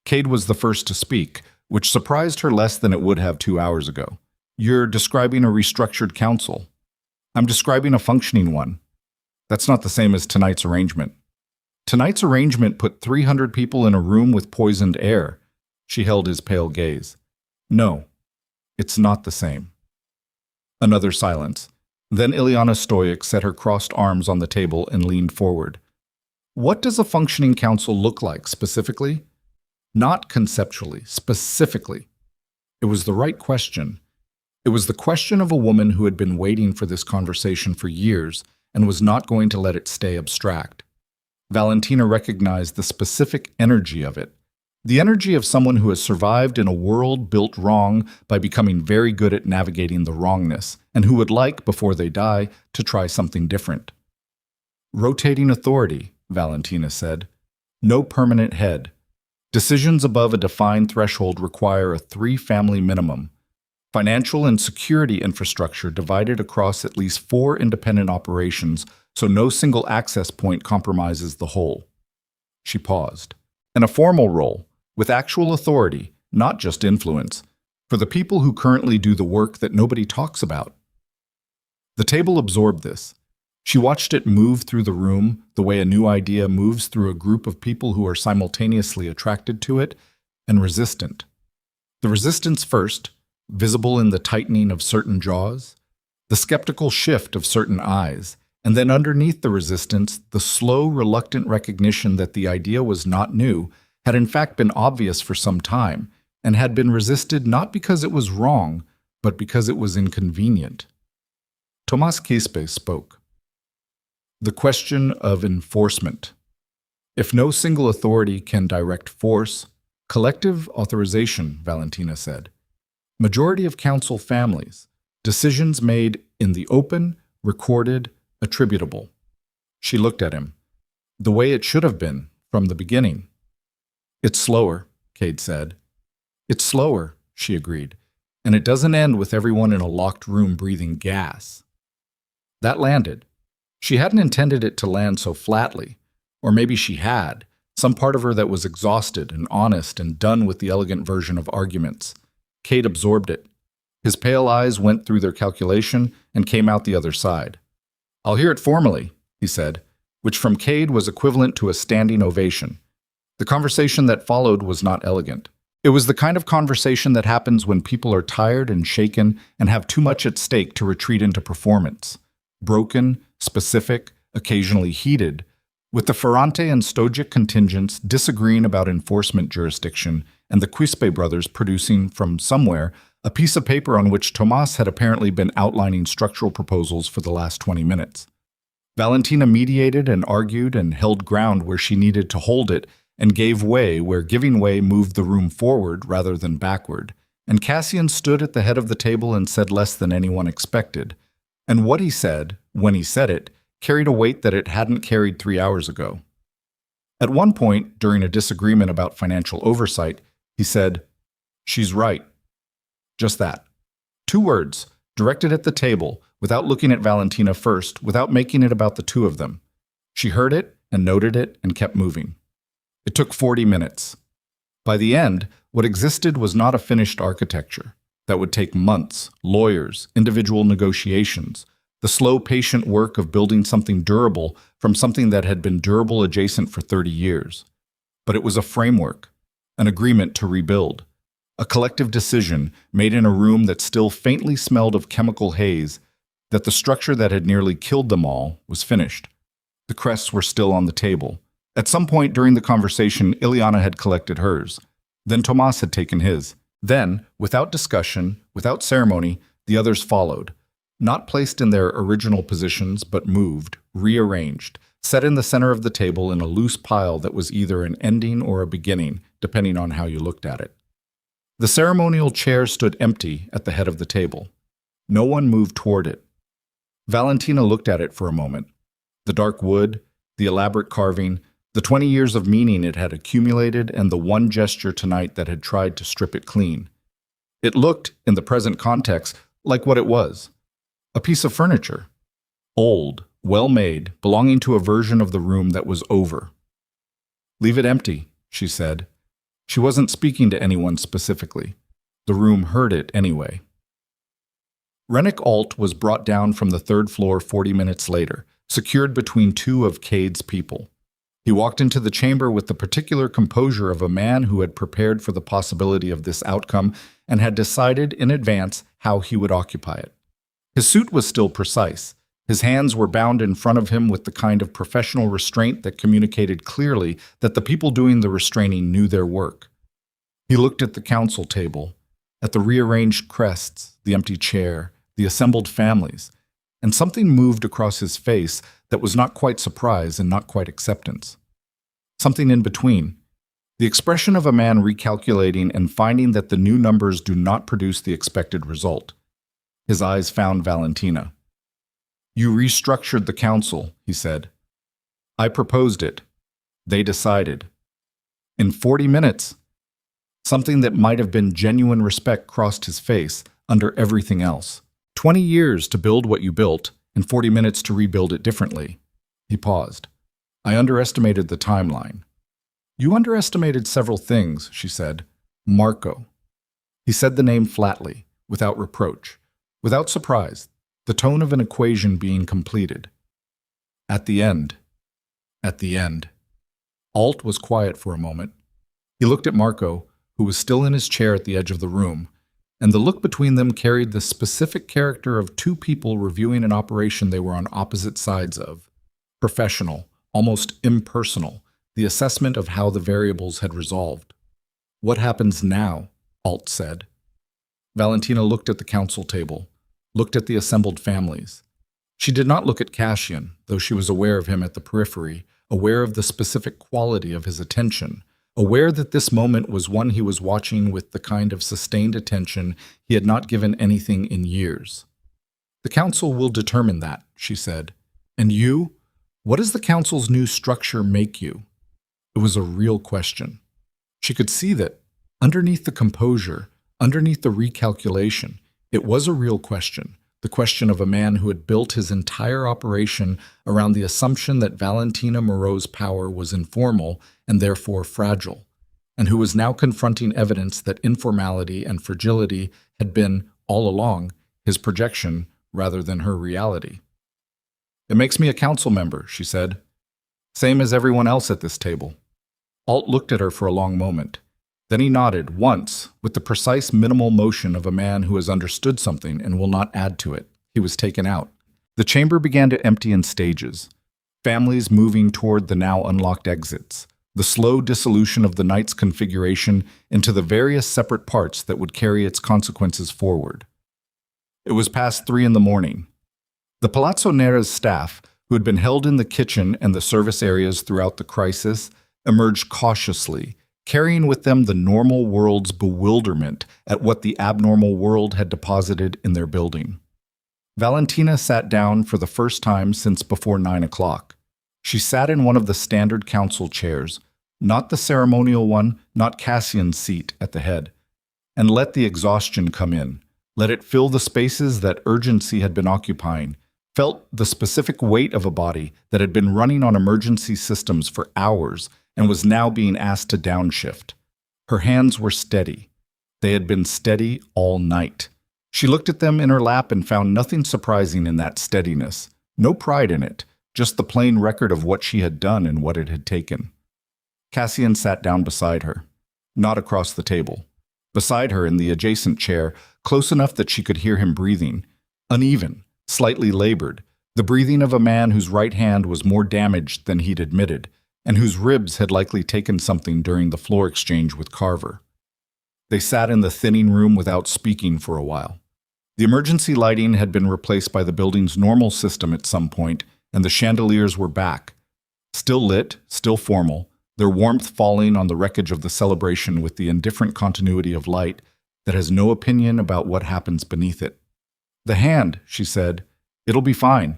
Cade was the first to speak, which surprised her less than it would have 2 hours ago. "You're describing a restructured council." "I'm describing a functioning one." "That's not the same as tonight's arrangement." "Tonight's arrangement put 300 people in a room with poisoned air." She held his pale gaze. "No. It's not the same." Another silence. Then Ilyana Stoic set her crossed arms on the table and leaned forward. "What does a functioning council look like, specifically?" "Not conceptually, specifically." It was the right question. It was the question of a woman who had been waiting for this conversation for years and was not going to let it stay abstract. Valentina recognized the specific energy of it. The energy of someone who has survived in a world built wrong by becoming very good at navigating the wrongness, and who would like, before they die, to try something different. "Rotating authority," Valentina said. "No permanent head. Decisions above a defined threshold require a 3-family minimum. Financial and security infrastructure divided across at least 4 independent operations, so no single access point compromises the whole." She paused. "And a formal role, with actual authority, not just influence, for the people who currently do the work that nobody talks about." The table absorbed this. She watched it move through the room the way a new idea moves through a group of people who are simultaneously attracted to it and resistant. The resistance first, visible in the tightening of certain jaws, the skeptical shift of certain eyes, and then underneath the resistance, the slow, reluctant recognition that the idea was not new, had in fact been obvious for some time, and had been resisted not because it was wrong, but because it was inconvenient. Tomás Quispe spoke. "The question of enforcement. If no single authority can direct force, collective authorization," Valentina said. "Majority of council families, decisions made in the open, recorded, attributable." She looked at him. "The way it should have been, from the beginning." "It's slower," Cade said. "It's slower," she agreed. "And it doesn't end with everyone in a locked room breathing gas." That landed. She hadn't intended it to land so flatly. Or maybe she had, some part of her that was exhausted and honest and done with the elegant version of arguments. Cade absorbed it. His pale eyes went through their calculation and came out the other side. "I'll hear it formally," he said, which from Cade was equivalent to a standing ovation. The conversation that followed was not elegant. It was the kind of conversation that happens when people are tired and shaken and have too much at stake to retreat into performance. Broken, specific, occasionally heated, with the Ferrante and Stojic contingents disagreeing about enforcement jurisdiction and the Quispe brothers producing from somewhere a piece of paper on which Tomas had apparently been outlining structural proposals for the last 20 minutes. Valentina mediated and argued and held ground where she needed to hold it and gave way where giving way moved the room forward rather than backward, and Cassian stood at the head of the table and said less than anyone expected. And what he said, when he said it, carried a weight that it hadn't carried 3 hours ago. At one point, during a disagreement about financial oversight, he said, "She's right." Just that. 2 words, directed at the table, without looking at Valentina first, without making it about the two of them. She heard it and noted it and kept moving. It took 40 minutes. By the end, what existed was not a finished architecture. That would take months, lawyers, individual negotiations, the slow, patient work of building something durable from something that had been durable adjacent for 30 years. But it was a framework, an agreement to rebuild, a collective decision made in a room that still faintly smelled of chemical haze, that the structure that had nearly killed them all was finished. The crests were still on the table. At some point during the conversation, Ileana had collected hers. Then Tomas had taken his. Then, without discussion, without ceremony, the others followed. Not placed in their original positions, but moved, rearranged, set in the center of the table in a loose pile that was either an ending or a beginning, depending on how you looked at it. The ceremonial chair stood empty at the head of the table. No one moved toward it. Valentina looked at it for a moment. The dark wood, the elaborate carving, the 20 years of meaning it had accumulated, and the one gesture tonight that had tried to strip it clean. It looked, in the present context, like what it was. A piece of furniture. Old, well-made, belonging to a version of the room that was over. "Leave it empty," she said. She wasn't speaking to anyone specifically. The room heard it anyway. Rennick Alt was brought down from the 3rd floor 40 minutes later, secured between 2 of Cade's people. He walked into the chamber with the particular composure of a man who had prepared for the possibility of this outcome and had decided in advance how he would occupy it. His suit was still precise. His hands were bound in front of him with the kind of professional restraint that communicated clearly that the people doing the restraining knew their work. He looked at the council table, at the rearranged crests, the empty chair, the assembled families, and something moved across his face that was not quite surprise and not quite acceptance. Something in between. The expression of a man recalculating and finding that the new numbers do not produce the expected result. His eyes found Valentina. "You restructured the council," he said. "I proposed it. They decided. In 40 minutes. Something that might have been genuine respect crossed his face under everything else. 20 years to build what you built, and 40 minutes to rebuild it differently." He paused. "I underestimated the timeline." "You underestimated several things," she said. "Marco." He said the name flatly, without reproach, without surprise, the tone of an equation being completed. At the end. At the end. Alt was quiet for a moment. He looked at Marco, who was still in his chair at the edge of the room, and the look between them carried the specific character of 2 people reviewing an operation they were on opposite sides of. Professional, almost impersonal, the assessment of how the variables had resolved. "What happens now?" Alt said. Valentina looked at the council table, looked at the assembled families. She did not look at Cassian, though she was aware of him at the periphery, aware of the specific quality of his attention, aware that this moment was one he was watching with the kind of sustained attention he had not given anything in years. "The council will determine that," she said. "And you? What does the council's new structure make you?" It was a real question. She could see that, underneath the composure, underneath the recalculation, it was a real question, the question of a man who had built his entire operation around the assumption that Valentina Moreau's power was informal and therefore fragile, and who was now confronting evidence that informality and fragility had been all along, his projection rather than her reality. "It makes me a council member," she said. "Same as everyone else at this table." Alt looked at her for a long moment. Then he nodded once, with the precise minimal motion of a man who has understood something and will not add to it. He was taken out. The chamber began to empty in stages, families moving toward the now unlocked exits, the slow dissolution of the night's configuration into the various separate parts that would carry its consequences forward. It was past 3 in the morning. The Palazzo Nera's staff, who had been held in the kitchen and the service areas throughout the crisis, emerged cautiously, carrying with them the normal world's bewilderment at what the abnormal world had deposited in their building. Valentina sat down for the first time since before 9 o'clock. She sat in one of the standard council chairs, not the ceremonial one, not Cassian's seat at the head, and let the exhaustion come in. Let it fill the spaces that urgency had been occupying, felt the specific weight of a body that had been running on emergency systems for hours and was now being asked to downshift. Her hands were steady. They had been steady all night. She looked at them in her lap and found nothing surprising in that steadiness. No pride in it, just the plain record of what she had done and what it had taken. Cassian sat down beside her, not across the table. Beside her in the adjacent chair, close enough that she could hear him breathing. Uneven, slightly labored, the breathing of a man whose right hand was more damaged than he'd admitted, and whose ribs had likely taken something during the floor exchange with Carver. They sat in the thinning room without speaking for a while. The emergency lighting had been replaced by the building's normal system at some point, and the chandeliers were back. Still lit, still formal, their warmth falling on the wreckage of the celebration with the indifferent continuity of light that has no opinion about what happens beneath it. "The hand," she said. "It'll be fine.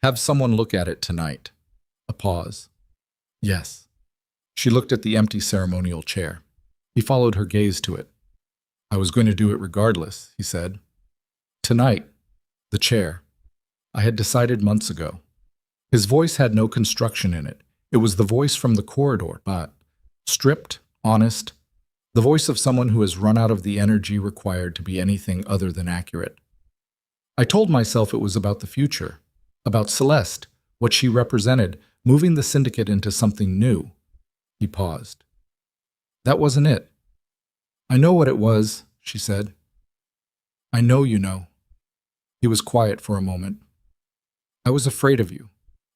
Have someone look at it tonight." A pause. "Yes." She looked at the empty ceremonial chair. He followed her gaze to it. "I was going to do it regardless," he said. "Tonight, the chair. I had decided months ago." His voice had no construction in it. It was the voice from the corridor, but stripped, honest, the voice of someone who has run out of the energy required to be anything other than accurate. "I told myself it was about the future, about Celeste, what she represented, moving the Syndicate into something new." He paused. "That wasn't it." "I know what it was," she said. "I know you know." He was quiet for a moment. "I was afraid of you,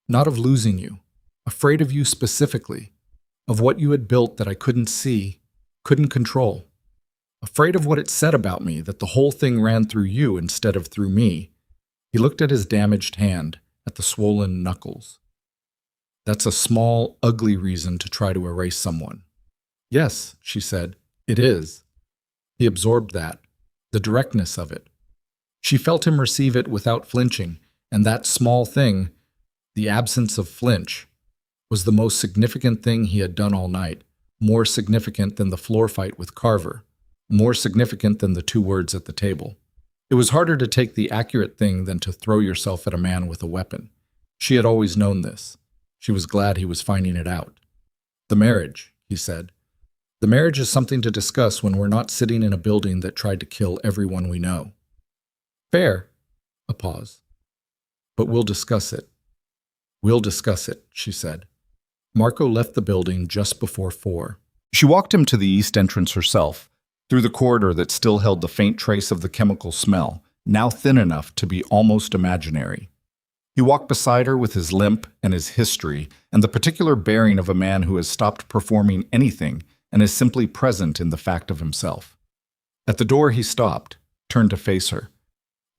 not of losing you, afraid of you specifically, of what you had built that I couldn't see, couldn't control. Afraid of what it said about me, that the whole thing ran through you instead of through me." He looked at his damaged hand, at the swollen knuckles. "That's a small, ugly reason to try to erase someone." "Yes," she said, "it is." He absorbed that, the directness of it. She felt him receive it without flinching, and that small thing, the absence of flinch, was the most significant thing he had done all night, more significant than the floor fight with Carver, more significant than the 2 words at the table. It was harder to take the accurate thing than to throw yourself at a man with a weapon. She had always known this. She was glad he was finding it out. "The marriage," he said. "The marriage is something to discuss when we're not sitting in a building that tried to kill everyone we know." "Fair." A pause. "But we'll discuss it." "We'll discuss it," she said. Marco left the building just before 4. She walked him to the east entrance herself, through the corridor that still held the faint trace of the chemical smell, now thin enough to be almost imaginary. He walked beside her with his limp and his history and the particular bearing of a man who has stopped performing anything and is simply present in the fact of himself. At the door he stopped, turned to face her.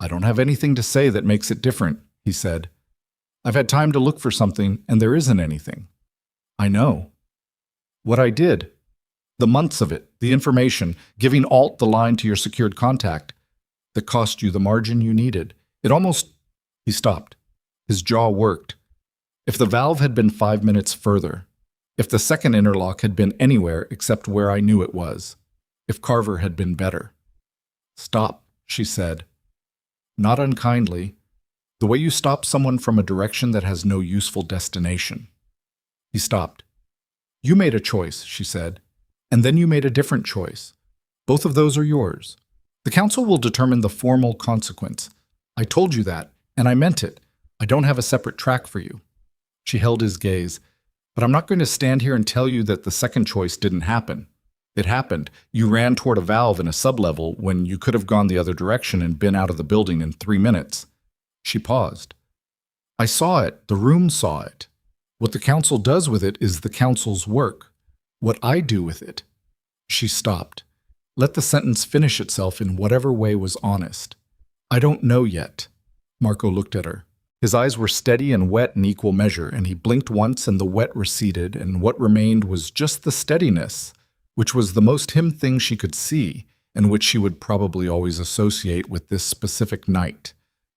"I don't have anything to say that makes it different," he said. "I've had time to look for something, and there isn't anything." "I know." "What I did. The months of it, the information, giving Alt the line to your secured contact, that cost you the margin you needed. It almost—" He stopped. His jaw worked. If the valve had been 5 minutes further, if the second interlock had been anywhere except where I knew it was, if Carver had been better. "Stop," she said. Not unkindly, the way you stop someone from a direction that has no useful destination. He stopped. "You made a choice," she said, "and then you made a different choice. Both of those are yours. The council will determine the formal consequence. I told you that, and I meant it. I don't have a separate track for you. She held his gaze. But I'm not going to stand here and tell you that the second choice didn't happen. It happened. You ran toward a valve in a sublevel when you could have gone the other direction and been out of the building in 3 minutes. She paused. I saw it. The room saw it. What the council does with it is the council's work. What I do with it. She stopped. Let the sentence finish itself in whatever way was honest. I don't know yet. Marco looked at her. His eyes were steady and wet in equal measure, and he blinked once and the wet receded, and what remained was just the steadiness, which was the most him thing she could see, and which she would probably always associate with this specific night,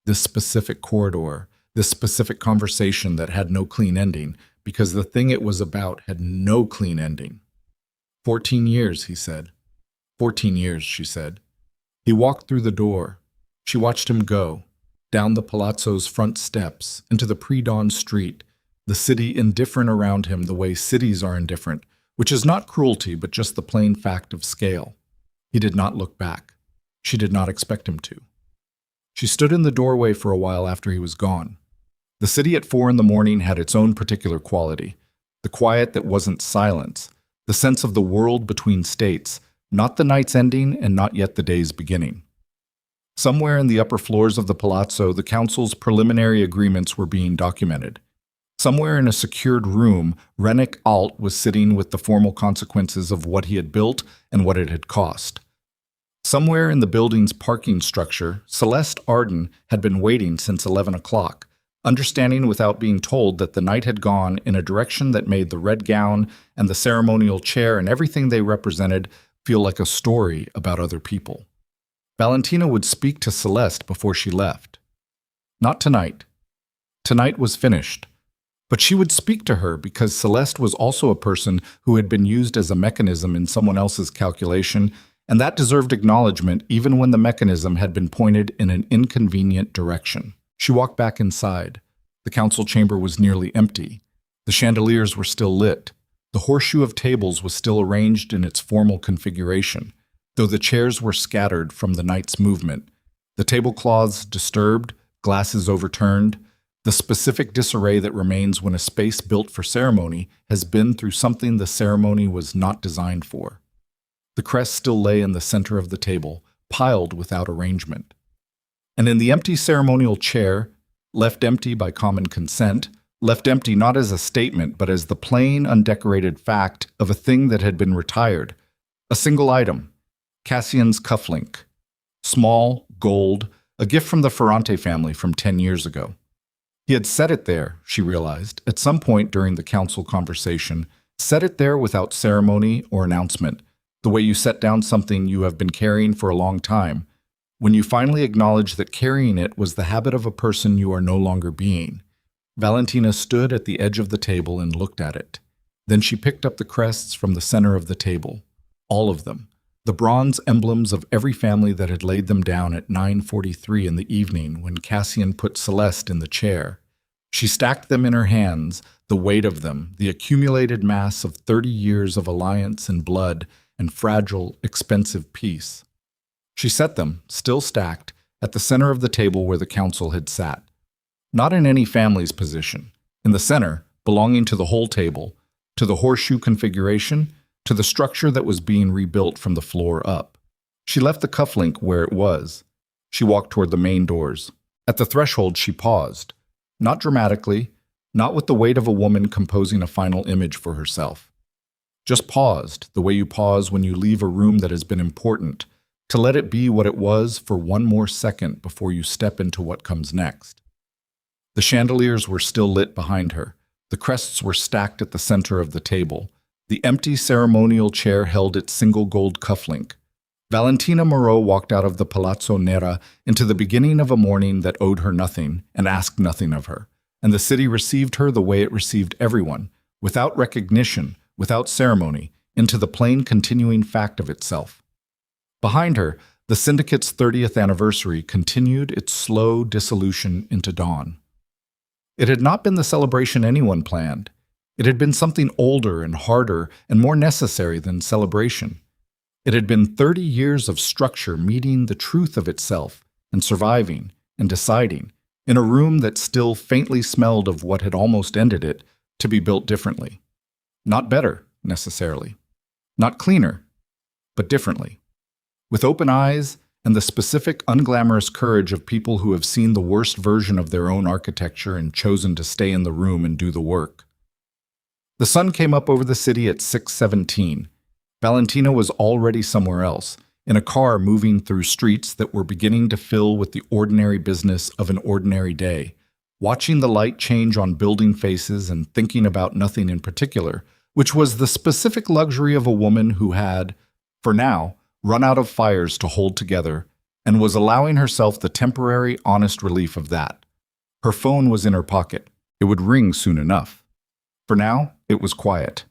this specific corridor, this specific conversation that had no clean ending, because the thing it was about had no clean ending. 14 years, he said. 14 years, she said. He walked through the door. She watched him go. Down the palazzo's front steps, into the pre-dawn street, the city indifferent around him the way cities are indifferent, which is not cruelty but just the plain fact of scale. He did not look back. She did not expect him to. She stood in the doorway for a while after he was gone. The city at 4 in the morning had its own particular quality, the quiet that wasn't silence, the sense of the world between states, not the night's ending and not yet the day's beginning. Somewhere in the upper floors of the palazzo, the council's preliminary agreements were being documented. Somewhere in a secured room, Rennick Alt was sitting with the formal consequences of what he had built and what it had cost. Somewhere in the building's parking structure, Celeste Arden had been waiting since 11 o'clock, understanding without being told that the night had gone in a direction that made the red gown and the ceremonial chair and everything they represented feel like a story about other people. Valentina would speak to Celeste before she left. Not tonight. Tonight was finished. But she would speak to her because Celeste was also a person who had been used as a mechanism in someone else's calculation, and that deserved acknowledgement even when the mechanism had been pointed in an inconvenient direction. She walked back inside. The council chamber was nearly empty. The chandeliers were still lit. The horseshoe of tables was still arranged in its formal configuration, though the chairs were scattered from the night's movement, the tablecloths disturbed, glasses overturned, the specific disarray that remains when a space built for ceremony has been through something the ceremony was not designed for. The crest still lay in the center of the table, piled without arrangement. And in the empty ceremonial chair, left empty by common consent, left empty not as a statement but as the plain, undecorated fact of a thing that had been retired, a single item, Cassian's cufflink. Small, gold, a gift from the Ferrante family from 10 years ago. He had set it there, she realized, at some point during the council conversation, set it there without ceremony or announcement, the way you set down something you have been carrying for a long time, when you finally acknowledge that carrying it was the habit of a person you are no longer being. Valentina stood at the edge of the table and looked at it. Then she picked up the crests from the center of the table. All of them. The bronze emblems of every family that had laid them down at 9:43 in the evening when Cassian put Celeste in the chair. She stacked them in her hands, the weight of them, the accumulated mass of 30 years of alliance and blood and fragile, expensive peace. She set them, still stacked, at the center of the table where the council had sat. Not in any family's position. In the center, belonging to the whole table, to the horseshoe configuration, to the structure that was being rebuilt from the floor up. She left the cufflink where it was. She walked toward the main doors. At the threshold, she paused. Not dramatically, not with the weight of a woman composing a final image for herself. Just paused, the way you pause when you leave a room that has been important, to let it be what it was for one more second before you step into what comes next. The chandeliers were still lit behind her. The crests were stacked at the center of the table. The empty ceremonial chair held its single gold cufflink. Valentina Moreau walked out of the Palazzo Nera into the beginning of a morning that owed her nothing and asked nothing of her, and the city received her the way it received everyone, without recognition, without ceremony, into the plain continuing fact of itself. Behind her, the Syndicate's 30th anniversary continued its slow dissolution into dawn. It had not been the celebration anyone planned. It had been something older and harder and more necessary than celebration. It had been 30 years of structure meeting the truth of itself and surviving and deciding, in a room that still faintly smelled of what had almost ended it, to be built differently. Not better, necessarily. Not cleaner, but differently. With open eyes and the specific unglamorous courage of people who have seen the worst version of their own architecture and chosen to stay in the room and do the work. The sun came up over the city at 6:17. Valentina was already somewhere else, in a car moving through streets that were beginning to fill with the ordinary business of an ordinary day, watching the light change on building faces and thinking about nothing in particular, which was the specific luxury of a woman who had, for now, run out of fires to hold together, and was allowing herself the temporary, honest relief of that. Her phone was in her pocket. It would ring soon enough. For now, it was quiet.